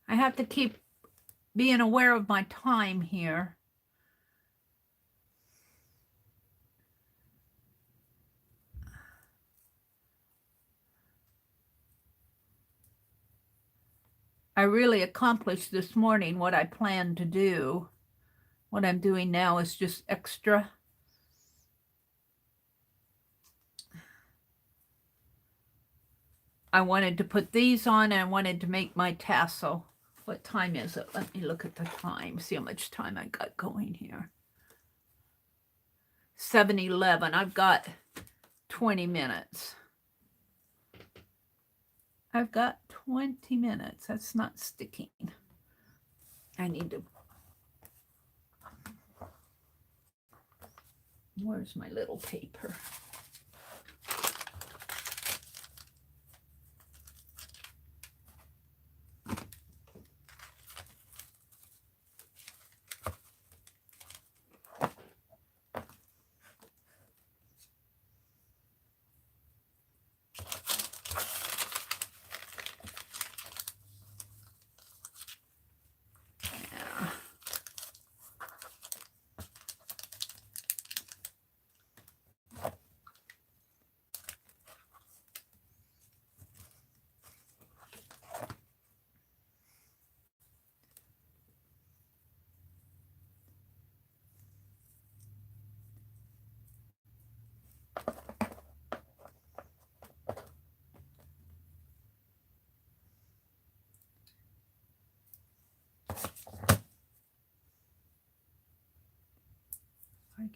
I have to keep being aware of my time here. I really accomplished this morning what I planned to do. What I'm doing now is just extra. I wanted to put these on and I wanted to make my tassel. What time is it? Let me look at the time, see how much time I got going here. 7:11. I've got 20 minutes. I've got 20 minutes. That's not sticking. I need to. Where's my little paper?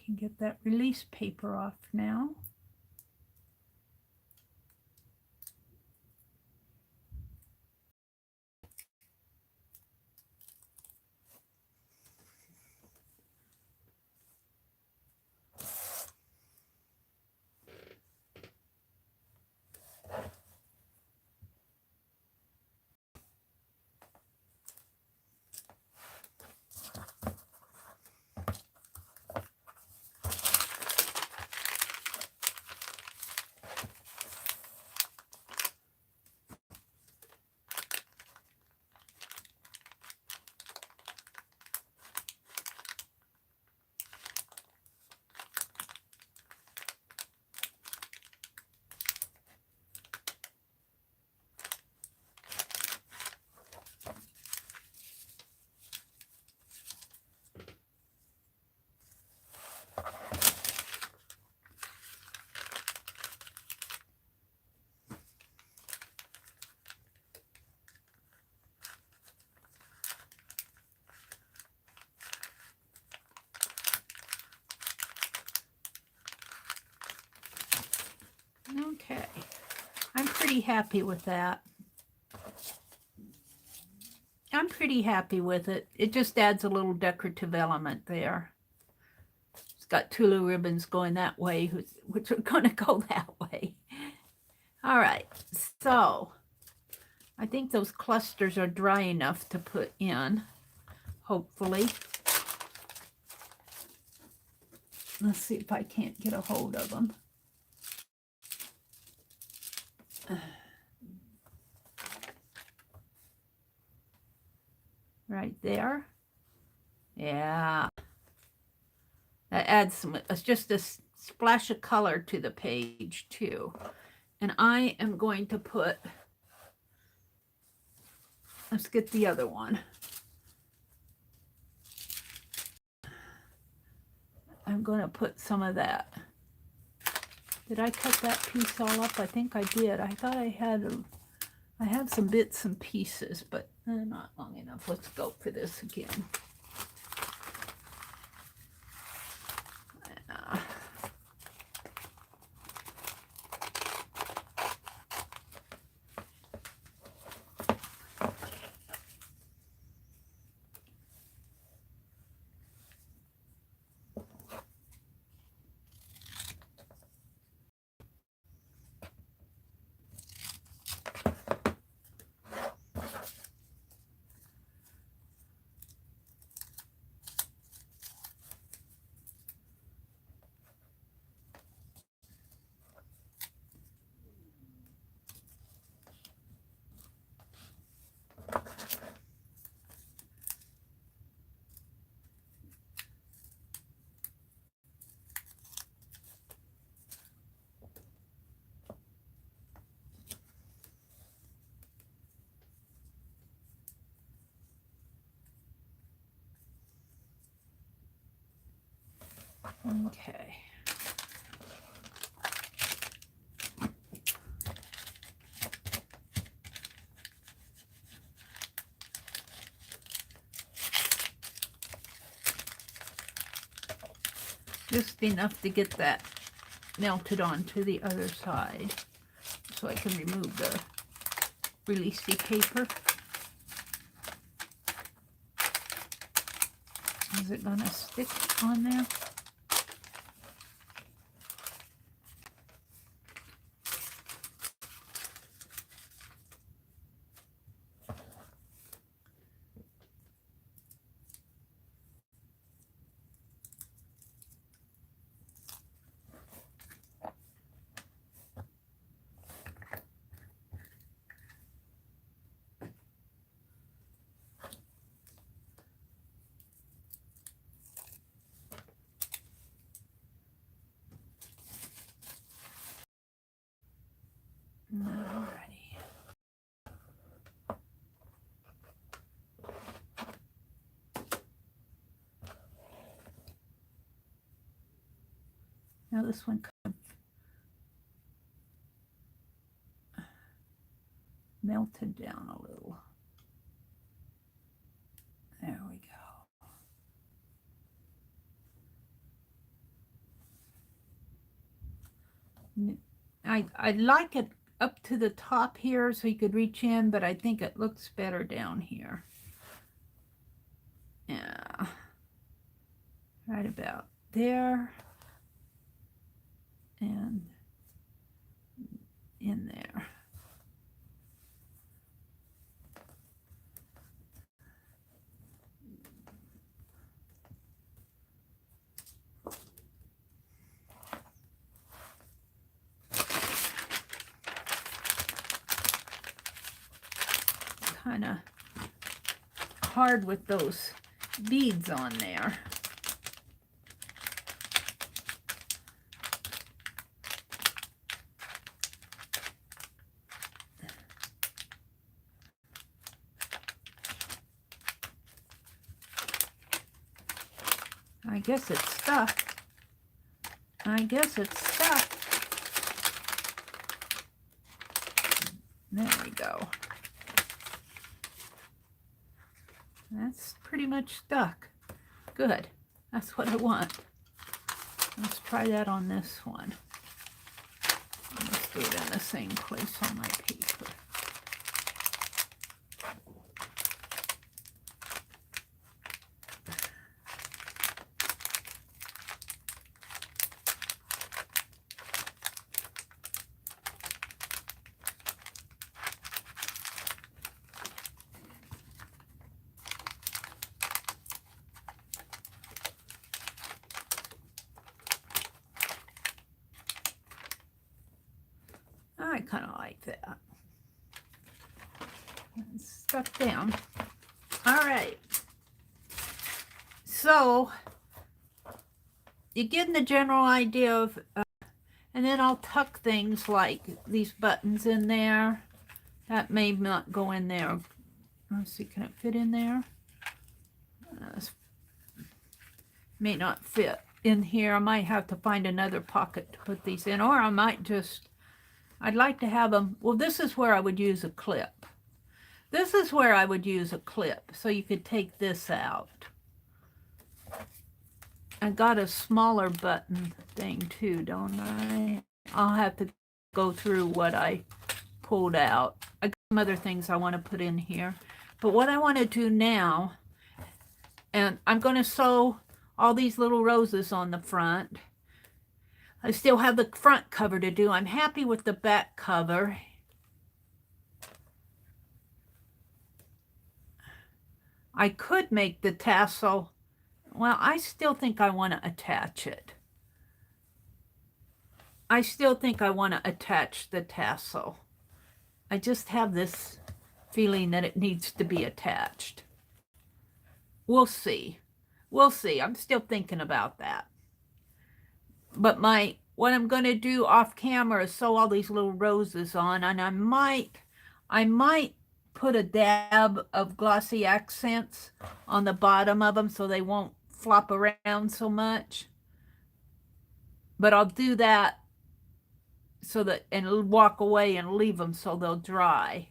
can get that release paper off now. Okay, I'm pretty happy with that. I'm pretty happy with it. It just adds a little decorative element there. It's got two little ribbons going that way, which are going to go that way. All right, so I think those clusters are dry enough to put in, hopefully. Let's see if I can't get a hold of them. Right there. Yeah. That adds some, it's just a splash of color to the page too. And I am going to put, let's get the other one. I'm going to put some of that. Did I cut that piece all up? I think I did. I thought I had, I have some bits and pieces, but not long enough. Let's go for this again. Okay. Just enough to get that melted onto the other side so I can remove the releasey paper. Is it gonna stick on there? Alrighty. Now this one kind of melted down a little. There we go. I like it up to the top here so you could reach in, but I think it looks better down here. Yeah, right about there and in there. Kind of hard with those beads on there. I guess it's stuck. I guess it's stuck. There we go. That's pretty much stuck. Good. That's what I want. Let's try that on this one. Let's do it in the same place on my paper. I kind of like that. It's stuck down. All right. So you're getting the general idea of, and then I'll tuck things like these buttons in there. That may not go in there. Let's see, can it fit in there? May not fit in here. I might have to find another pocket to put these in, or I might just, I'd like to have them, well, this is where I would use a clip. This is where I would use a clip, so you could take this out. I got a smaller button thing too, don't I? I'll have to go through what I pulled out. I got some other things I want to put in here. But what I want to do now, and I'm going to sew all these little roses on the front. I still have the front cover to do. I'm happy with the back cover. I could make the tassel. Well, I still think I want to attach it. I still think I want to attach the tassel. I just have this feeling that it needs to be attached. We'll see. We'll see. I'm still thinking about that. But what I'm going to do off camera is sew all these little roses on, and I might put a dab of glossy accents on the bottom of them so they won't flop around so much. But I'll do that so that, and walk away and leave them so they'll dry.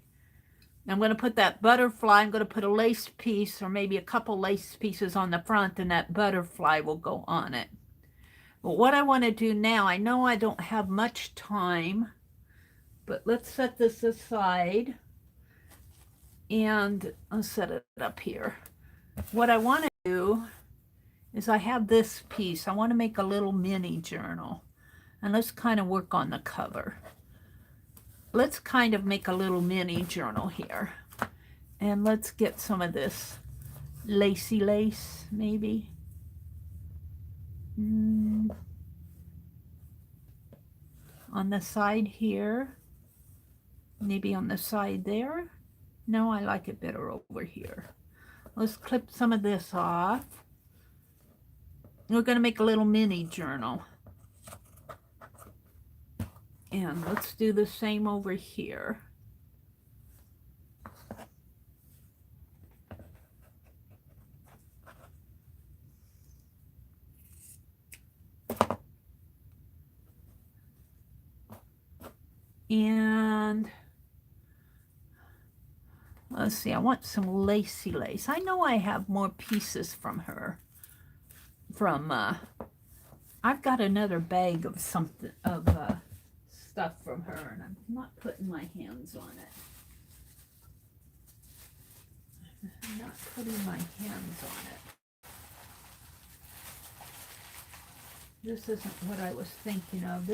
I'm going to put that butterfly, I'm going to put a lace piece or maybe a couple lace pieces on the front, and that butterfly will go on it. But what I want to do now, I know I don't have much time, but let's set this aside and I'll set it up here. What I want to do is I have this piece. I want to make a little mini journal, and let's kind of work on the cover. Let's kind of make a little mini journal here, and let's get some of this lacy lace maybe. On the side here, maybe on the side there. No, I like it better over here. Let's clip some of this off. We're going to make a little mini journal. And let's do the same over here. And let's see, I want some lacy lace. I know I have more pieces from her. I've got another bag of something, of stuff from her, and I'm not putting my hands on it. I'm not putting my hands on it. This isn't what I was thinking of.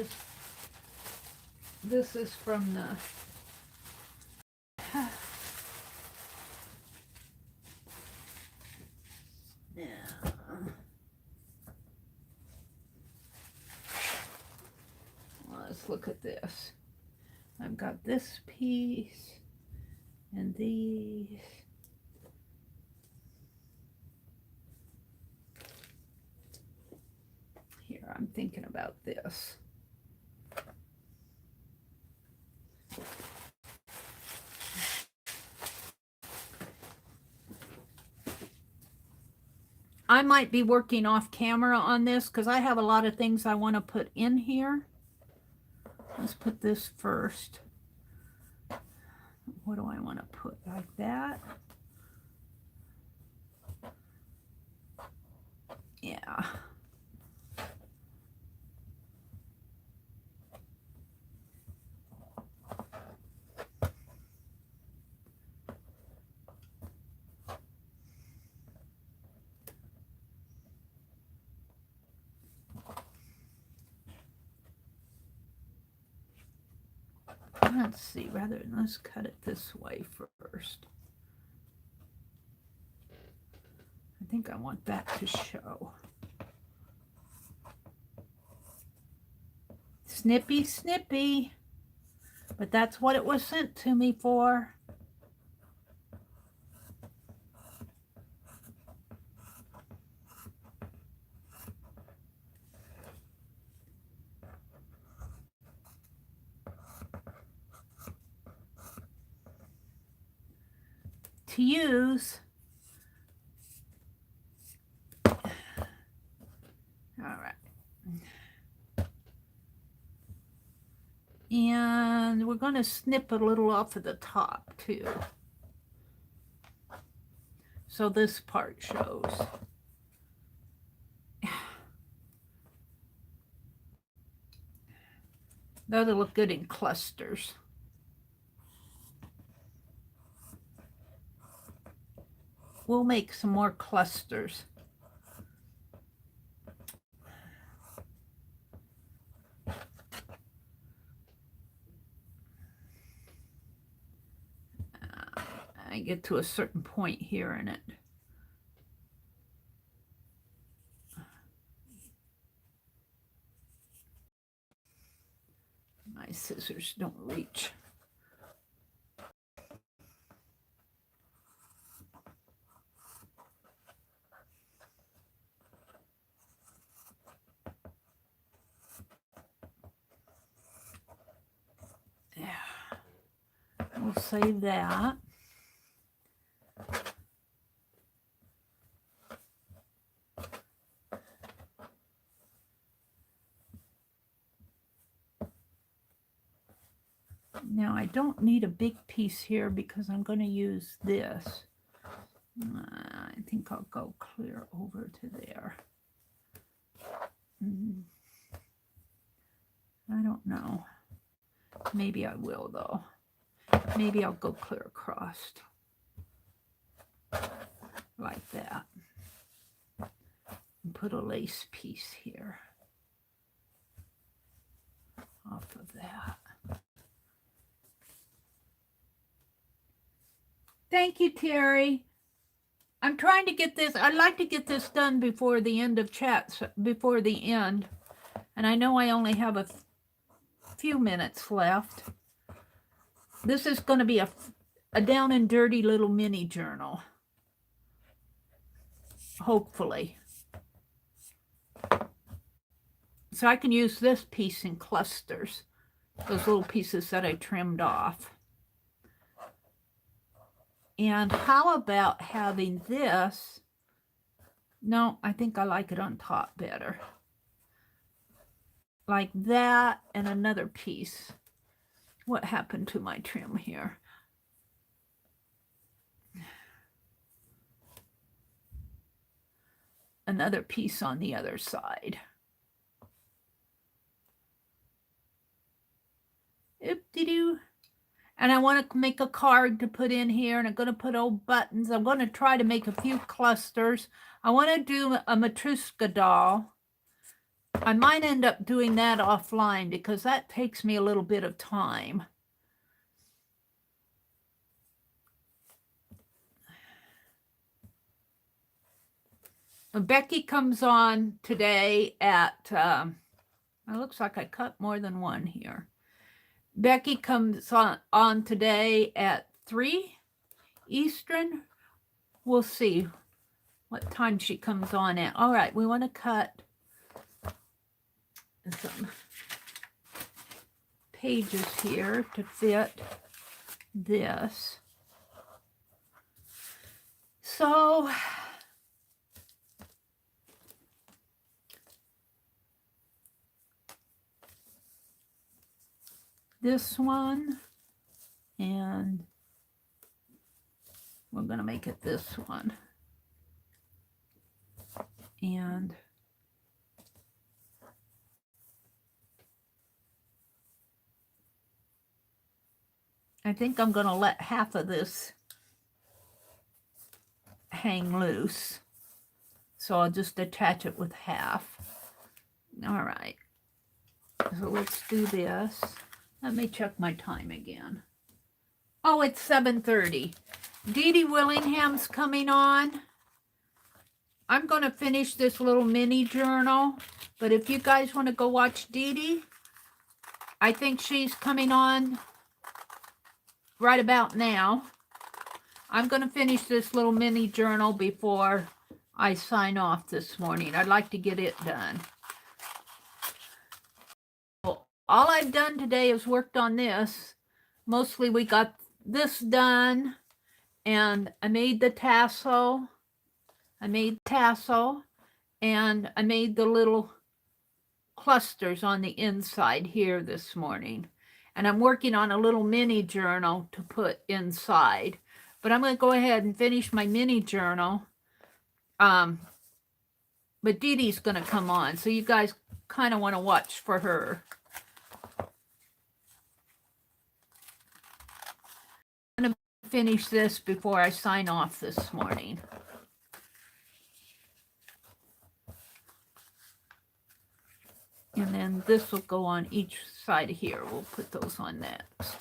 This is from the yeah. Let's look at this. I've got this piece and these. Here, I'm thinking about this. I might be working off camera on this because I have a lot of things I want to put in here. Let's put this first. What do I want to put? Like that? Yeah. Let's see, let's cut it this way first. I think I want that to show. Snippy, snippy. But that's what it was sent to me for. To use. All right. And we're going to snip a little off of the top too. So this part shows. That'll look good in clusters. We'll make some more clusters. I get to a certain point here in it. My scissors don't reach. Yeah. We'll save that. Now I don't need a big piece here because I'm going to use this. I think I'll go clear over to there. I don't know. Maybe I will though. Maybe I'll go clear across. Like that. And put a lace piece here. Off of that. Thank you, Terry. I'm trying to get this. I'd like to get this done before the end of chats, before the end. And I know I only have a few minutes left. This is going to be a down and dirty little mini journal. Hopefully. So I can use this piece in clusters. Those little pieces that I trimmed off. And how about having this? No, I think I like it on top better. Like that and another piece. What happened to my trim here? Another piece on the other side. Oop-de-doo. And I want to make a card to put in here, and I'm going to put old buttons. I'm going to try to make a few clusters. I want to do a Matryoshka doll. I might end up doing that offline because that takes me a little bit of time. Becky comes on today at, it looks like I cut more than one here. Becky comes on today at 3 Eastern. We'll see what time she comes on at. All right, we want to cut some pages here to fit this. So this one, and we're going to make it this one. And I think I'm going to let half of this hang loose. So I'll just attach it with half. All right. So let's do this. Let me check my time again. Oh, it's 7:30. Dee Dee Willingham's coming on. I'm going to finish this little mini journal. But if you guys want to go watch Dee Dee, I think she's coming on right about now. I'm going to finish this little mini journal before I sign off this morning. I'd like to get it done. Well, all I've done today is worked on this. Mostly we got this done, and I made the tassel. And I made the little clusters on the inside here this morning. And I'm working on a little mini journal to put inside. But I'm going to go ahead and finish my mini journal. But Dee Dee's going to come on, so you guys kind of want to watch for her. I'm going to finish this before I sign off this morning. And then this will go on each side here. We'll put those on next.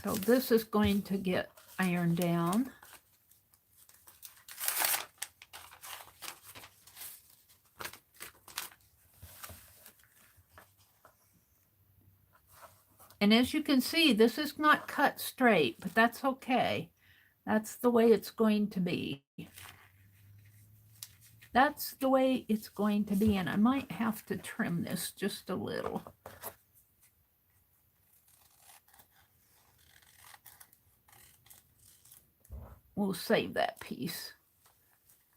So this is going to get ironed down. And as you can see, this is not cut straight, but that's okay. That's the way it's going to be. That's the way it's going to be, and I might have to trim this just a little. We'll save that piece,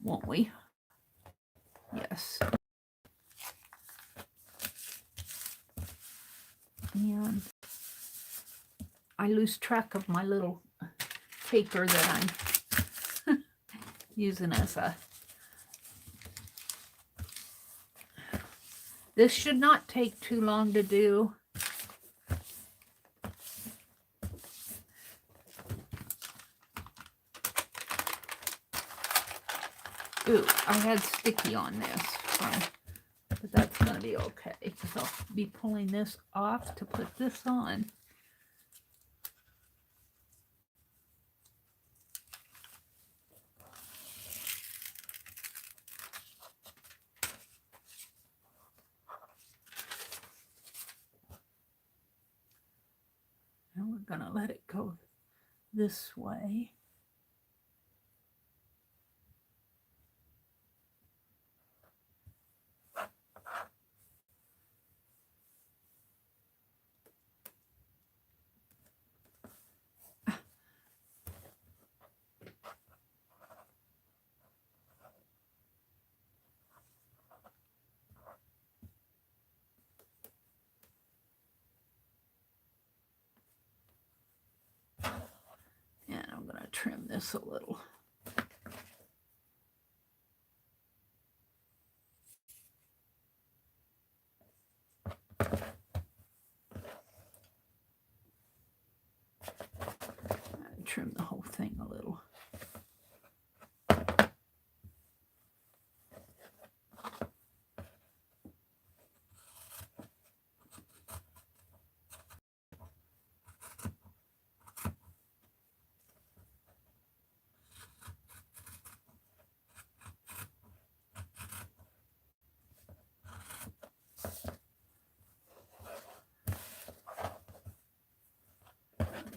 won't we? Yes. And I lose track of my little paper that I'm using as a... This should not take too long to do. Ooh, I had sticky on this, but that's going to be okay because I'll be pulling this off to put this on. And we're going to let it go this way. And I'm going to trim this a little. trim the whole thing a little.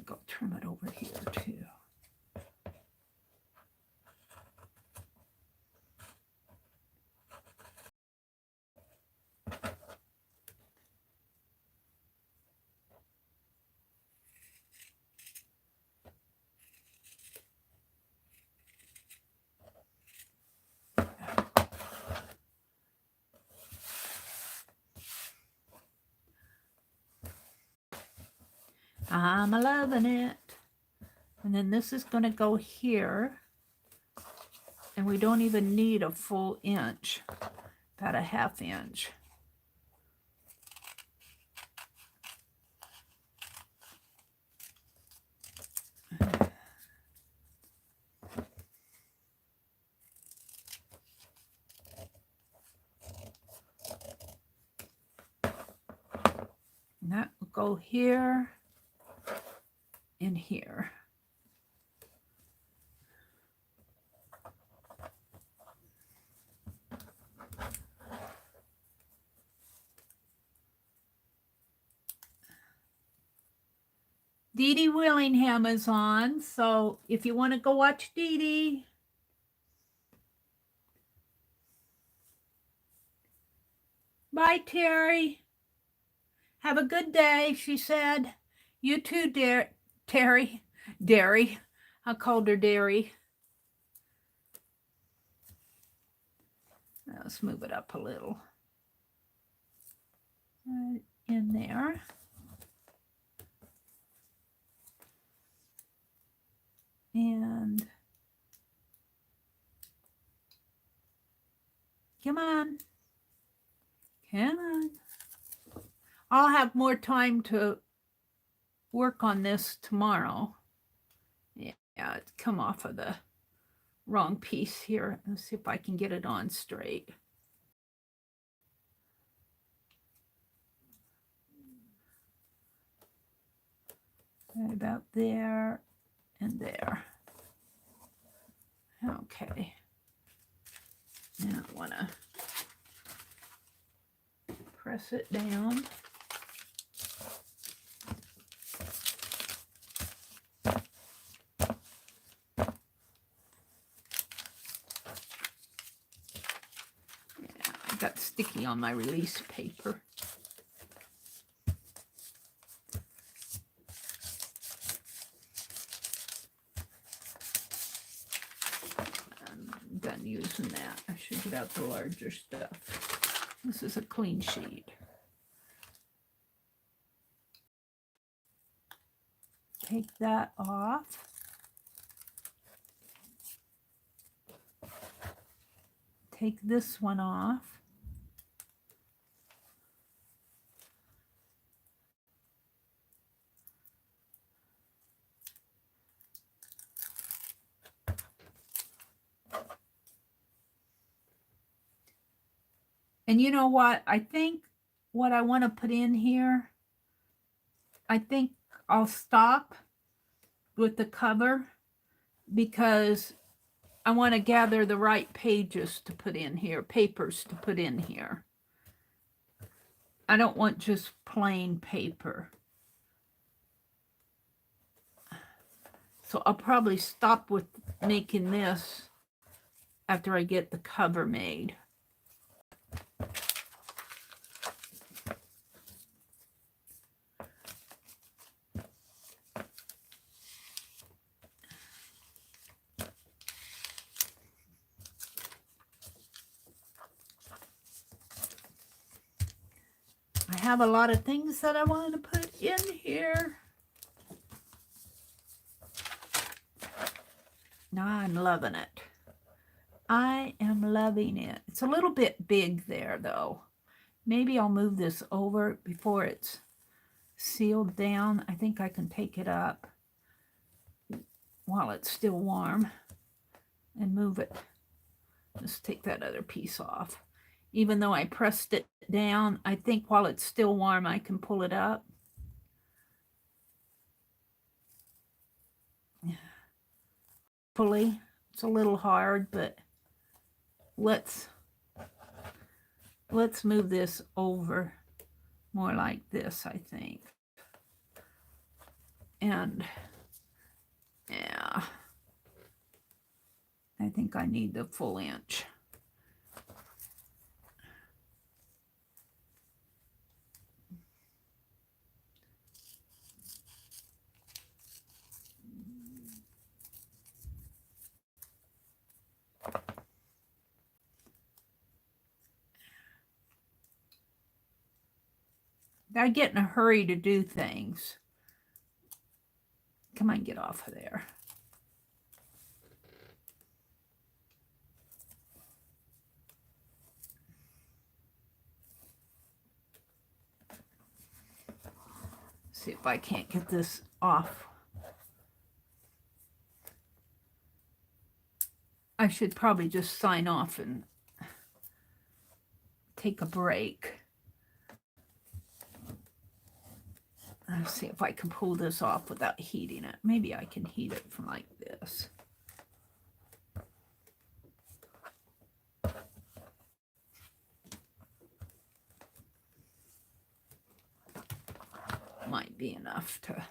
Go trim it over here too. I'm loving it. And then this is going to go here. And we don't even need a full inch, about a ½ inch. And that will go here and here. Dee Dee Willingham is on, so if you want to go watch Dee Dee. Bye, Terry. Have a good day, she said. You too, Terry. Derry. I called her Derry. Let's move it up a little. Right in there. And come on. Come on. I'll have more time to work on this tomorrow. Yeah, it's come off of the wrong piece here. Let's see if I can get it on straight. Right about there and there. Okay. Now I want to press it down. Yeah, I got sticky on my release paper. I'm done using that. I should get out the larger stuff. This is a clean sheet. Take that off. Take this one off. And you know what? I think what I want to put in here, I think I'll stop with the cover because I want to gather the right pages to put in here, papers to put in here. I don't want just plain paper. So I'll probably stop with making this after I get the cover made. I have a lot of things that I want to put in here. Now I'm loving it. I am loving it. It's a little bit big there though. Maybe I'll move this over before it's sealed down. I think I can take it up. while it's still warm and move it. Just take that other piece off. Even though I pressed it down, I think while it's still warm, I can pull it up. Fully. It's a little hard, but let's move this over more like this, I think. And yeah, I think I need the full inch. I get in a hurry to do things. Come on, get off of there. See if I can't get this off. I should probably just sign off and take a break. Let's see if I can pull this off without heating it. Maybe I can heat it from like this. Might be enough to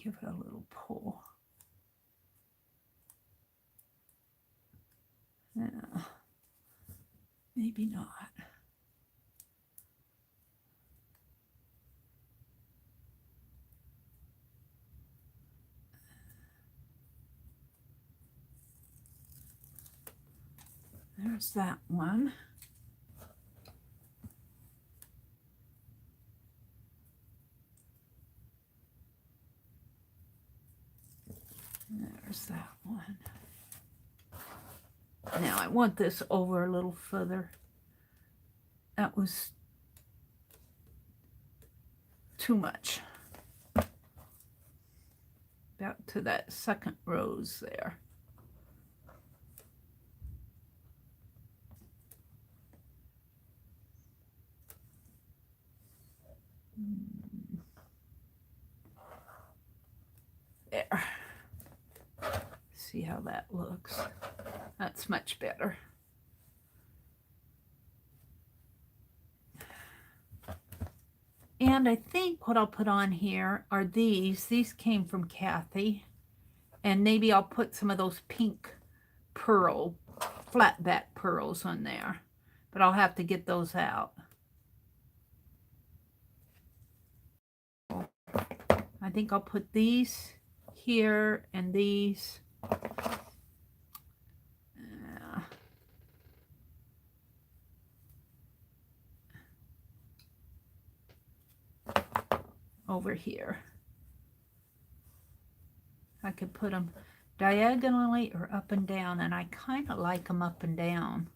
give it a little pull. Yeah, maybe not. There's that one. There's that one. Now I want this over a little further. That was too much. About to that second rose there. There. See how that looks. That's much better. And I think what I'll put on here are these. These came from Kathy. And maybe I'll put some of those pink pearl, flat back pearls on there. But I'll have to get those out. I think I'll put these here and these. Over here. I could put them diagonally or up and down, and I kind of like them up and down.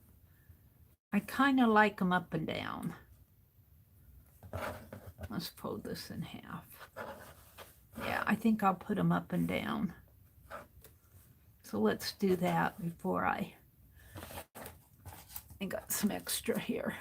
I kind of like them up and down. Let's fold this in half. Yeah, I think I'll put them up and down. So let's do that before I got some extra here.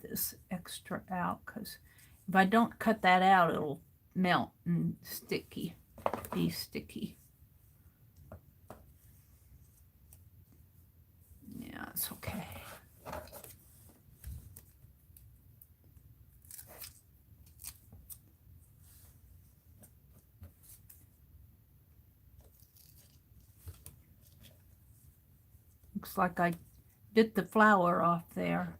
This extra out, because if I don't cut that out, it'll melt and be sticky. Yeah, it's okay. Looks like I bit the flower off there.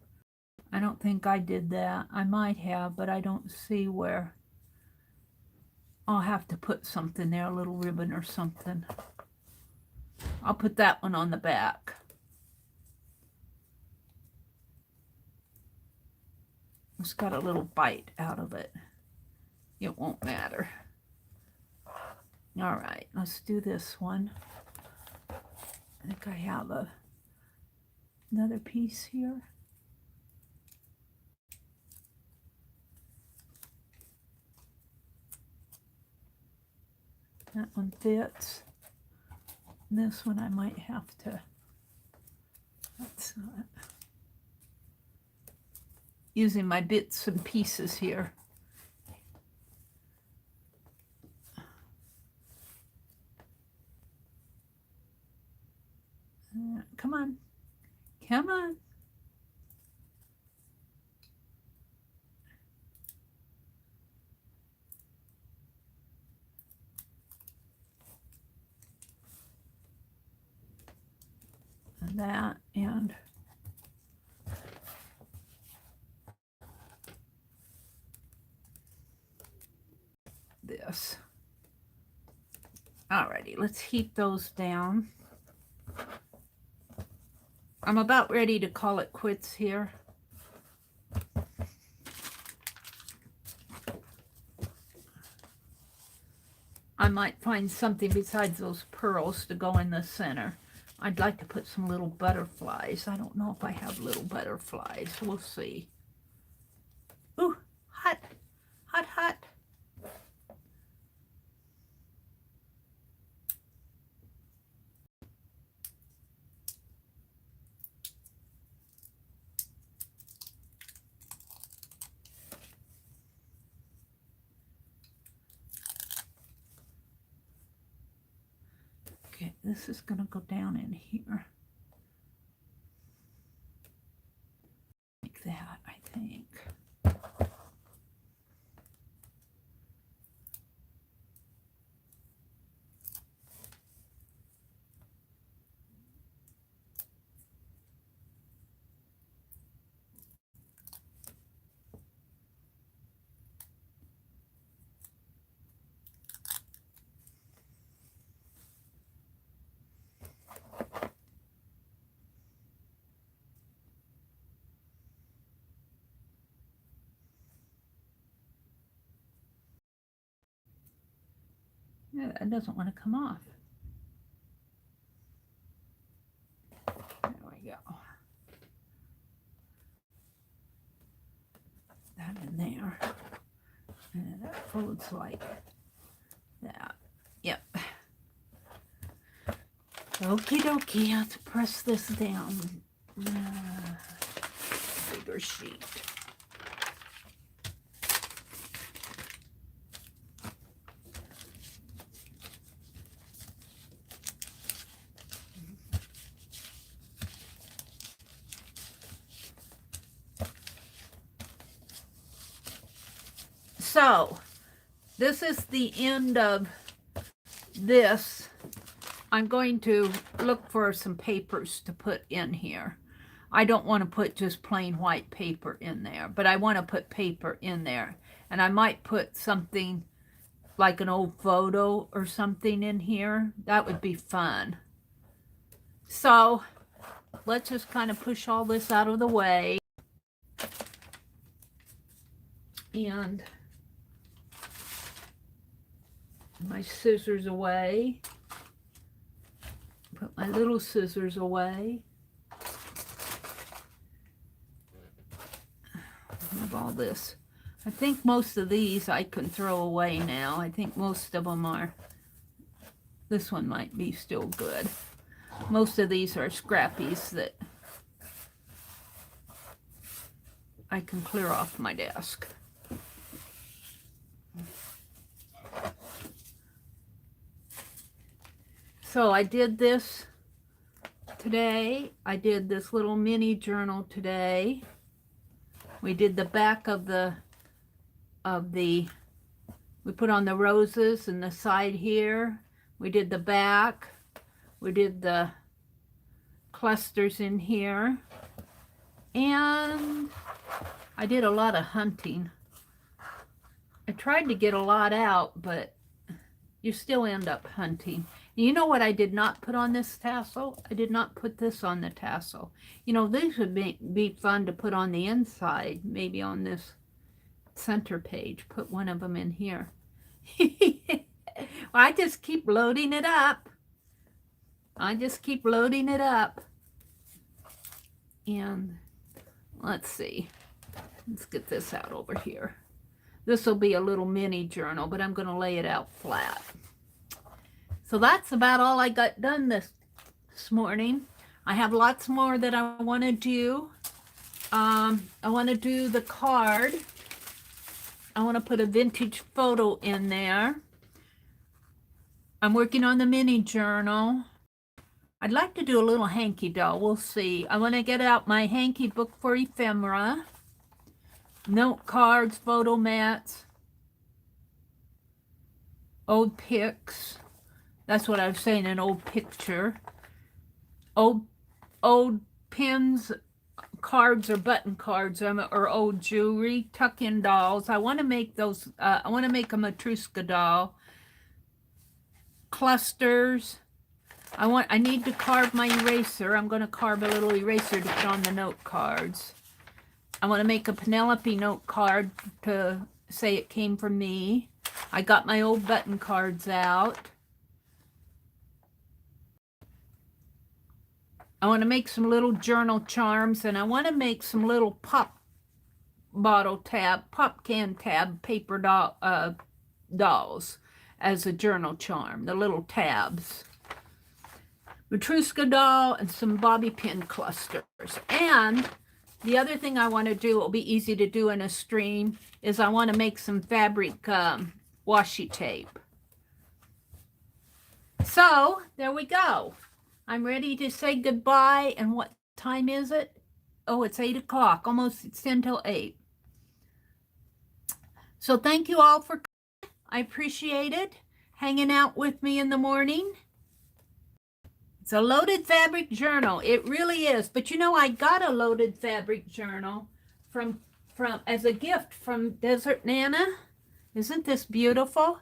I don't think I did that. I might have, but I don't see where. I'll have to put something there, a little ribbon or something. I'll put that one on the back. It's got a little bite out of it. It won't matter. All right, let's do this one. I think I have another piece here. That one fits. And this one I might have to, that's not, using my bits and pieces here. Come on, come on. And that, and this. Alrighty, let's heat those down. I'm about ready to call it quits here. I might find something besides those pearls to go in the center. I'd like to put some little butterflies. I don't know if I have little butterflies. We'll see. Ooh, hot, hot, hot. Okay, this is going to go down in here. Like that, I think. Yeah, that doesn't want to come off. There we go. That in there. And that folds like that. Yep. Okie dokie, let's press this down. Bigger sheet. So, this is the end of this. I'm going to look for some papers to put in here. I don't want to put just plain white paper in there, but I want to put paper in there. And I might put something like an old photo or something in here. That would be fun. So, let's just kind of push all this out of the way. And my scissors away. Put my little scissors away. Have all this. I think most of these I can throw away now. I think most of them are. This one might be still good. Most of these are scrappies that I can clear off my desk. So I did this today. I did this little mini journal today. We did the back of the, we put on the roses and the side here. We did the back. We did the clusters in here. And I did a lot of hunting. I tried to get a lot out, but you still end up hunting. You know what I did not put on this tassel? I did not put this on the tassel. You know, these would be fun to put on the inside, maybe on this center page. Put one of them in here. Well, I just keep loading it up. I just keep loading it up. And let's see. Let's get this out over here. This will be a little mini journal, but I'm going to lay it out flat. So that's about all I got done this morning. I have lots more that I want to do. I want to do the card. I want to put a vintage photo in there. I'm working on the mini journal. I'd like to do a little hanky doll. We'll see. I want to get out my hanky book for ephemera. Note cards, photo mats, old pics. That's what I was saying, an old picture. Old pins, cards or button cards, or old jewelry, tuck-in dolls. I want to make those, I want to make a Matryoshka doll. Clusters. I need to carve my eraser. I'm going to carve a little eraser to put on the note cards. I want to make a Penelope note card to say it came from me. I got my old button cards out. I want to make some little journal charms, and I want to make some little pop can tab paper dolls as a journal charm, the little tabs. Matryoshka doll and some bobby pin clusters. And the other thing I want to do, it will be easy to do in a stream, is I want to make some fabric washi tape. So, there we go. I'm ready to say goodbye. And what time is it? Oh, it's 8 o'clock. Almost, it's 10 till 8. So thank you all for coming. I appreciate it. Hanging out with me in the morning. It's a loaded fabric journal. It really is. But you know, I got a loaded fabric journal from as a gift from Desert Nana. Isn't this beautiful?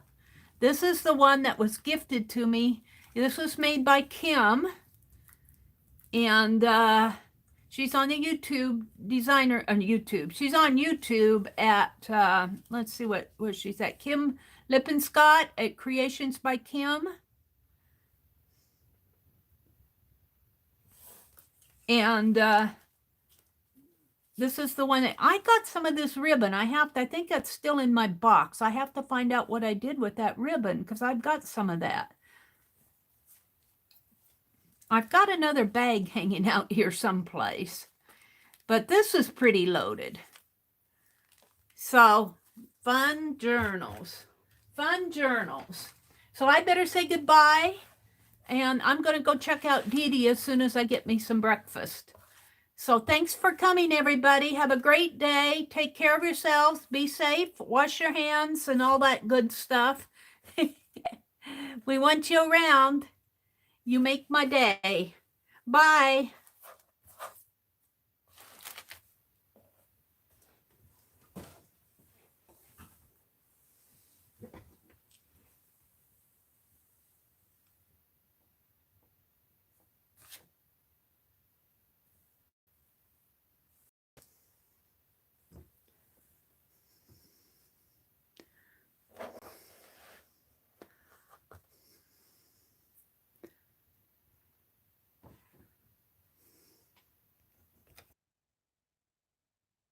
This is the one that was gifted to me. This was made by Kim. And she's on the YouTube designer on YouTube. She's on YouTube at let's see where she's at. Kim Lippenscott at Creations by Kim. And this is the one that I got some of this ribbon. I think that's still in my box. I have to find out what I did with that ribbon because I've got some of that. I've got another bag hanging out here someplace. But this is pretty loaded. So, fun journals. Fun journals. So I better say goodbye. And I'm going to go check out Dee Dee as soon as I get me some breakfast. So thanks for coming, everybody. Have a great day. Take care of yourselves. Be safe. Wash your hands and all that good stuff. We want you around. You make my day. Bye.